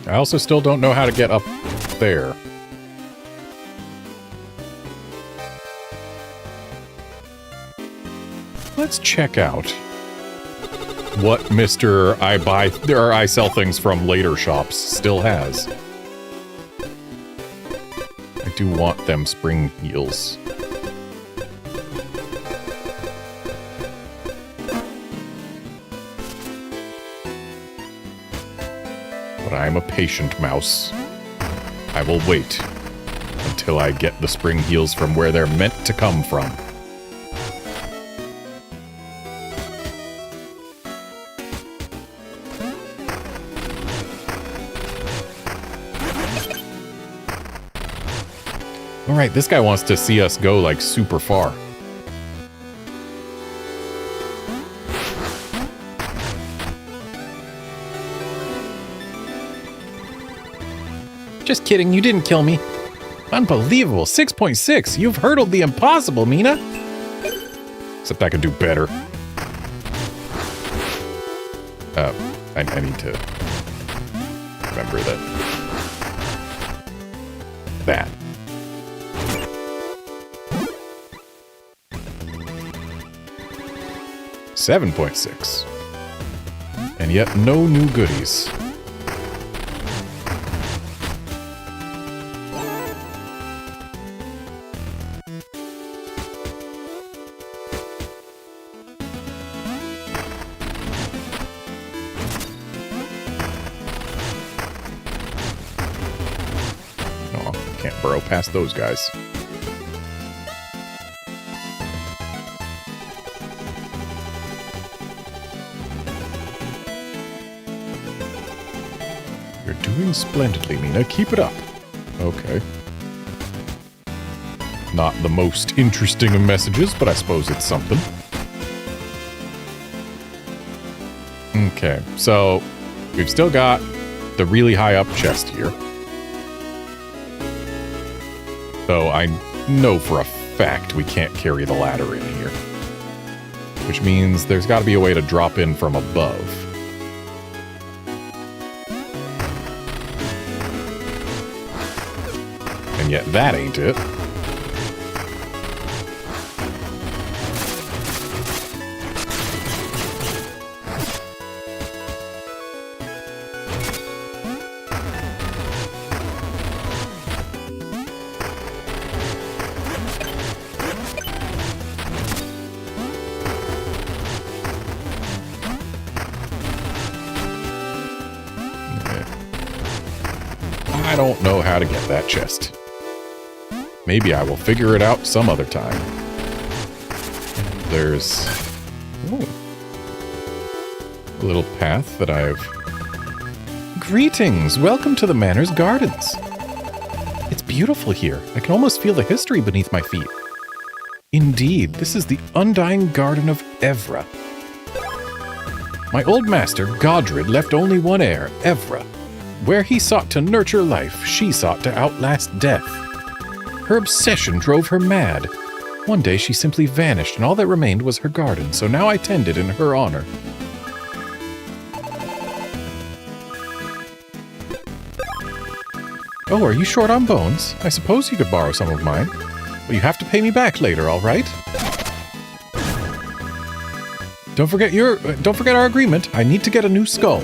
I also still don't know how to get up there. Let's check out what Mr. I sell things from later shops still has. I do want them spring heels. But I am a patient mouse. I will wait until I get the spring heels from where they're meant to come from. Alright, this guy wants to see us go, like, super far. Just kidding, you didn't kill me. Unbelievable, 6.6. You've hurdled the impossible, Mina. Except I could do better. I need to remember that. 7.6. And yet no new goodies. Oh, can't burrow past those guys. Doing splendidly, Mina. Keep it up. Okay. Not the most interesting of messages, but I suppose it's something. Okay, so we've still got the really high up chest here. Though I know for a fact we can't carry the ladder in here. Which means there's got to be a way to drop in from above. And yet that ain't it. I don't know how to get that chest. Maybe I will figure it out some other time. There's a little path that I've... Greetings! Welcome to the Manor's Gardens. It's beautiful here. I can almost feel the history beneath my feet. Indeed, this is the undying garden of Evra. My old master, Godred, left only one heir, Evra. Where he sought to nurture life, she sought to outlast death. Her obsession drove her mad. One day she simply vanished, and all that remained was her garden, so now I tend it in her honor. Oh, are you short on bones? I suppose you could borrow some of mine. But you have to pay me back later, all right? Don't forget our agreement. I need to get a new skull.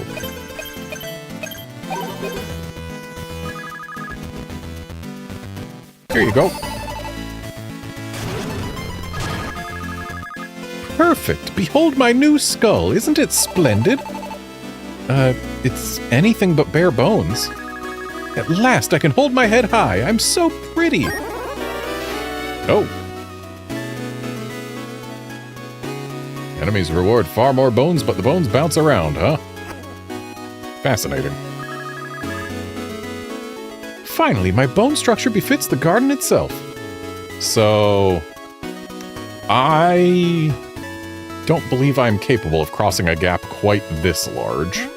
Here you go. Perfect. Behold my new skull. Isn't it splendid? It's anything but bare bones. At last I can hold my head high. I'm so pretty. Oh. Enemies reward far more bones, but the bones bounce around, huh? Fascinating. Finally, my bone structure befits the garden itself. So... I don't believe I'm capable of crossing a gap quite this large.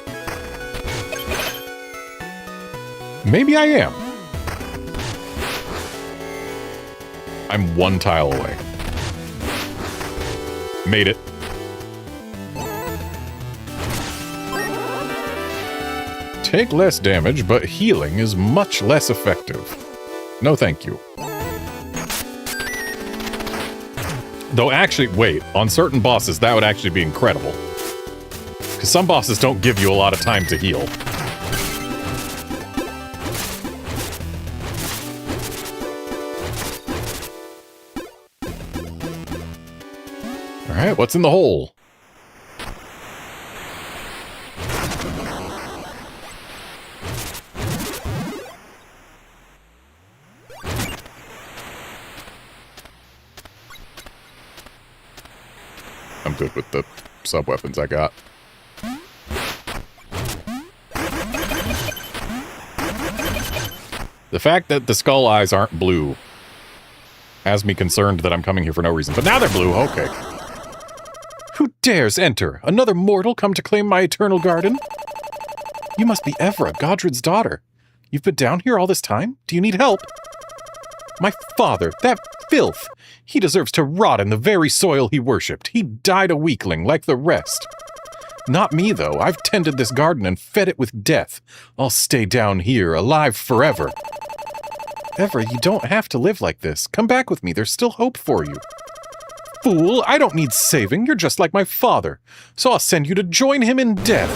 Maybe I am. I'm one tile away. Made it. Take less damage, but healing is much less effective. No thank you. Though actually, wait, on certain bosses, that would actually be incredible. Because some bosses don't give you a lot of time to heal. Alright, what's in the hole? I'm good with the sub-weapons I got. The fact that the skull eyes aren't blue has me concerned that I'm coming here for no reason. But now they're blue, okay. Who dares enter? Another mortal come to claim my eternal garden? You must be Evra, Godred's daughter. You've been down here all this time? Do you need help? My father, that filth! He deserves to rot in the very soil he worshipped. He died a weakling like the rest. Not me, though. I've tended this garden and fed it with death. I'll stay down here, alive forever. Evra, you don't have to live like this. Come back with me. There's still hope for you. Fool, I don't need saving. You're just like my father. So I'll send you to join him in death.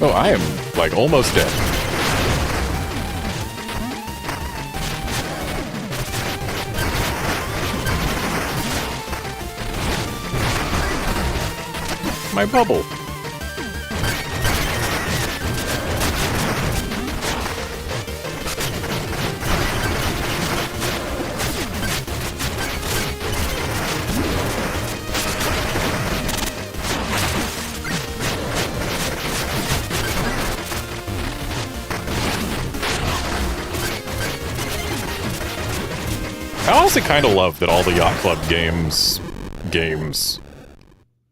Oh, I am, like, almost dead. My bubble. I honestly kind of love that all the Yacht Club games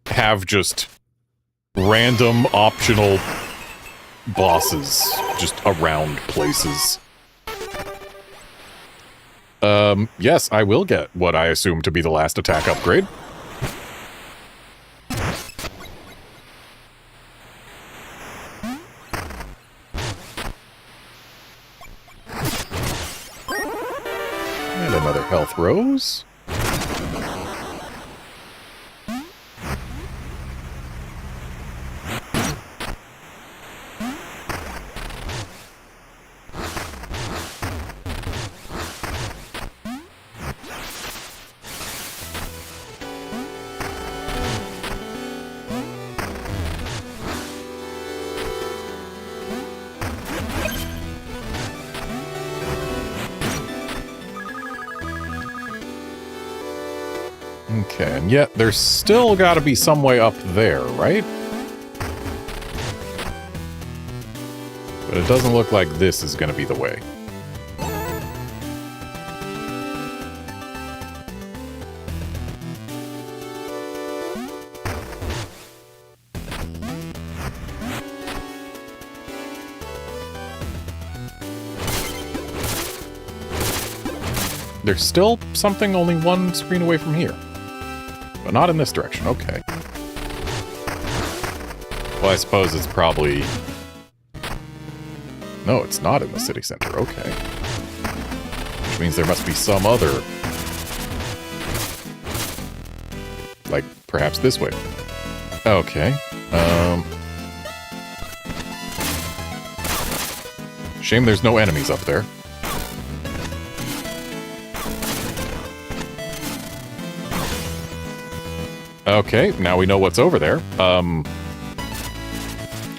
have just random optional bosses just around places. Yes, I will get what I assume to be the last attack upgrade. And another health rose. Okay, and yet there's still got to be some way up there, right? But it doesn't look like this is going to be the way. There's still something only one screen away from here. But not in this direction, okay. Well, I suppose it's probably... No, it's not in the city center, okay. Which means there must be some other... Like, perhaps this way. Okay. Shame there's no enemies up there. Okay, now we know what's over there.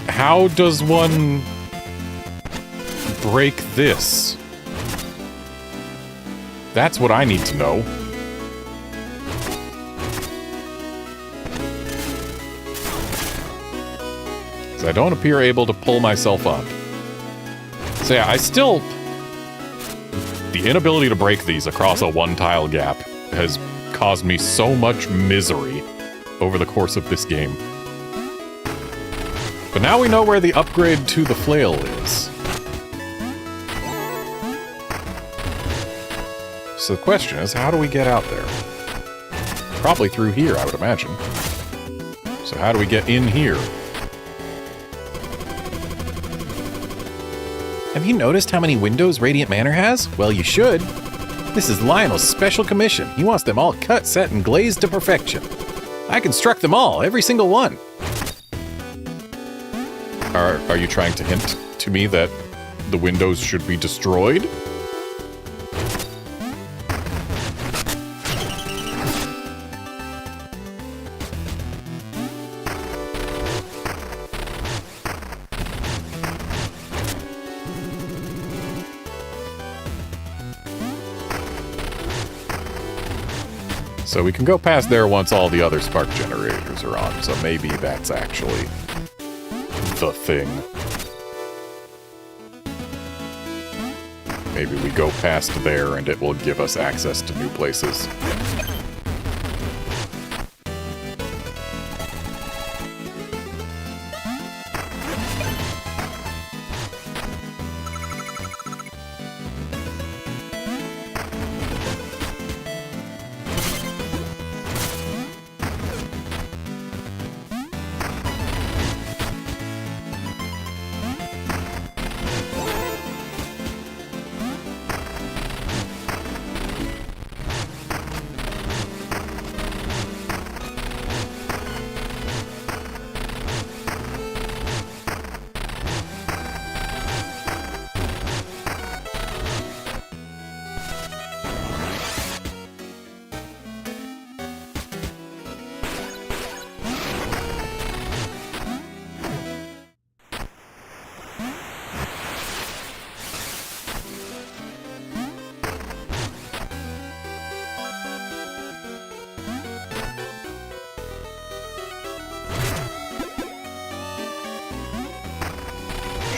How does one break this? That's what I need to know. 'Cause I don't appear able to pull myself up. So yeah, I still... The inability to break these across a one-tile gap has caused me so much misery over the course of this game. But now we know where the upgrade to the flail is. So the question is, how do we get out there? Probably through here, I would imagine. So how do we get in here? Have you noticed how many windows Radiant Manor has? Well, you should. This is Lionel's special commission. He wants them all cut, set, and glazed to perfection. I construct them all, every single one. Are you trying to hint to me that the windows should be destroyed? So we can go past there once all the other spark generators are on, so maybe that's actually the thing. Maybe we go past there and it will give us access to new places.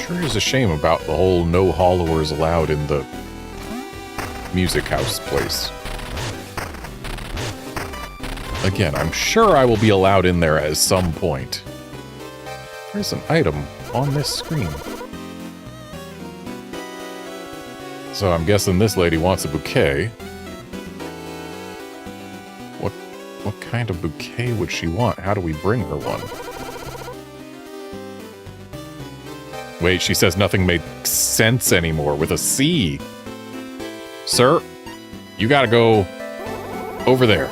Sure is a shame about the whole no hollowers allowed in the music house place. Again, I'm sure I will be allowed in there at some point. There's an item on this screen. So I'm guessing this lady wants a bouquet. What kind of bouquet would she want? How do we bring her one? Wait, she says nothing makes sense anymore with a C. Sir, you gotta go over there.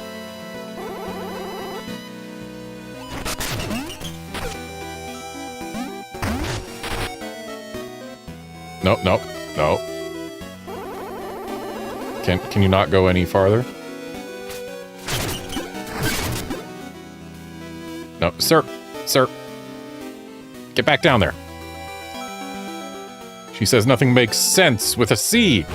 No, no, no. Can you not go any farther? No, sir, sir. Get back down there. She says nothing makes sense with a C.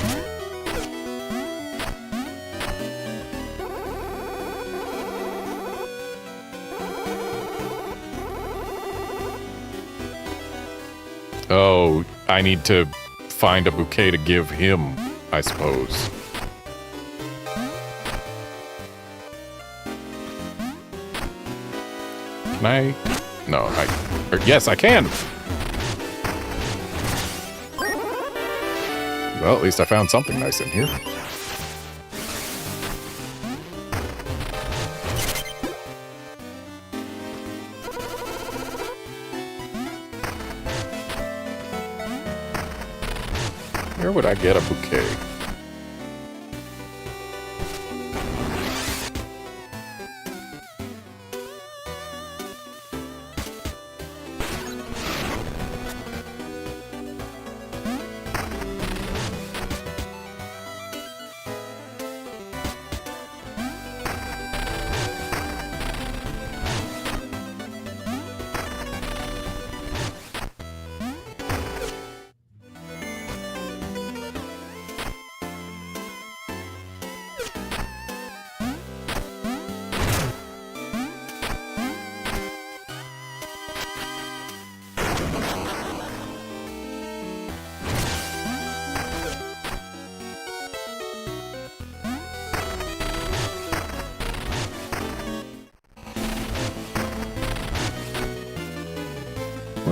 Oh, I need to find a bouquet to give him, I suppose. Can I? No, yes, I can! Well, at least I found something nice in here. Where would I get a bouquet?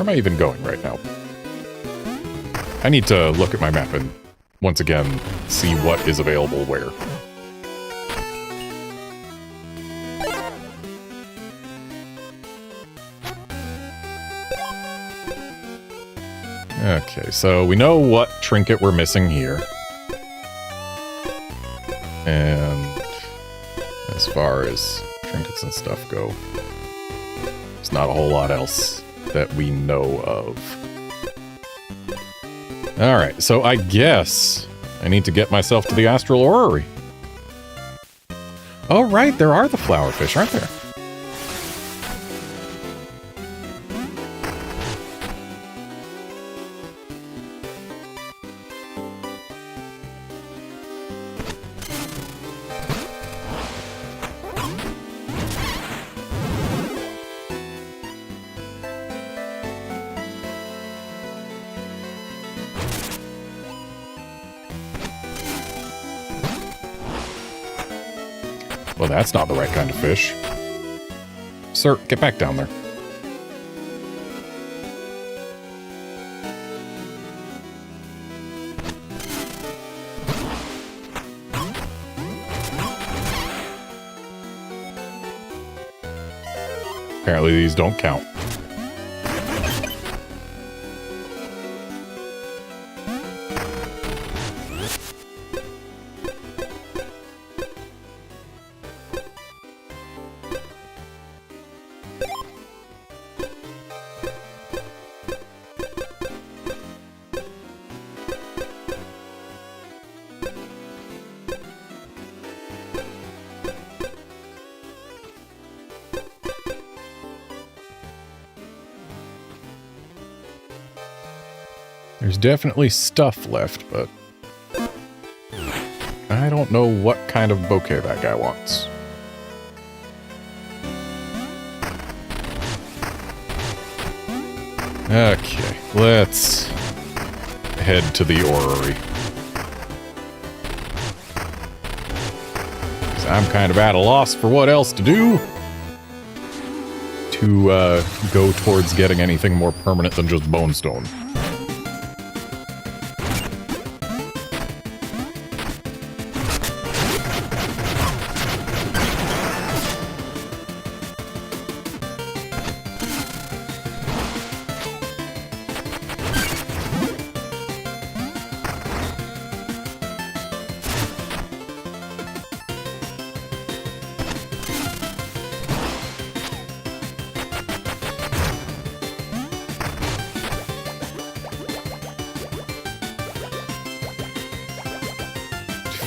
am I even going right now? I need to look at my map and, once again, see what is available where. Okay, so we know what trinket we're missing here. And as far as trinkets and stuff go, there's not a whole lot else that we know of. Alright, so I guess I need to get myself to the Astral Orrery. Oh, right, there are the flowerfish, aren't there? Well, that's not the right kind of fish. Sir, get back down there. Apparently these don't count. There's definitely stuff left, but I don't know what kind of bouquet that guy wants. Okay, let's head to the orrery. 'Cause I'm kind of at a loss for what else to do to go towards getting anything more permanent than just bone stone.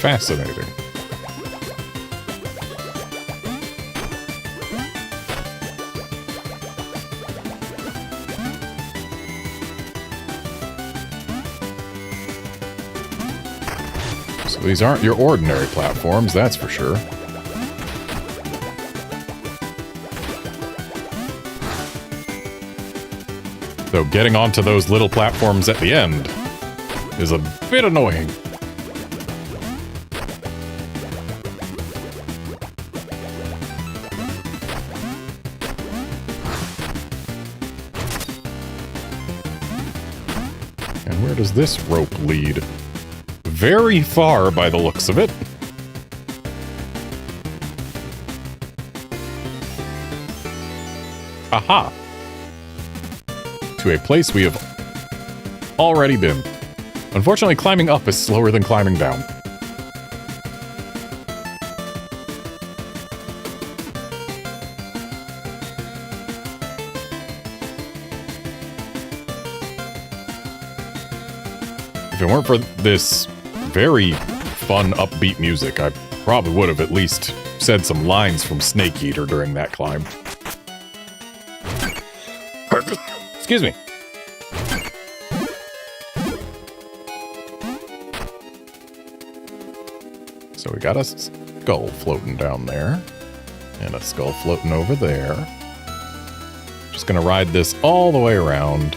Fascinating. So these aren't your ordinary platforms, that's for sure. Though getting onto those little platforms at the end is a bit annoying. Where does this rope lead? Very far by the looks of it. Aha! To a place we have already been. Unfortunately, climbing up is slower than climbing down. If it weren't for this very fun, upbeat music, I probably would have at least said some lines from Snake Eater during that climb. Excuse me. So we got a skull floating down there, and a skull floating over there. Just gonna ride this all the way around.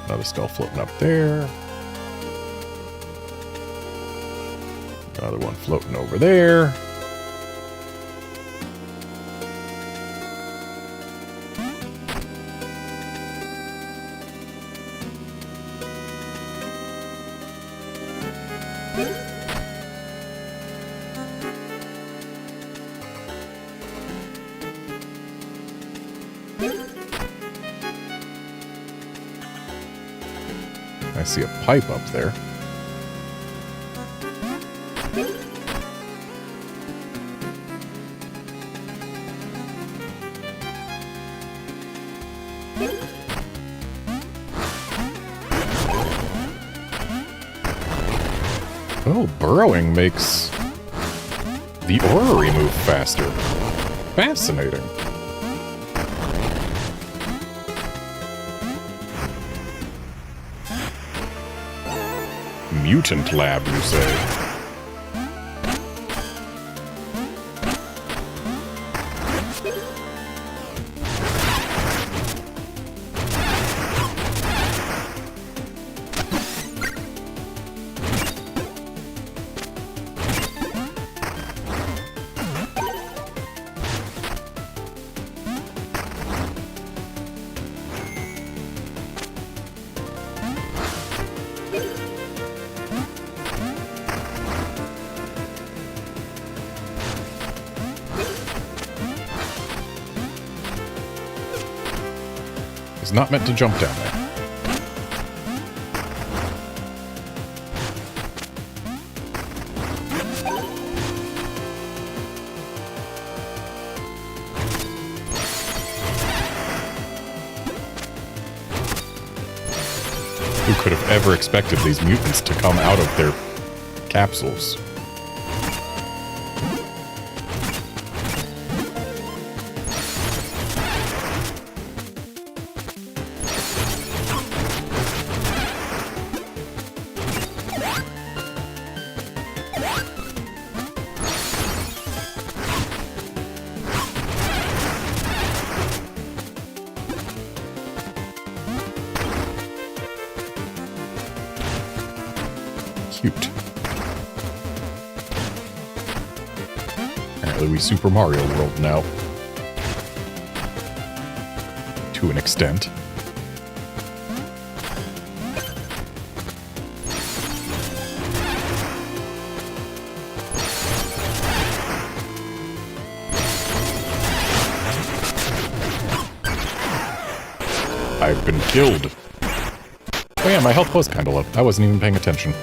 Another skull floating up there. Another one floating over there. I see a pipe up there. Oh, burrowing makes the orrery move faster. Fascinating. Mutant lab, you say? It's not meant to jump down there. Who could have ever expected these mutants to come out of their capsules? Cute. Apparently we Super Mario World now. To an extent. I've been killed. Oh yeah, my health was kind of low. I wasn't even paying attention.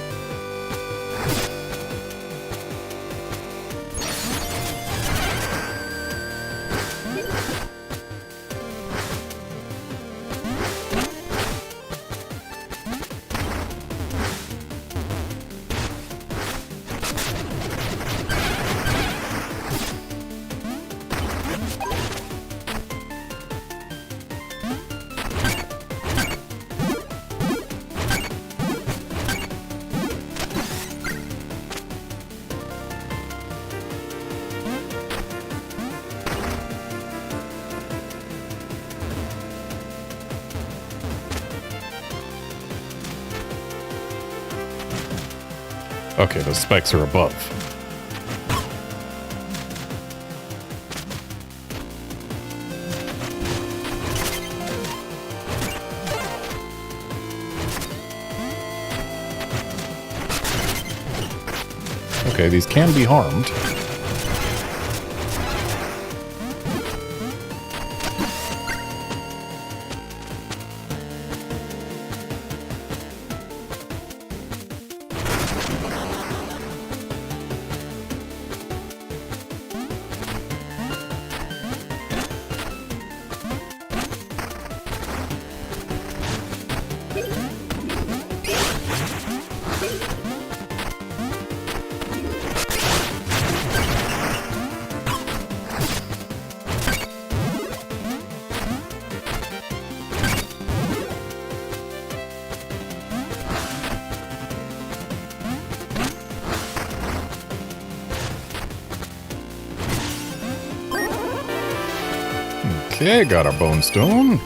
Okay, those spikes are above. Okay, these can be harmed. Okay, got our bone stone.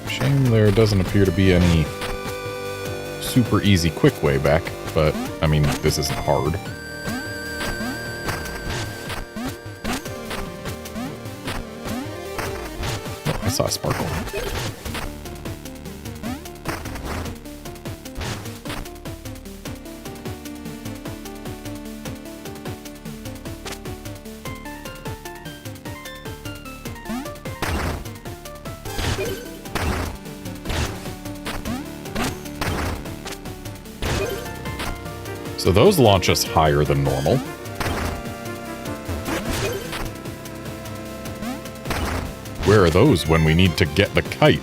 Shame there doesn't appear to be any super easy quick way back, but I mean, this isn't hard. Oh, I saw a sparkle. So those launch us higher than normal. Where are those when we need to get the kite?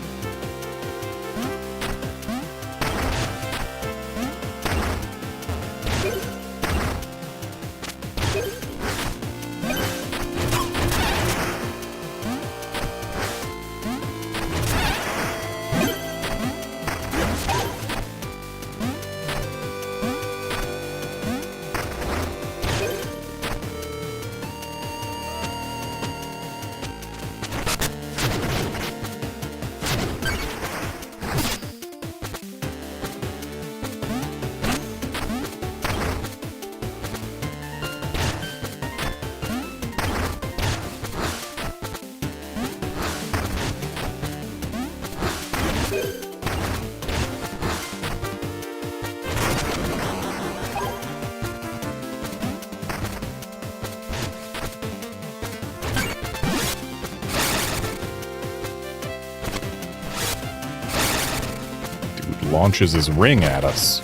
Launches his ring at us.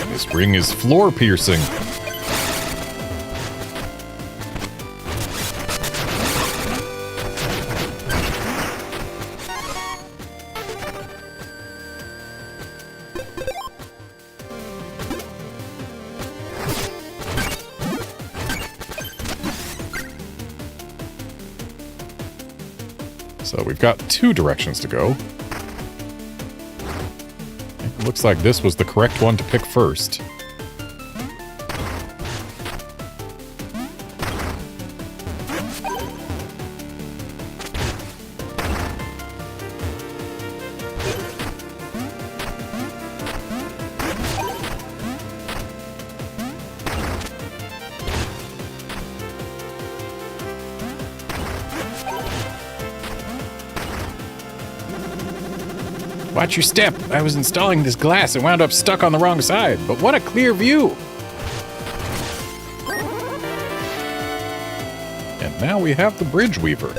This ring is floor piercing. So we've got 2 directions to go. It looks like this was the correct one to pick first. Watch your step. I was installing this glass and wound up stuck on the wrong side. But what a clear view. And now we have the Bridge Weaver.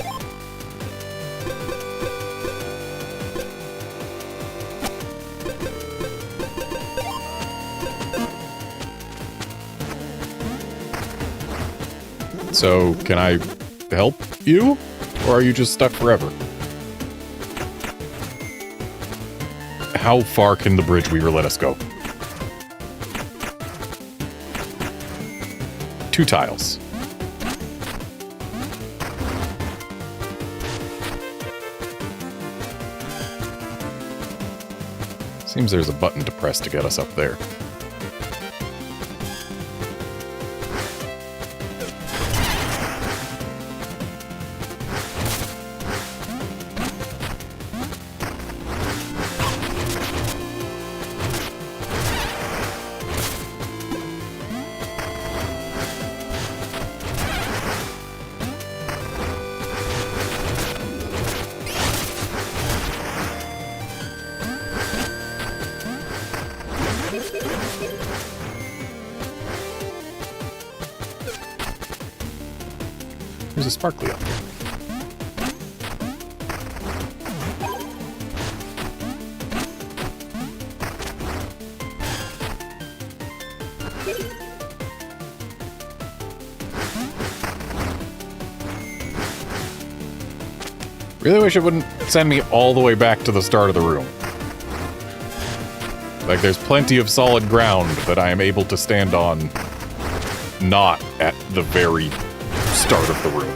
So, can I help you? Or are you just stuck forever? How far can the Bridge Weaver let us go? 2 tiles. Seems there's a button to press to get us up there. There's a sparkly up there. Really wish it wouldn't send me all the way back to the start of the room. Like, there's plenty of solid ground that I am able to stand on, not at the very start of the room.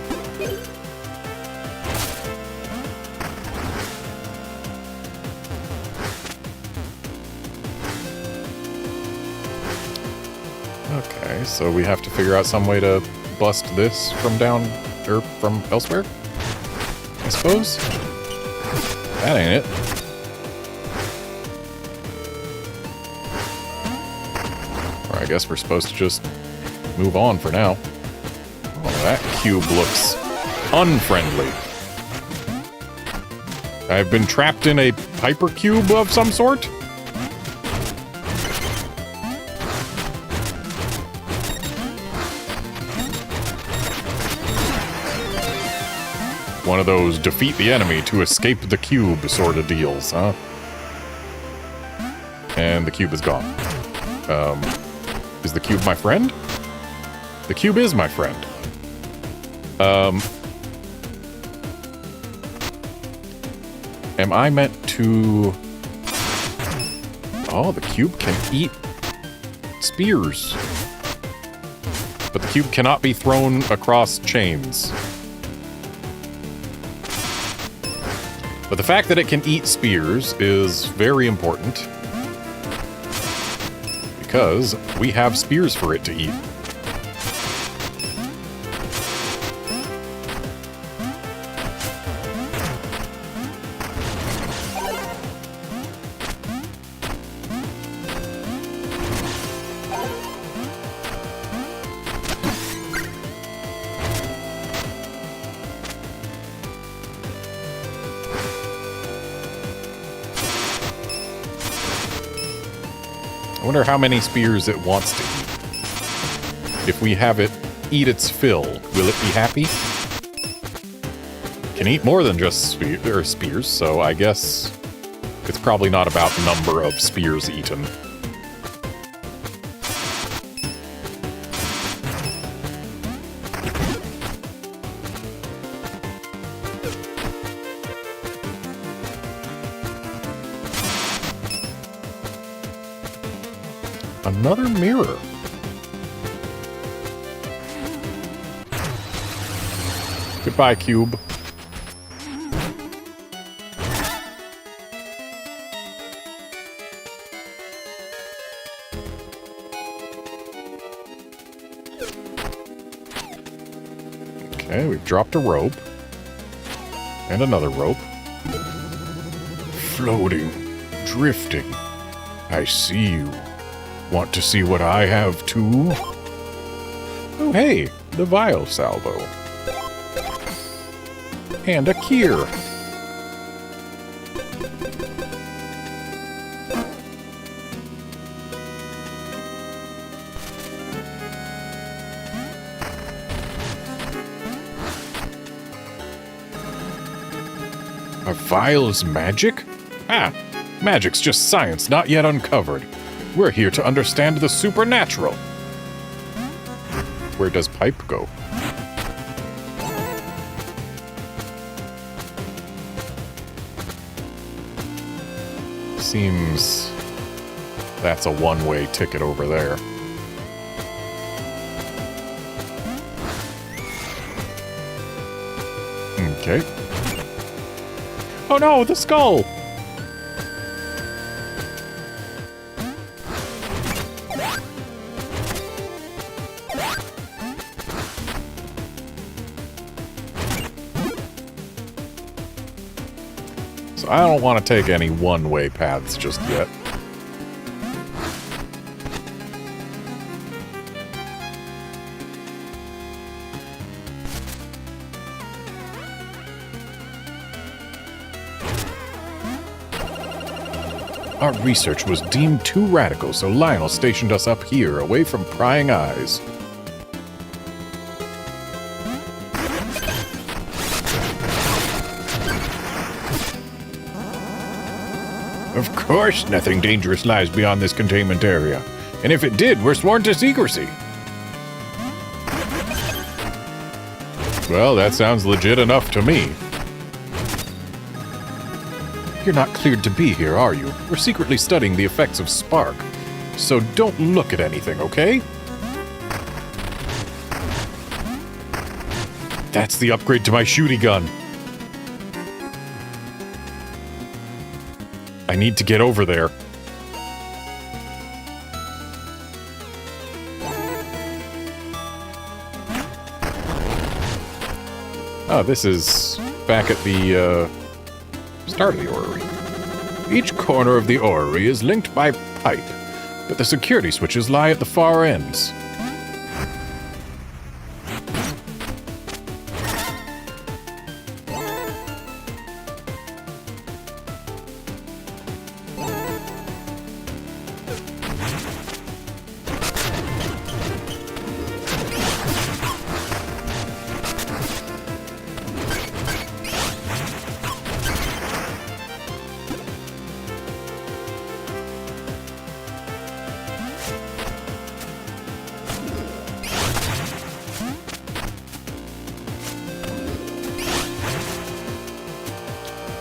Okay, so we have to figure out some way to bust this from down, or from elsewhere, I suppose? That ain't it. Or I guess we're supposed to just move on for now. Oh, that cube looks unfriendly. I've been trapped in a hypercube of some sort? One of those defeat the enemy to escape the cube sort of deals, huh? And the cube is gone. Is the cube my friend? The cube is my friend. Am I meant to... Oh, the cube can eat spears. But the cube cannot be thrown across chains. But the fact that it can eat spears is very important. Because we have spears for it to eat. I wonder how many spears it wants to eat. If we have it eat its fill, will it be happy? It can eat more than just spears, so I guess it's probably not about number of spears eaten. Another mirror. Goodbye, cube. Okay, we've dropped a rope. And another rope. Floating. Drifting. I see you. Want to see what I have, too? Oh, hey, the vial salvo. And a Kier. Are vials magic? Ah, magic's just science not yet uncovered. We're here to understand the supernatural. Where does Pipe go? Seems that's a one-way ticket over there. Okay. Oh no, the skull! I don't want to take any one-way paths just yet. Our research was deemed too radical, so Lionel stationed us up here, away from prying eyes. Of course, nothing dangerous lies beyond this containment area. And if it did, we're sworn to secrecy. Well, that sounds legit enough to me. You're not cleared to be here, are you? We're secretly studying the effects of spark. So don't look at anything, okay? That's the upgrade to my shooty gun. I need to get over there. Oh, this is back at the, start of the orrery. Each corner of the orrery is linked by pipe, but the security switches lie at the far ends.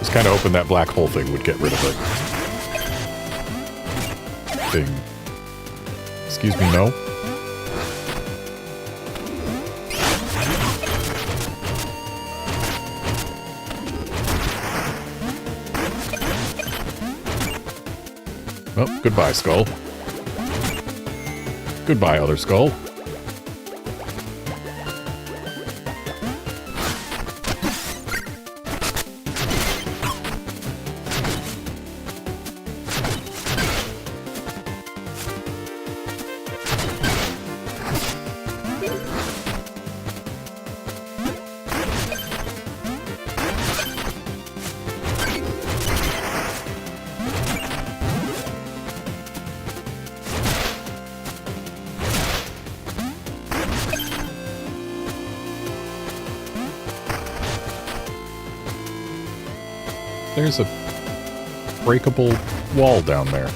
was kind of hoping that black hole thing would get rid of it. Thing. Excuse me, no? Oh, goodbye, skull. Goodbye, other skull. There's a breakable wall down there.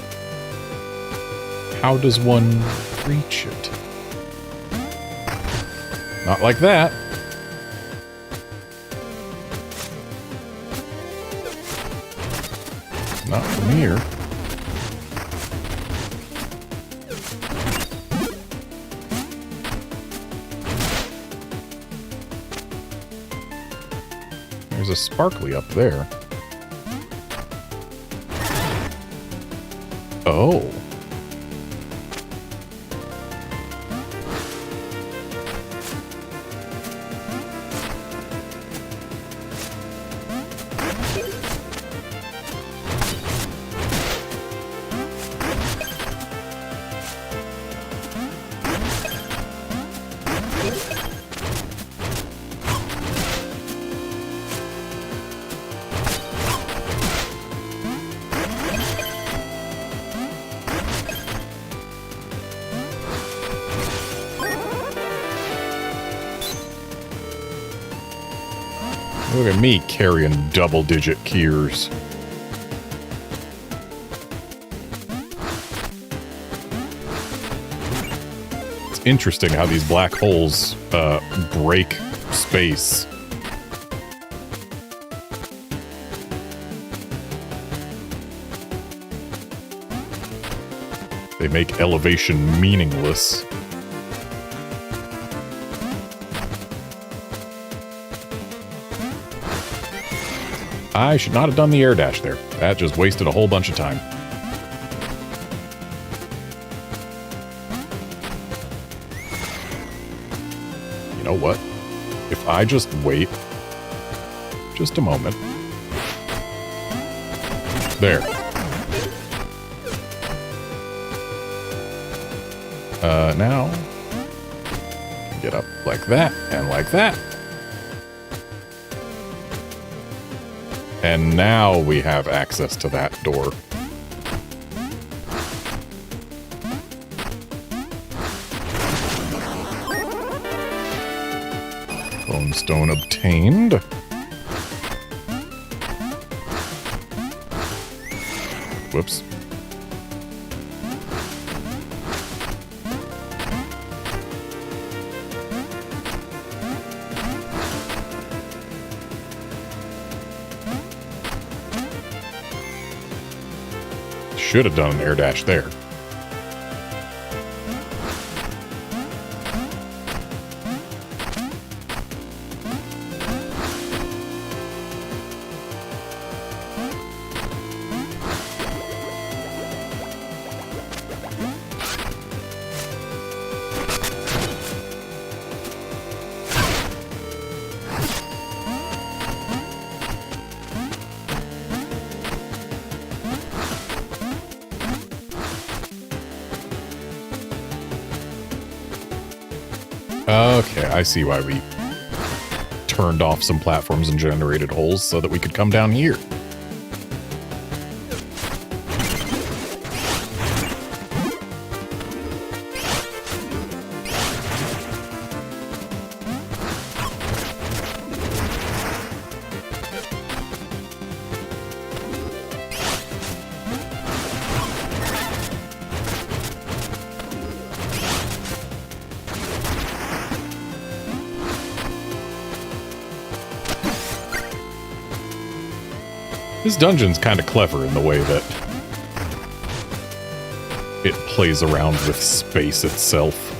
How does one reach it? Not like that. Not from here. There's a sparkly up there. Oh. Look at me carrying double-digit keys. It's interesting how these black holes break space. They make elevation meaningless. I should not have done the air dash there. That just wasted a whole bunch of time. You know what? If I just wait just a moment. There. Now, get up like that and like that. And now we have access to that door. Bone stone obtained. Whoops. Should have done an air dash there. Okay, I see why we turned off some platforms and generated holes so that we could come down here. This dungeon's kind of clever in the way that it plays around with space itself.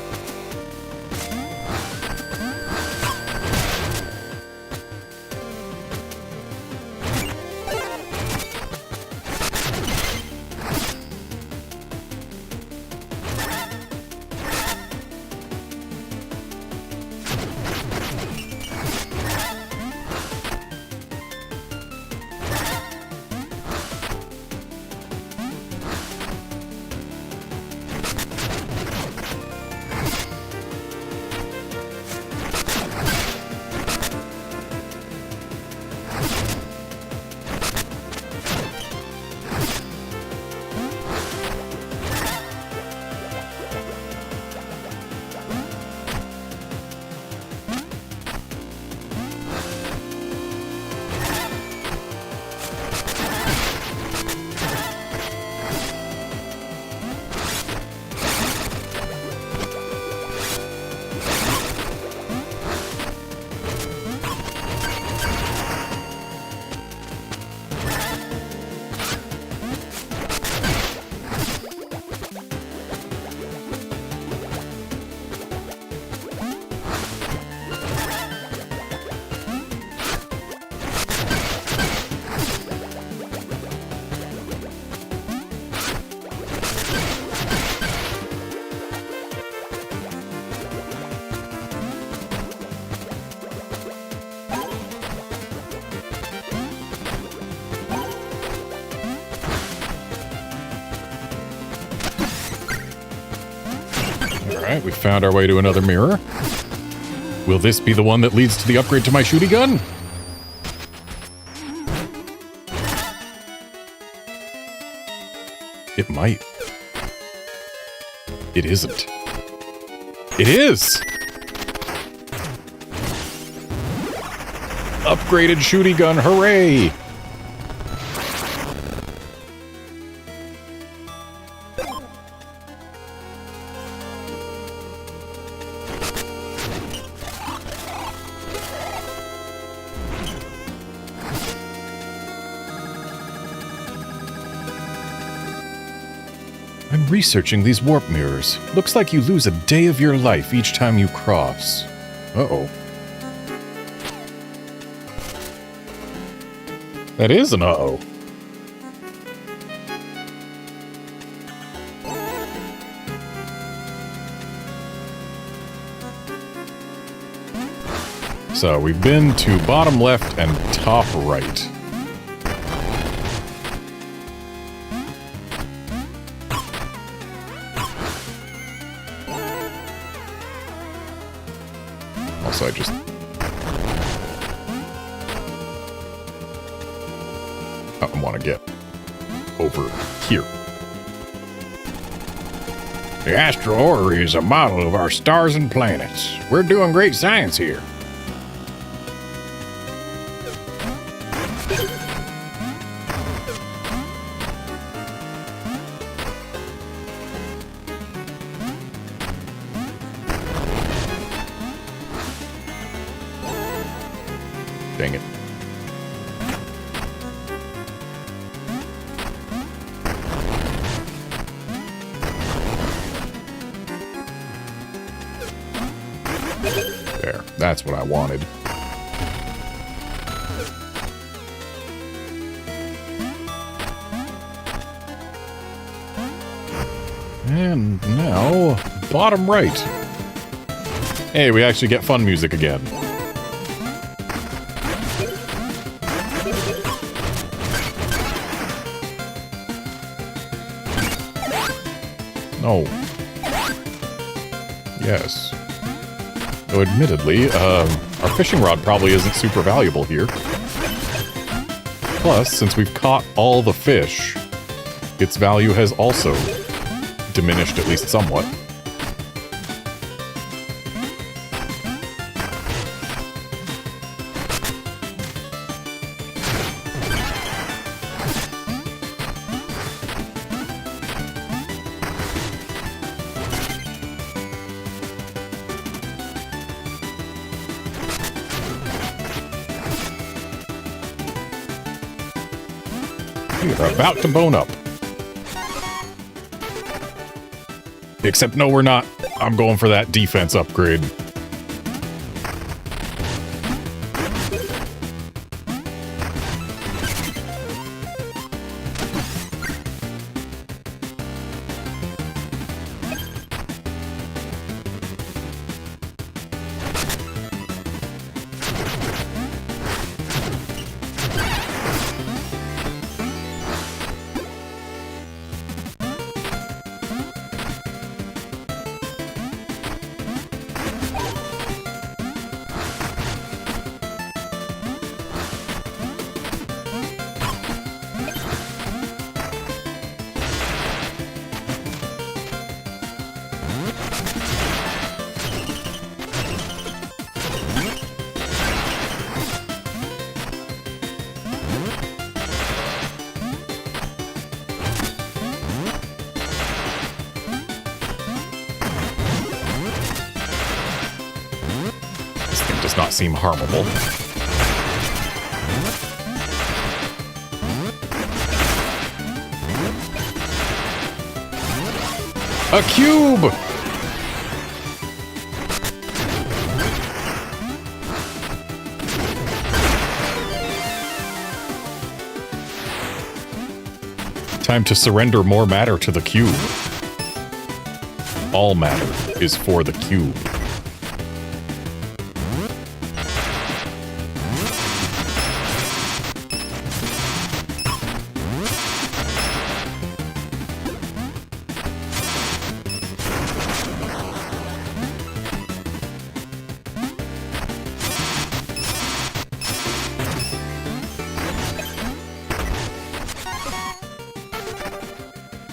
Alright, we found our way to another mirror. Will this be the one that leads to the upgrade to my shooty gun? It might. It isn't. It is! Upgraded shooty gun, hooray! I'm researching these warp mirrors. Looks like you lose a day of your life each time you cross. Uh-oh. That is an uh-oh. So, we've been to bottom left and top right. Also, I want to get over here. The astral orrery is a model of our stars and planets. We're doing great science here. Dang it. There, that's what I wanted. And now, bottom right. Hey, we actually get fun music again. No. Yes. Though admittedly, our fishing rod probably isn't super valuable here. Plus, since we've caught all the fish, its value has also diminished at least somewhat. We are about to bone up. Except, no, we're not. I'm going for that defense upgrade. Does not seem harmable. A cube! Time to surrender more matter to the cube. All matter is for the cube.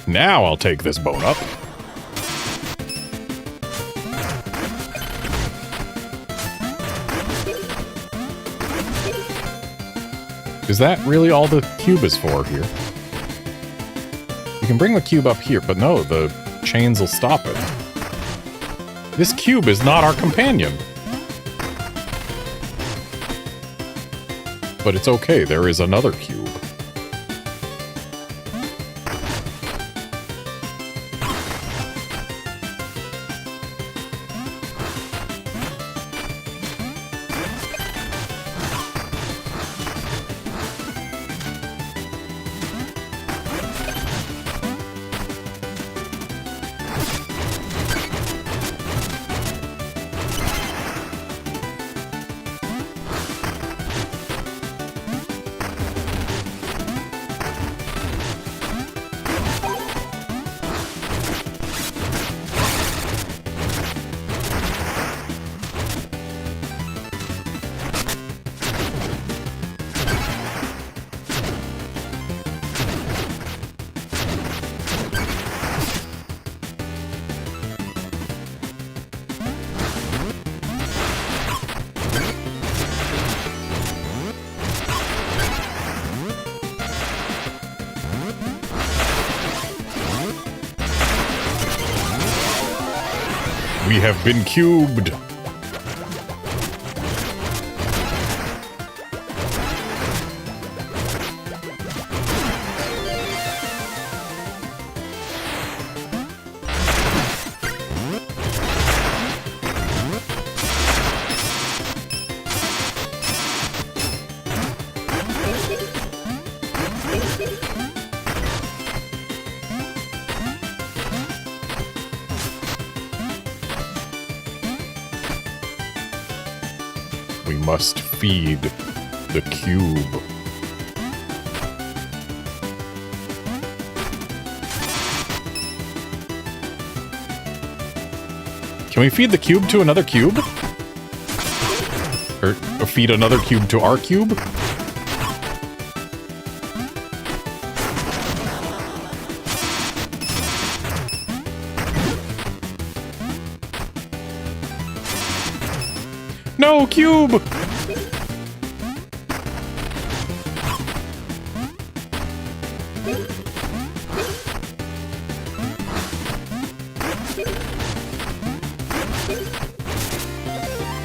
Now I'll take this bone up. Is that really all the cube is for here? You can bring the cube up here, but no, the chains will stop it. This cube is not our companion. But it's okay, there is another cube. We have been cubed. Must feed the cube. Can we feed the cube to another cube? Or feed another cube to our cube? No, cube!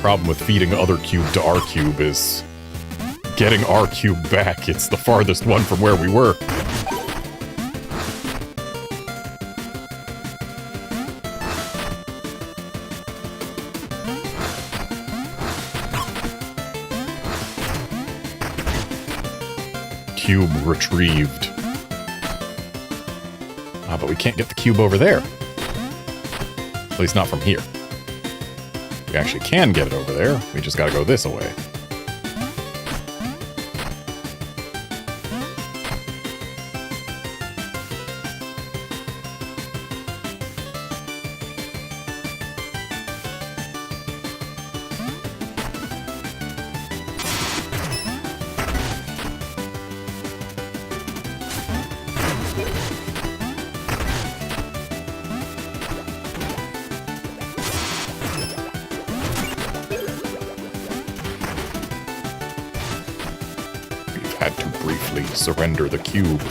Problem with feeding other cube to our cube is getting our cube back. It's the farthest one from where we were. Cube retrieved. Ah, but we can't get the cube over there. At least not from here. We actually can get it over there. We just gotta go this way. Surrender the cube.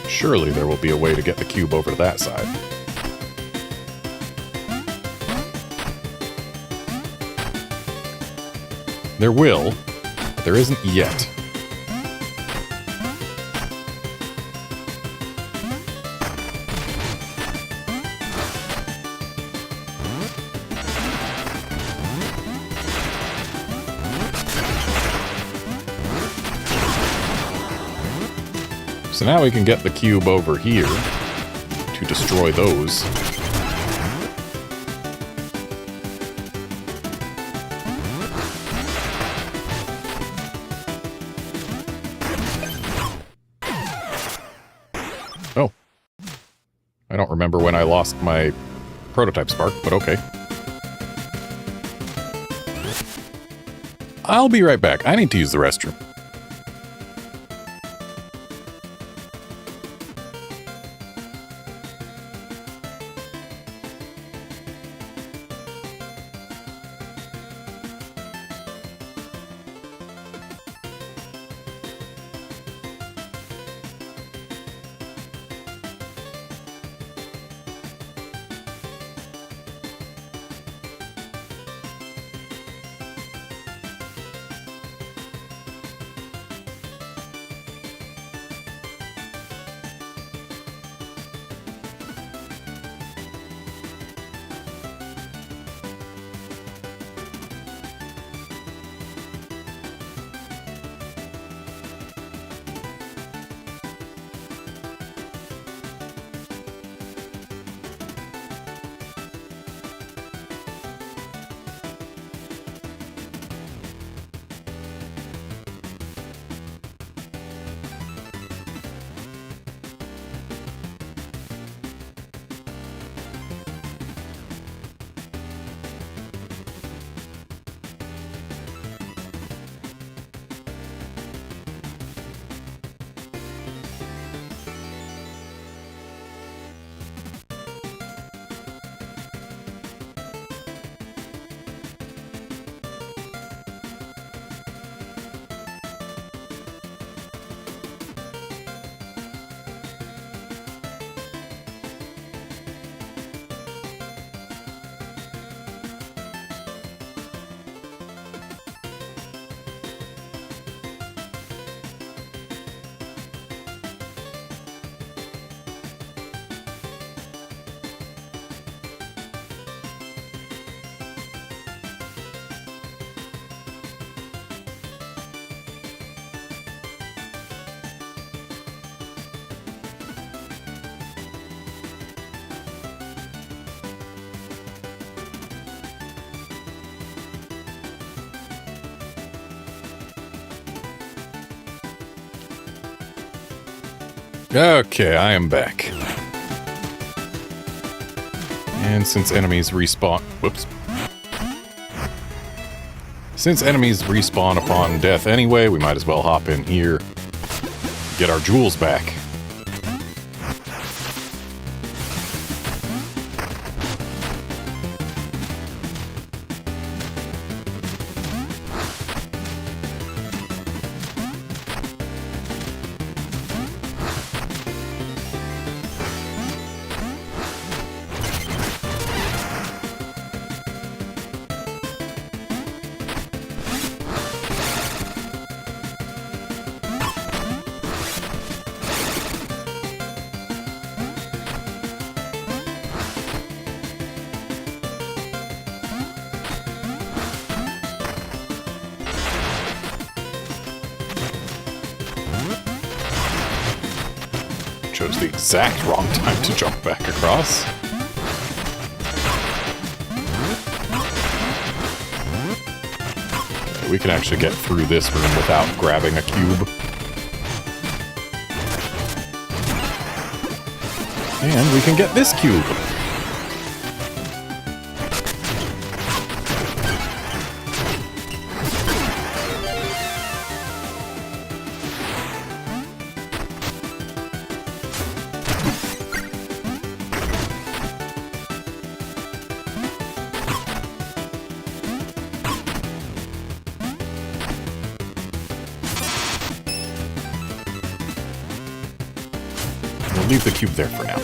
Surely there will be a way to get the cube over to that side. There will, but there isn't yet. So now we can get the cube over here to destroy those. Oh. I don't remember when I lost my prototype spark, but okay. I'll be right back. I need to use the restroom. Okay, I am back. And since enemies respawn... Whoops. Since enemies respawn upon death anyway, we might as well hop in here. Get our jewels back. Chose the exact wrong time to jump back across. We can actually get through this room without grabbing a cube. And we can get this cube. We'll leave the cube there for now.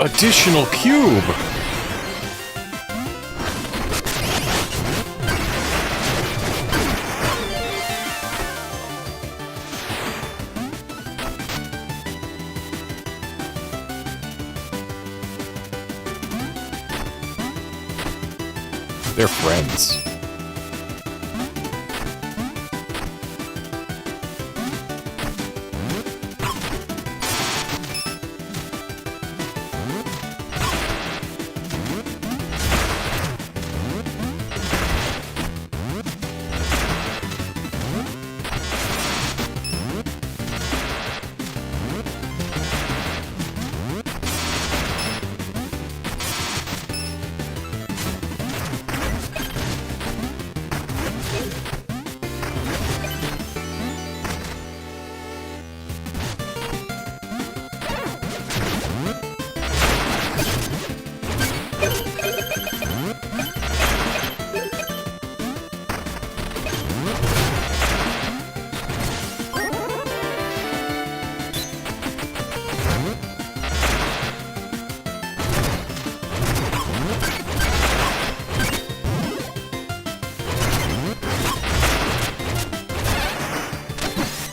Additional cube! They're friends.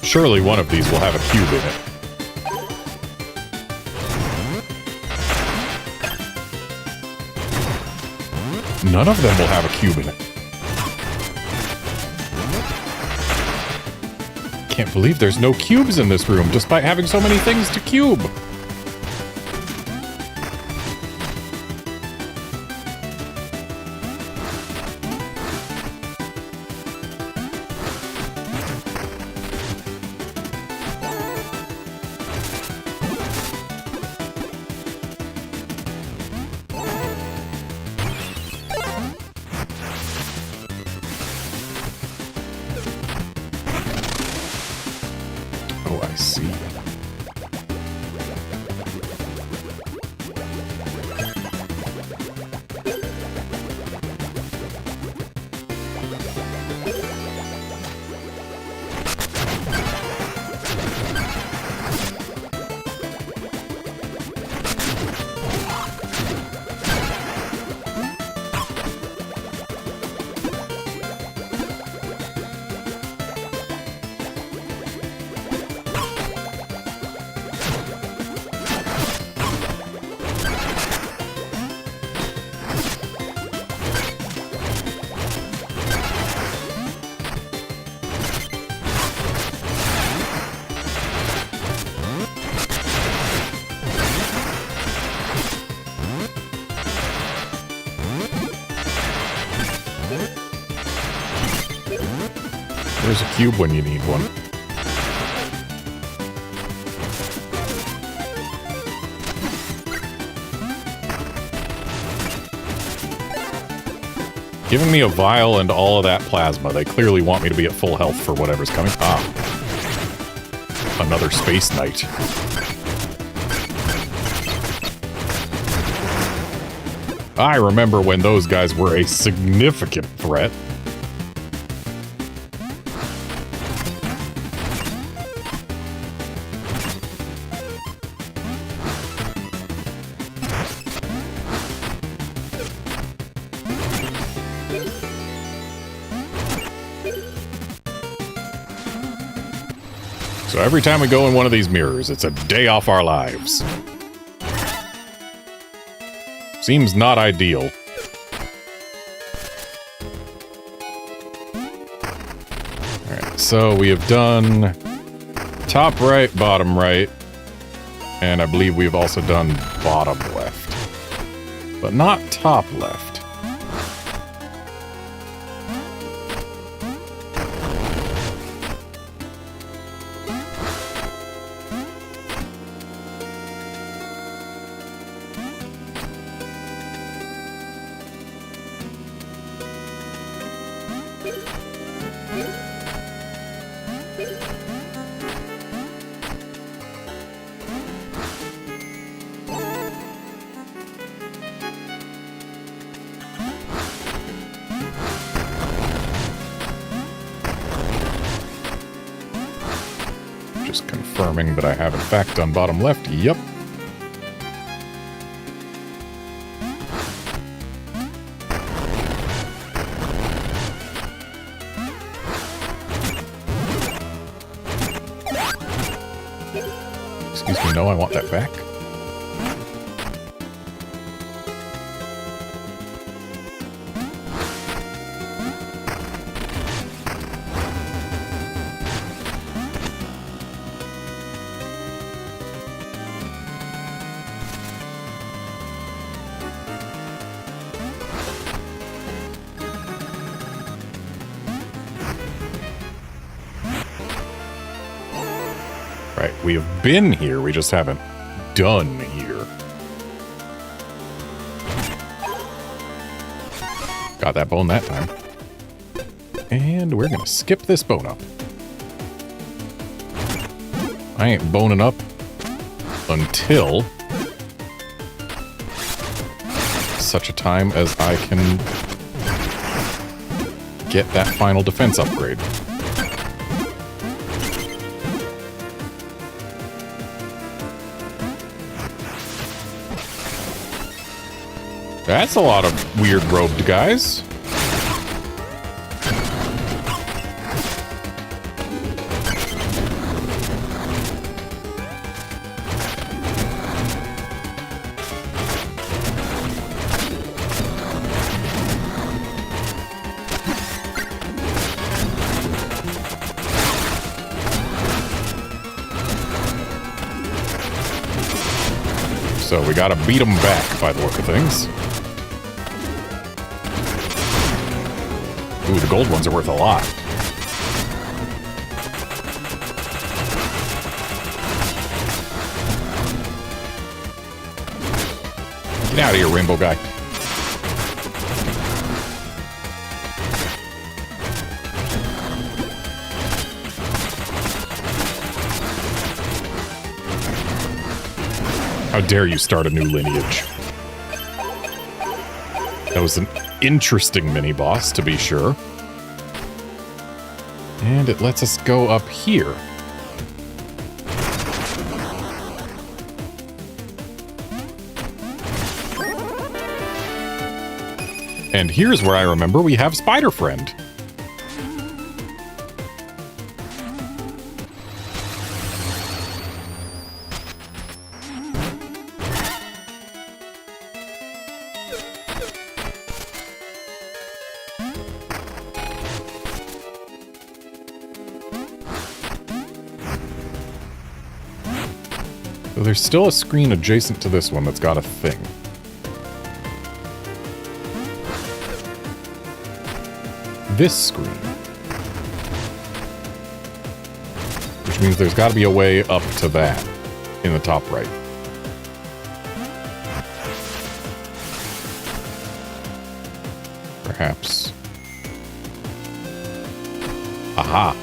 Surely one of these will have a cube in it. None of them will have a cube in it. Can't believe there's no cubes in this room, despite having so many things to cube. There's a cube when you need one. Giving me a vial and all of that plasma. They clearly want me to be at full health for whatever's coming. Ah. Another space knight. I remember when those guys were a significant threat. So every time we go in one of these mirrors, it's a day off our lives. Seems not ideal. Alright, so we have done top right, bottom right, and I believe we've also done bottom left, but not top left. Just confirming that I have in fact done bottom left. Yep. Excuse me, no, I want that back. Right, we have been here, we just haven't done here. Got that bone that time. And we're gonna skip this bone up. I ain't boning up until such a time as I can get that final defense upgrade. That's a lot of weird robed guys. So we gotta beat them back by the look of things. Ooh, the gold ones are worth a lot. Get out of here, rainbow guy. How dare you start a new lineage? That was an interesting mini-boss, to be sure. And it lets us go up here. And here's where I remember we have Spider Friend. So there's still a screen adjacent to this one that's got a thing. This screen. which means there's got to be a way up to that in the top right. Perhaps. Aha.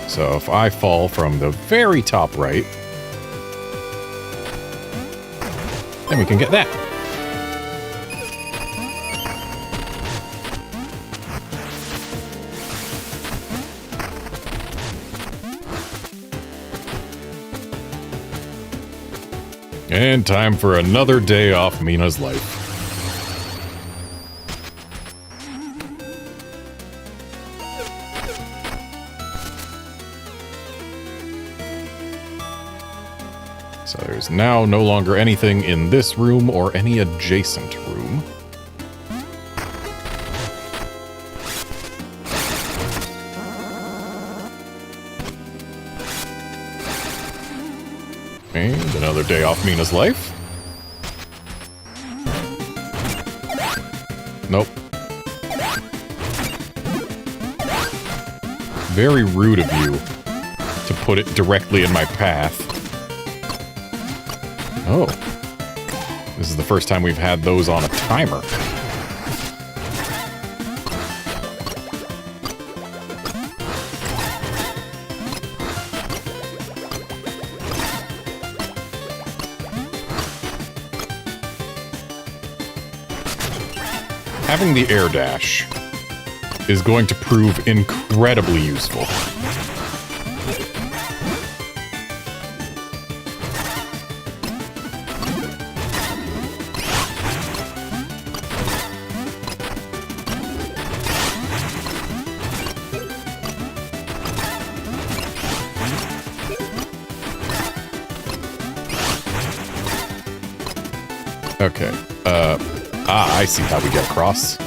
So if I fall from the very top right, then we can get that. And time for another day off Mina's life. So there's now no longer anything in this room or any adjacent room. And another day off Mina's life. Nope. Very rude of you to put it directly in my path. Oh. This is the first time we've had those on a timer. Having the air dash is going to prove incredibly useful. Okay, I see how we get across.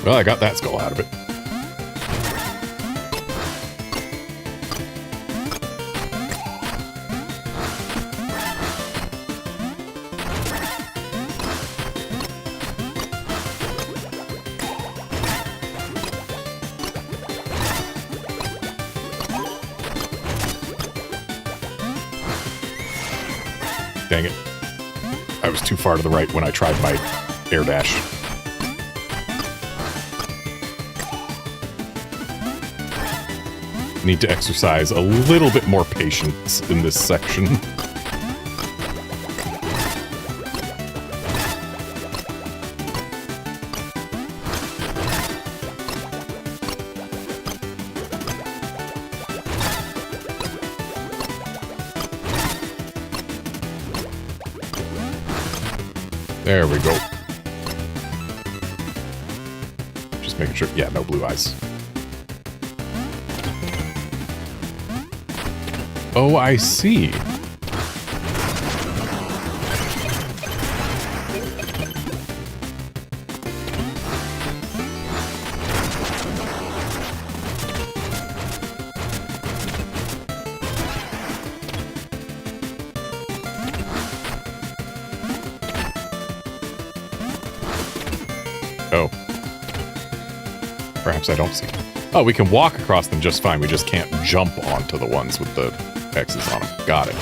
Well, I got that skull out of it. Dang it. I was too far to the right when I tried my air dash. Need to exercise a little bit more patience in this section. There we go. Just making sure. Yeah, no blue eyes. Oh, I see. Oh. Perhaps I don't see. Oh, we can walk across them just fine. We just can't jump onto the ones with the X's on them. Got it.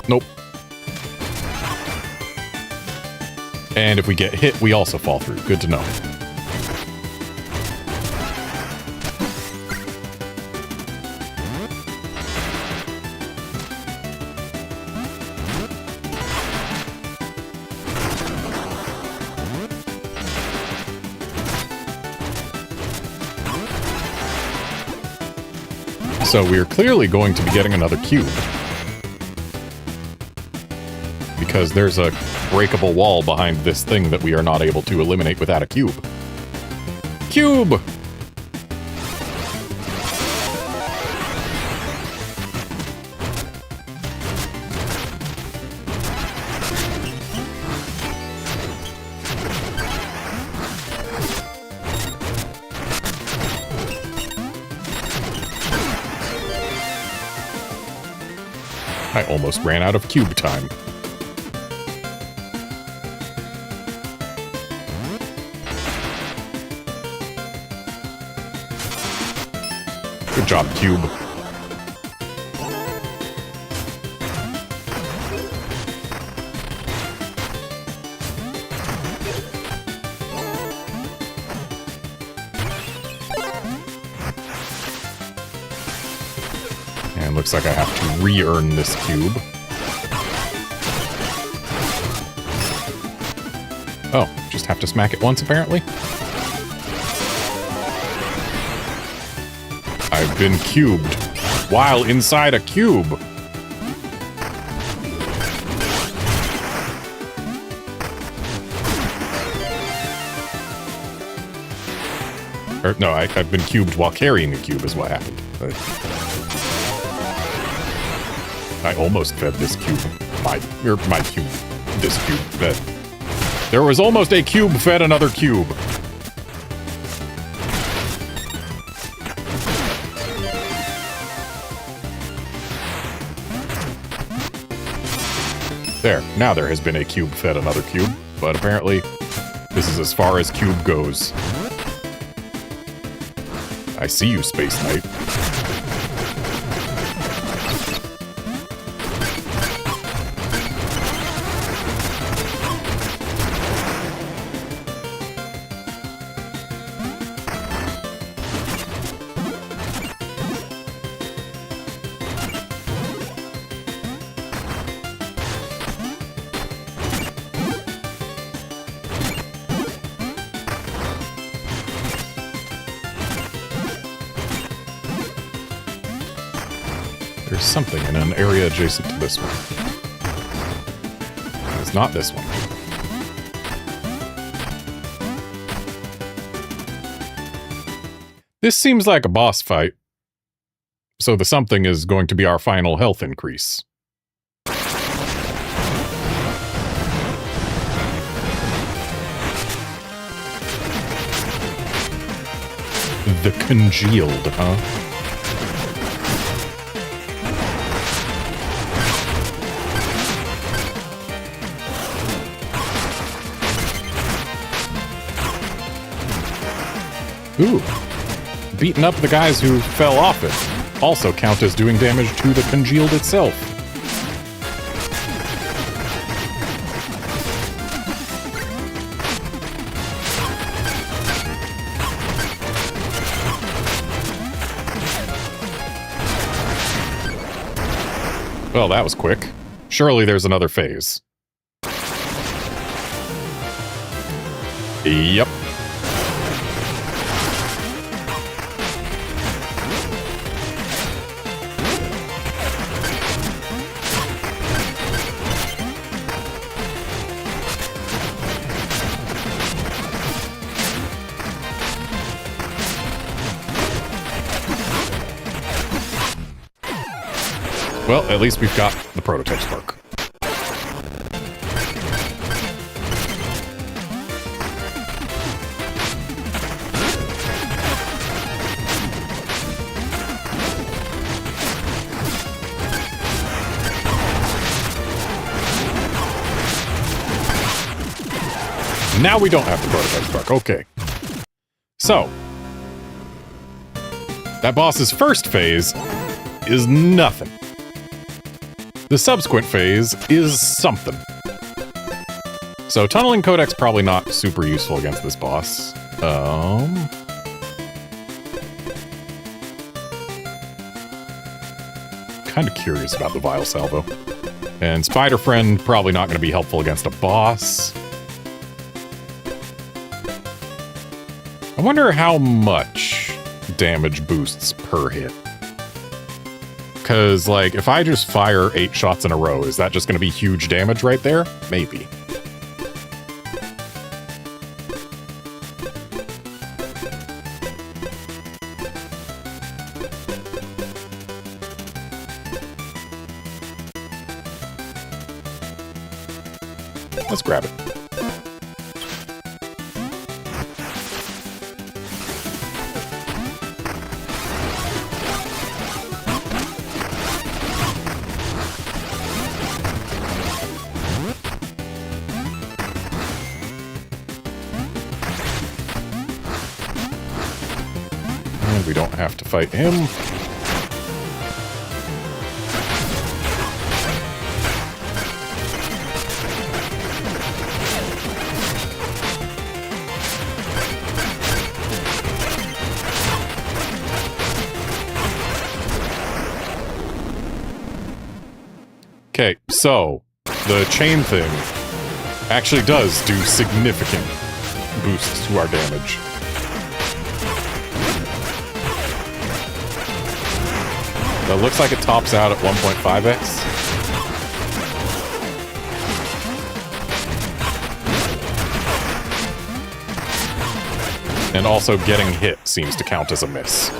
Nope. And if we get hit, we also fall through. Good to know. So we're clearly going to be getting another cube. Because there's a breakable wall behind this thing that we are not able to eliminate without a cube. Cube! I almost ran out of cube time. Good job, cube. And looks like I have to re-earn this cube. Oh, just have to smack it once, apparently. I've been cubed while inside a cube. Or, no, I've been cubed while carrying a cube is what happened. I almost fed this cube. My cube. This cube fed. There was almost a cube fed another cube. There, now there has been a cube fed another cube, but apparently this is as far as cube goes. I see you, Space Knight. There's something in an area adjacent to this one. It's not this one. This seems like a boss fight. So the something is going to be our final health increase. The congealed, huh? Ooh. Beating up the guys who fell off it also count as doing damage to the congealed itself. Well, that was quick. Surely there's another phase. Yep. Well, at least we've got the prototype spark. Now we don't have the prototype spark. Okay. So, that boss's first phase is nothing. The subsequent phase is something. So tunneling codex probably not super useful against this boss. Kind of curious about the Vile Salvo. And Spider Friend probably not going to be helpful against a boss. I wonder how much damage boosts per hit. Because, like, if I just fire 8 shots in a row, is that just going to be huge damage right there? Maybe. Let's grab it. And we don't have to fight him. Okay, so the chain thing actually does do significant boosts to our damage. It looks like it tops out at 1.5x. And also getting hit seems to count as a miss.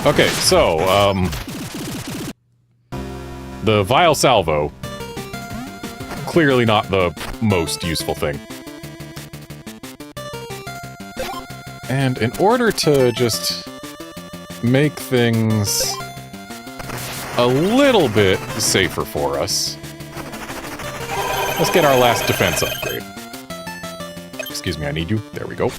Okay, so, the Vile Salvo, clearly not the most useful thing. And in order to just make things a little bit safer for us, let's get our last defense upgrade. Excuse me, I need you. There we go.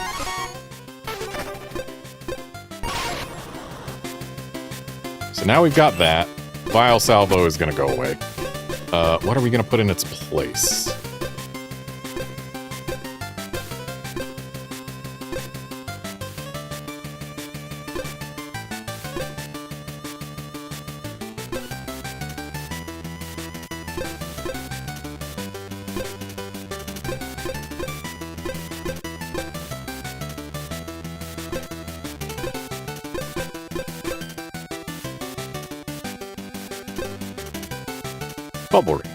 So now we've got that. Vile Salvo is going to go away. What are we going to put in its place? Bubble ring.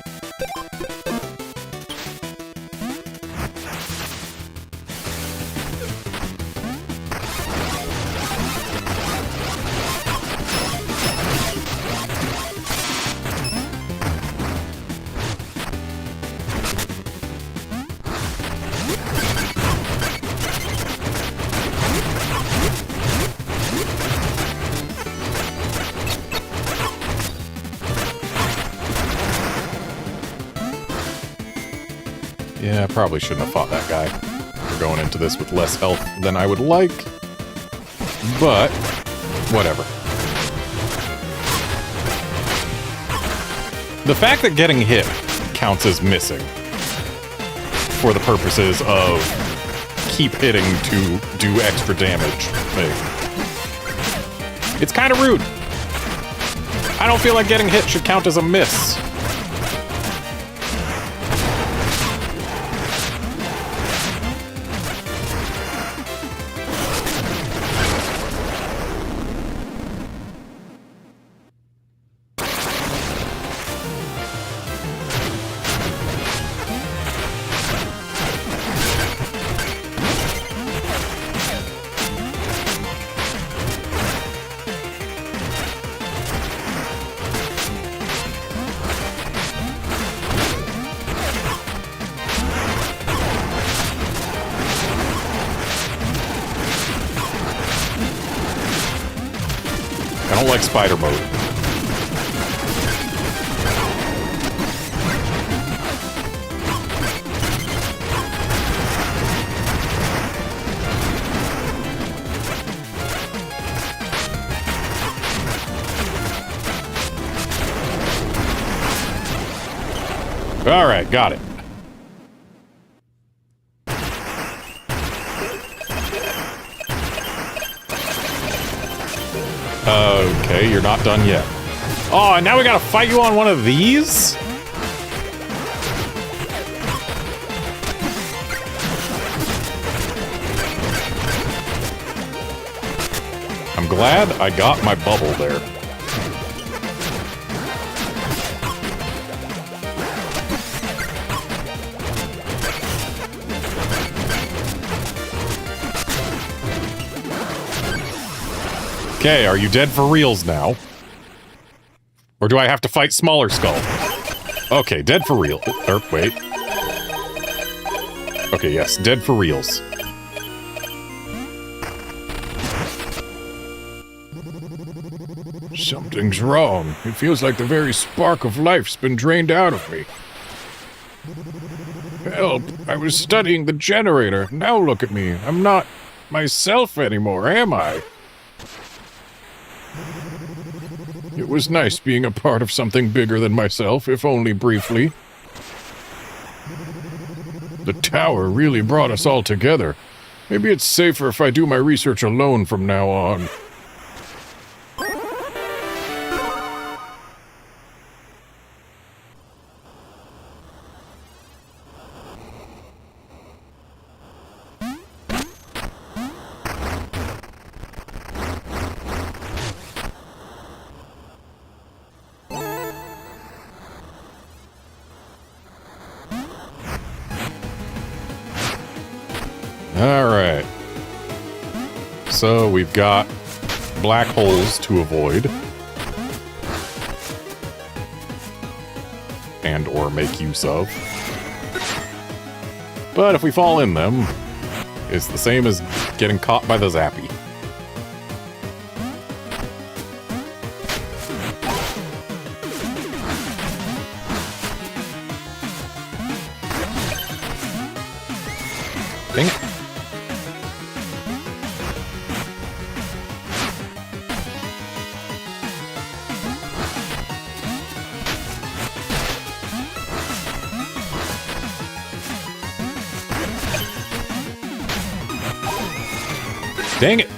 Yeah, I probably shouldn't have fought that guy. We're going into this with less health than I would like. But, whatever. The fact that getting hit counts as missing for the purposes of keep hitting to do extra damage. It's kind of rude. I don't feel like getting hit should count as a miss. I don't like spider mode. All right, got it. Okay, you're not done yet. Oh, and now we gotta fight you on one of these? I'm glad I got my bubble there. Okay, are you dead for reals now? Or do I have to fight Smaller Skull? Okay, dead for real. Or, wait. Okay, yes, dead for reals. Something's wrong. It feels like the very spark of life's been drained out of me. Help! I was studying the generator. Now look at me. I'm not myself anymore, am I? It was nice being a part of something bigger than myself, if only briefly. The tower really brought us all together. Maybe it's safer if I do my research alone from now on. Alright. So we've got black holes to avoid. And or make use of. But if we fall in them, it's the same as getting caught by the zappy. Dang it. Dang it!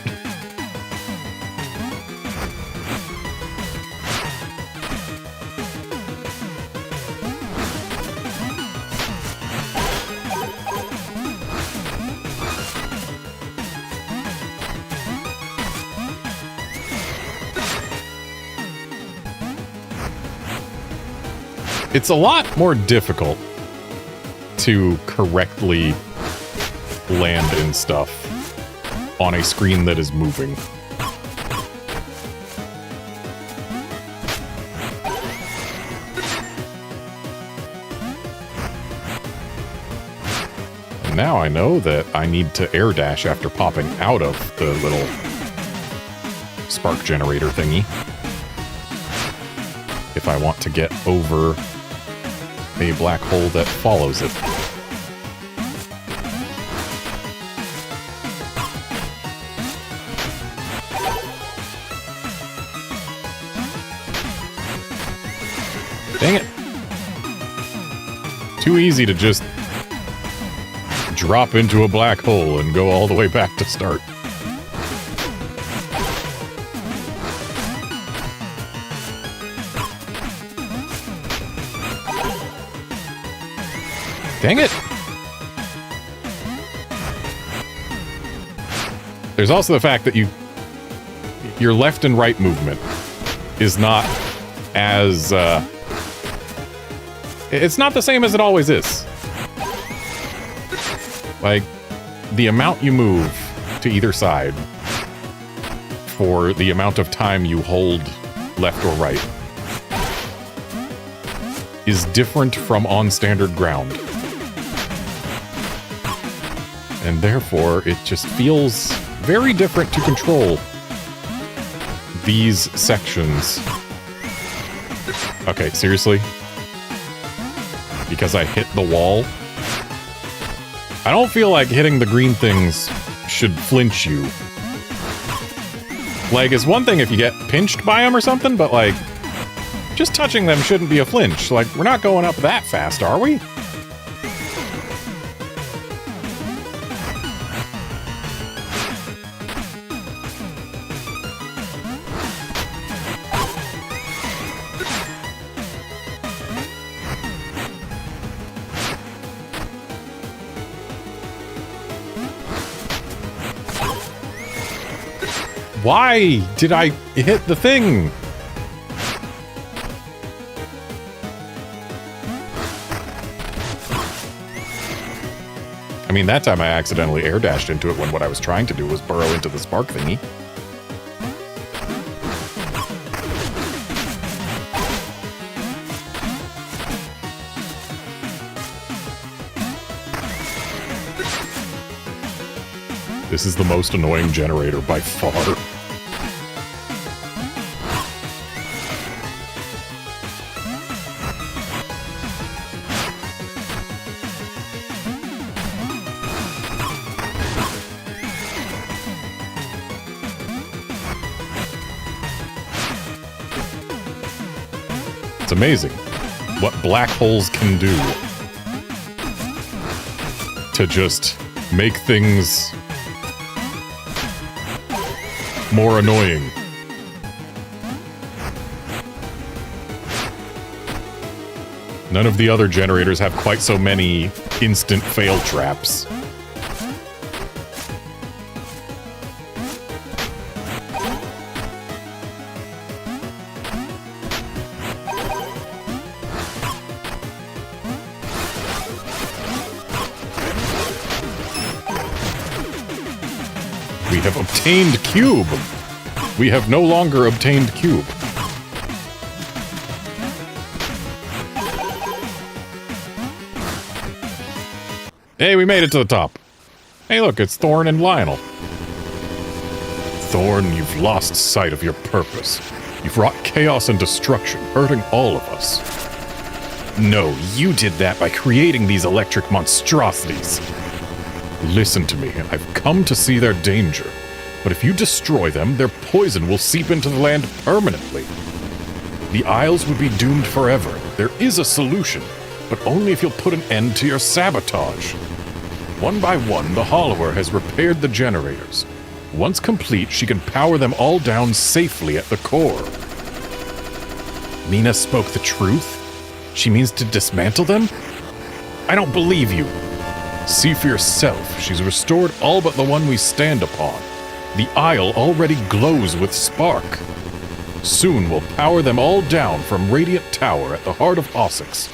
It's a lot more difficult to correctly land in stuff on a screen that is moving. And now I know that I need to air dash after popping out of the little spark generator thingy if I want to get over a black hole that follows it. Dang it. Too easy to just drop into a black hole and go all the way back to start. Dang it! There's also the fact that your left and right movement is not as, it's not the same as it always is. Like, the amount you move to either side for the amount of time you hold left or right is different from on standard ground. And therefore, it just feels very different to control these sections. Okay, seriously? Because I hit the wall? I don't feel like hitting the green things should flinch you. Like, it's one thing if you get pinched by them or something, but like, just touching them shouldn't be a flinch. Like, we're not going up that fast, are we? Why did I hit the thing? I mean, that time I accidentally air dashed into it when what I was trying to do was burrow into the spark thingy. This is the most annoying generator by far. It's amazing what black holes can do to just make things more annoying. None of the other generators have quite so many instant fail traps. We have obtained cube. We have no longer obtained cube. Hey, we made it to the top. Hey, look, it's Thorn and Lionel. Thorn, you've lost sight of your purpose. You've wrought chaos and destruction, hurting all of us. No, you did that by creating these electric monstrosities. Listen to me, I've come to see their danger. But if you destroy them, their poison will seep into the land permanently. The Isles would be doomed forever. There is a solution, but only if you'll put an end to your sabotage. One by one, the Hollower has repaired the generators. Once complete, she can power them all down safely at the core. Mina spoke the truth? She means to dismantle them? I don't believe you. See for yourself, she's restored all but the one we stand upon. The Isle already glows with spark. Soon we'll power them all down from Radiant Tower at the heart of Ossex.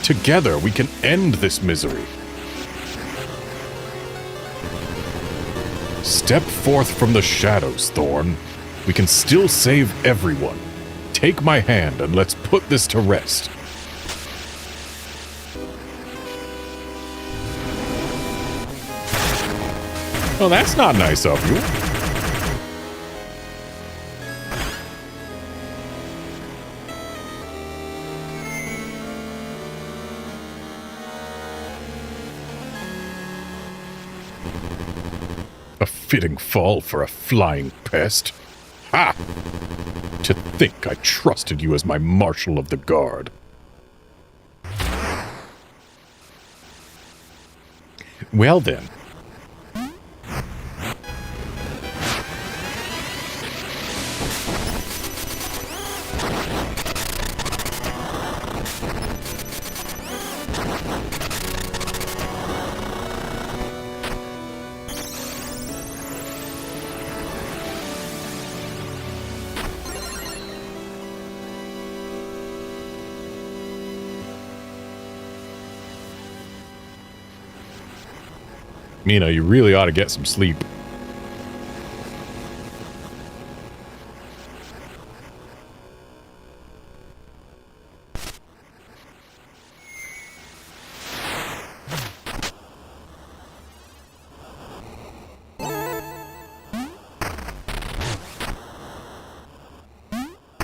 Together we can end this misery. Step forth from the shadows, Thorn. We can still save everyone. Take my hand and let's put this to rest. Well, that's not nice of you. A fitting fall for a flying pest. Ha! To think I trusted you as my Marshal of the Guard. Well then. Mina, you really ought to get some sleep.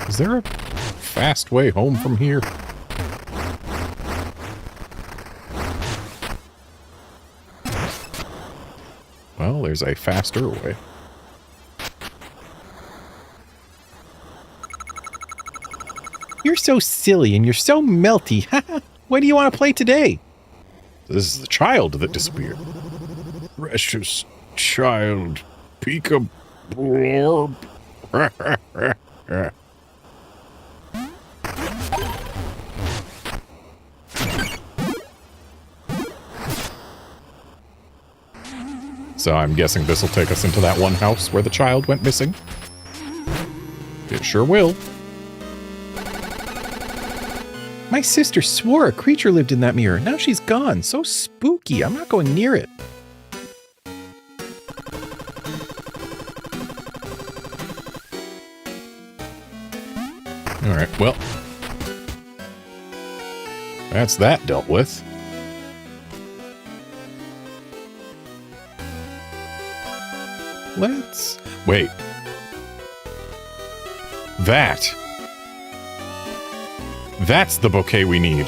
Is there a fast way home from here? Well, there's a faster way. You're so silly and you're so melty. What do you want to play today? This is the child that disappeared. Precious child, peek-a-blorb. So I'm guessing this will take us into that one house where the child went missing. It sure will. My sister swore a creature lived in that mirror. Now she's gone. So spooky. I'm not going near it. All right, well, that's that dealt with. Let's... wait. That's the bouquet we need.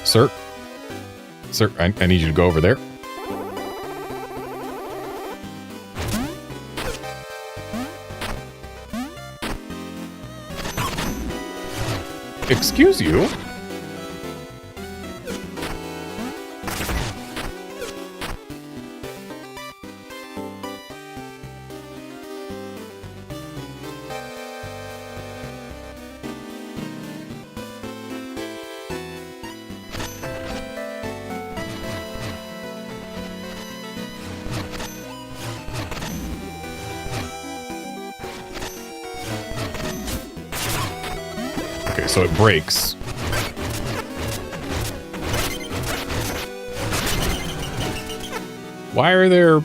Sir? Sir, I need you to go over there. Excuse you? Okay, so it breaks. Why are there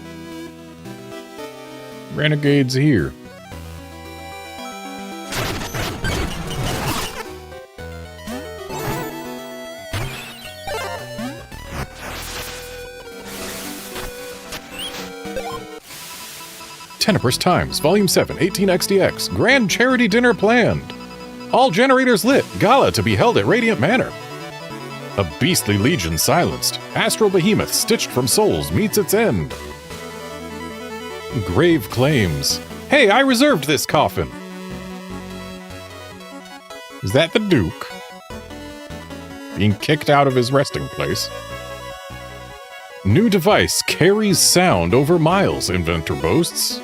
renegades here? Tenebris Times, Volume 7, 18XDX. Grand Charity Dinner planned. All generators lit. Gala to be held at Radiant Manor. A beastly legion silenced. Astral behemoth stitched from souls meets its end. Grave claims. Hey, I reserved this coffin. Is that the Duke? Being kicked out of his resting place. New device carries sound over miles, inventor boasts.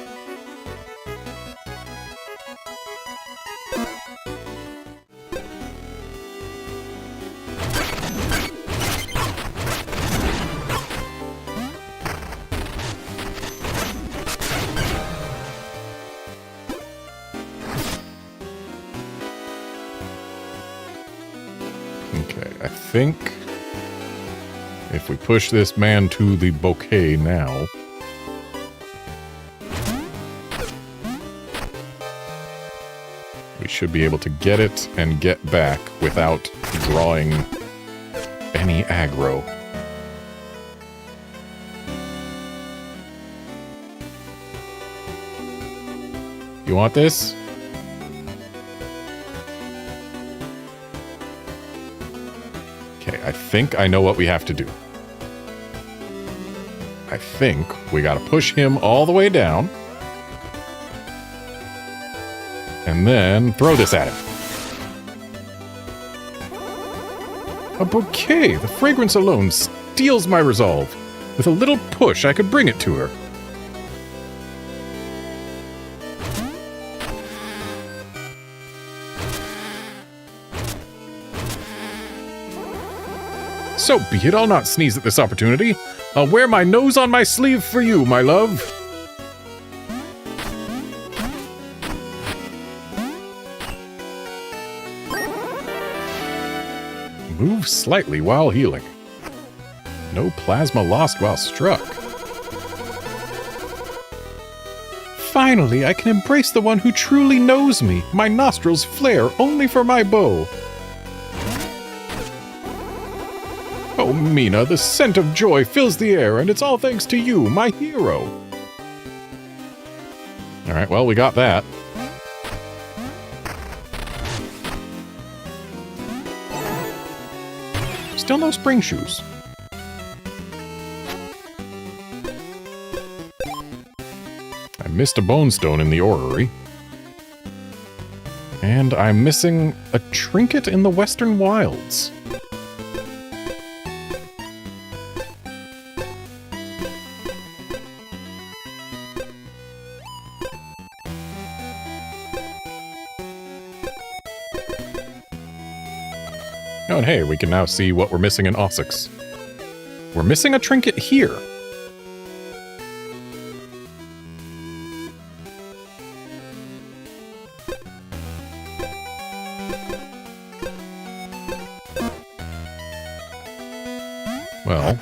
I think if we push this man to the bouquet now, we should be able to get it and get back without drawing any aggro. You want this? I think I know what we have to do. I think we gotta push him all the way down. And then throw this at him. A bouquet! The fragrance alone steals my resolve. With a little push, I could bring it to her. So be it, I'll not sneeze at this opportunity. I'll wear my nose on my sleeve for you, my love. Move slightly while healing. No plasma lost while struck. Finally, I can embrace the one who truly knows me. My nostrils flare only for my bow. Oh, Mina, the scent of joy fills the air, and it's all thanks to you, my hero. All right, well, we got that. Still no spring shoes. I missed a bone stone in the orrery. And I'm missing a trinket in the Western Wilds. Oh, and hey, we can now see what we're missing in Ossex. We're missing a trinket here. Well,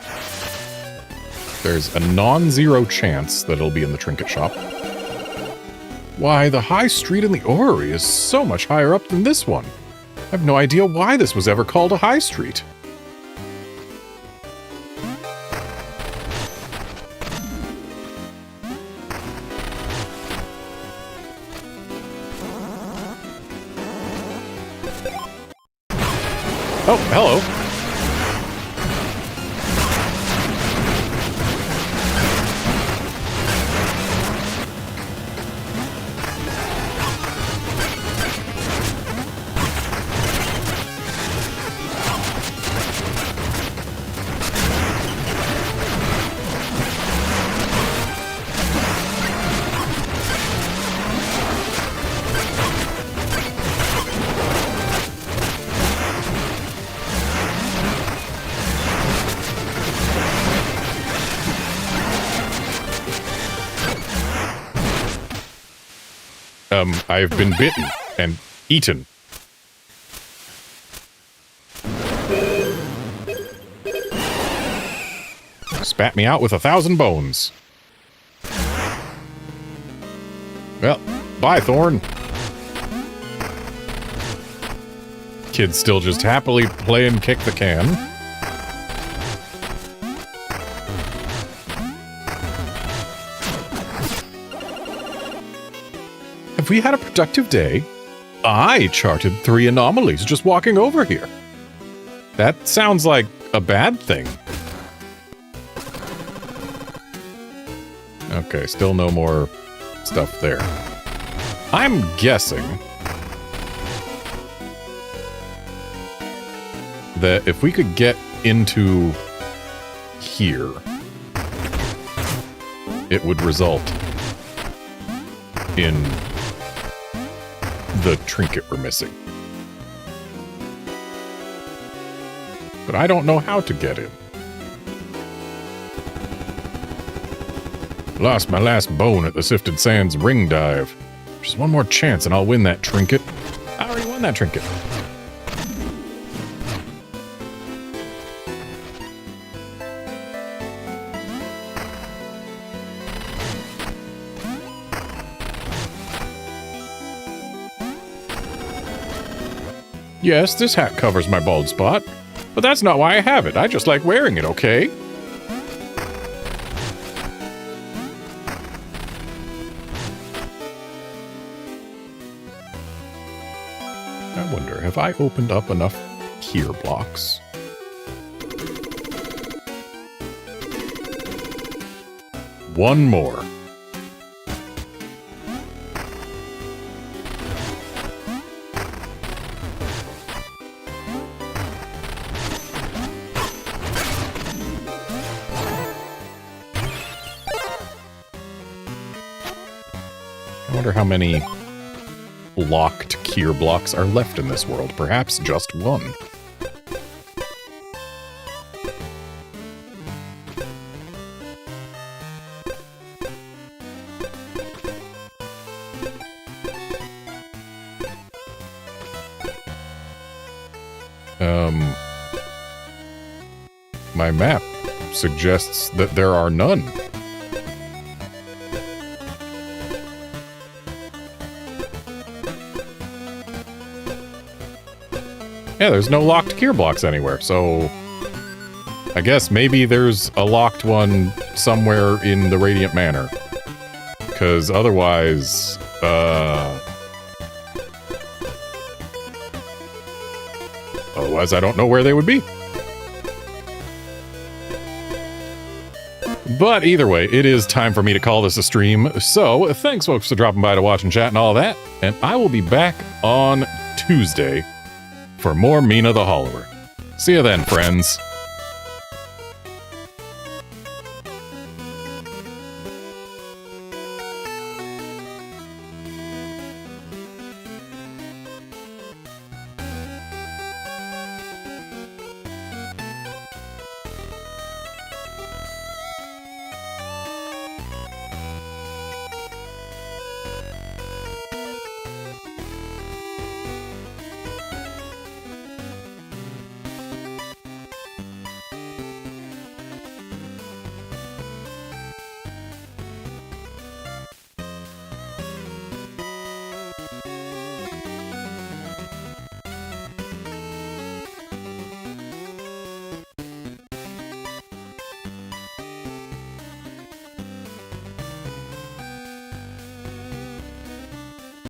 there's a non-zero chance that it'll be in the trinket shop. Why, the high street in the orrery is so much higher up than this one. I have no idea why this was ever called a high street. Oh, hello. I've been bitten and eaten. Spat me out with 1,000 bones. Well, bye, Thorn. Kid's still just happily playing kick the can. Have we had a productive day? I charted 3 anomalies just walking over here. That sounds like a bad thing. Okay, still no more stuff there. I'm guessing that if we could get into here, it would result in the trinket we're missing. But I don't know how to get in. Lost my last bone at the Sifted Sands ring dive. Just one more chance and I'll win that trinket. I already won that trinket. Yes, this hat covers my bald spot, but that's not why I have it. I just like wearing it, okay? I wonder, have I opened up enough here blocks? One more. I wonder how many locked Kier blocks are left in this world. Perhaps just one. My map suggests that there are none. Yeah, there's no locked Kier blocks anywhere, so I guess maybe there's a locked one somewhere in the Radiant Manor. Because otherwise, otherwise I don't know where they would be. But either way, it is time for me to call this a stream. So thanks folks for dropping by to watch and chat and all that. And I will be back on Tuesday for more Mina the Hollower. See you then, friends.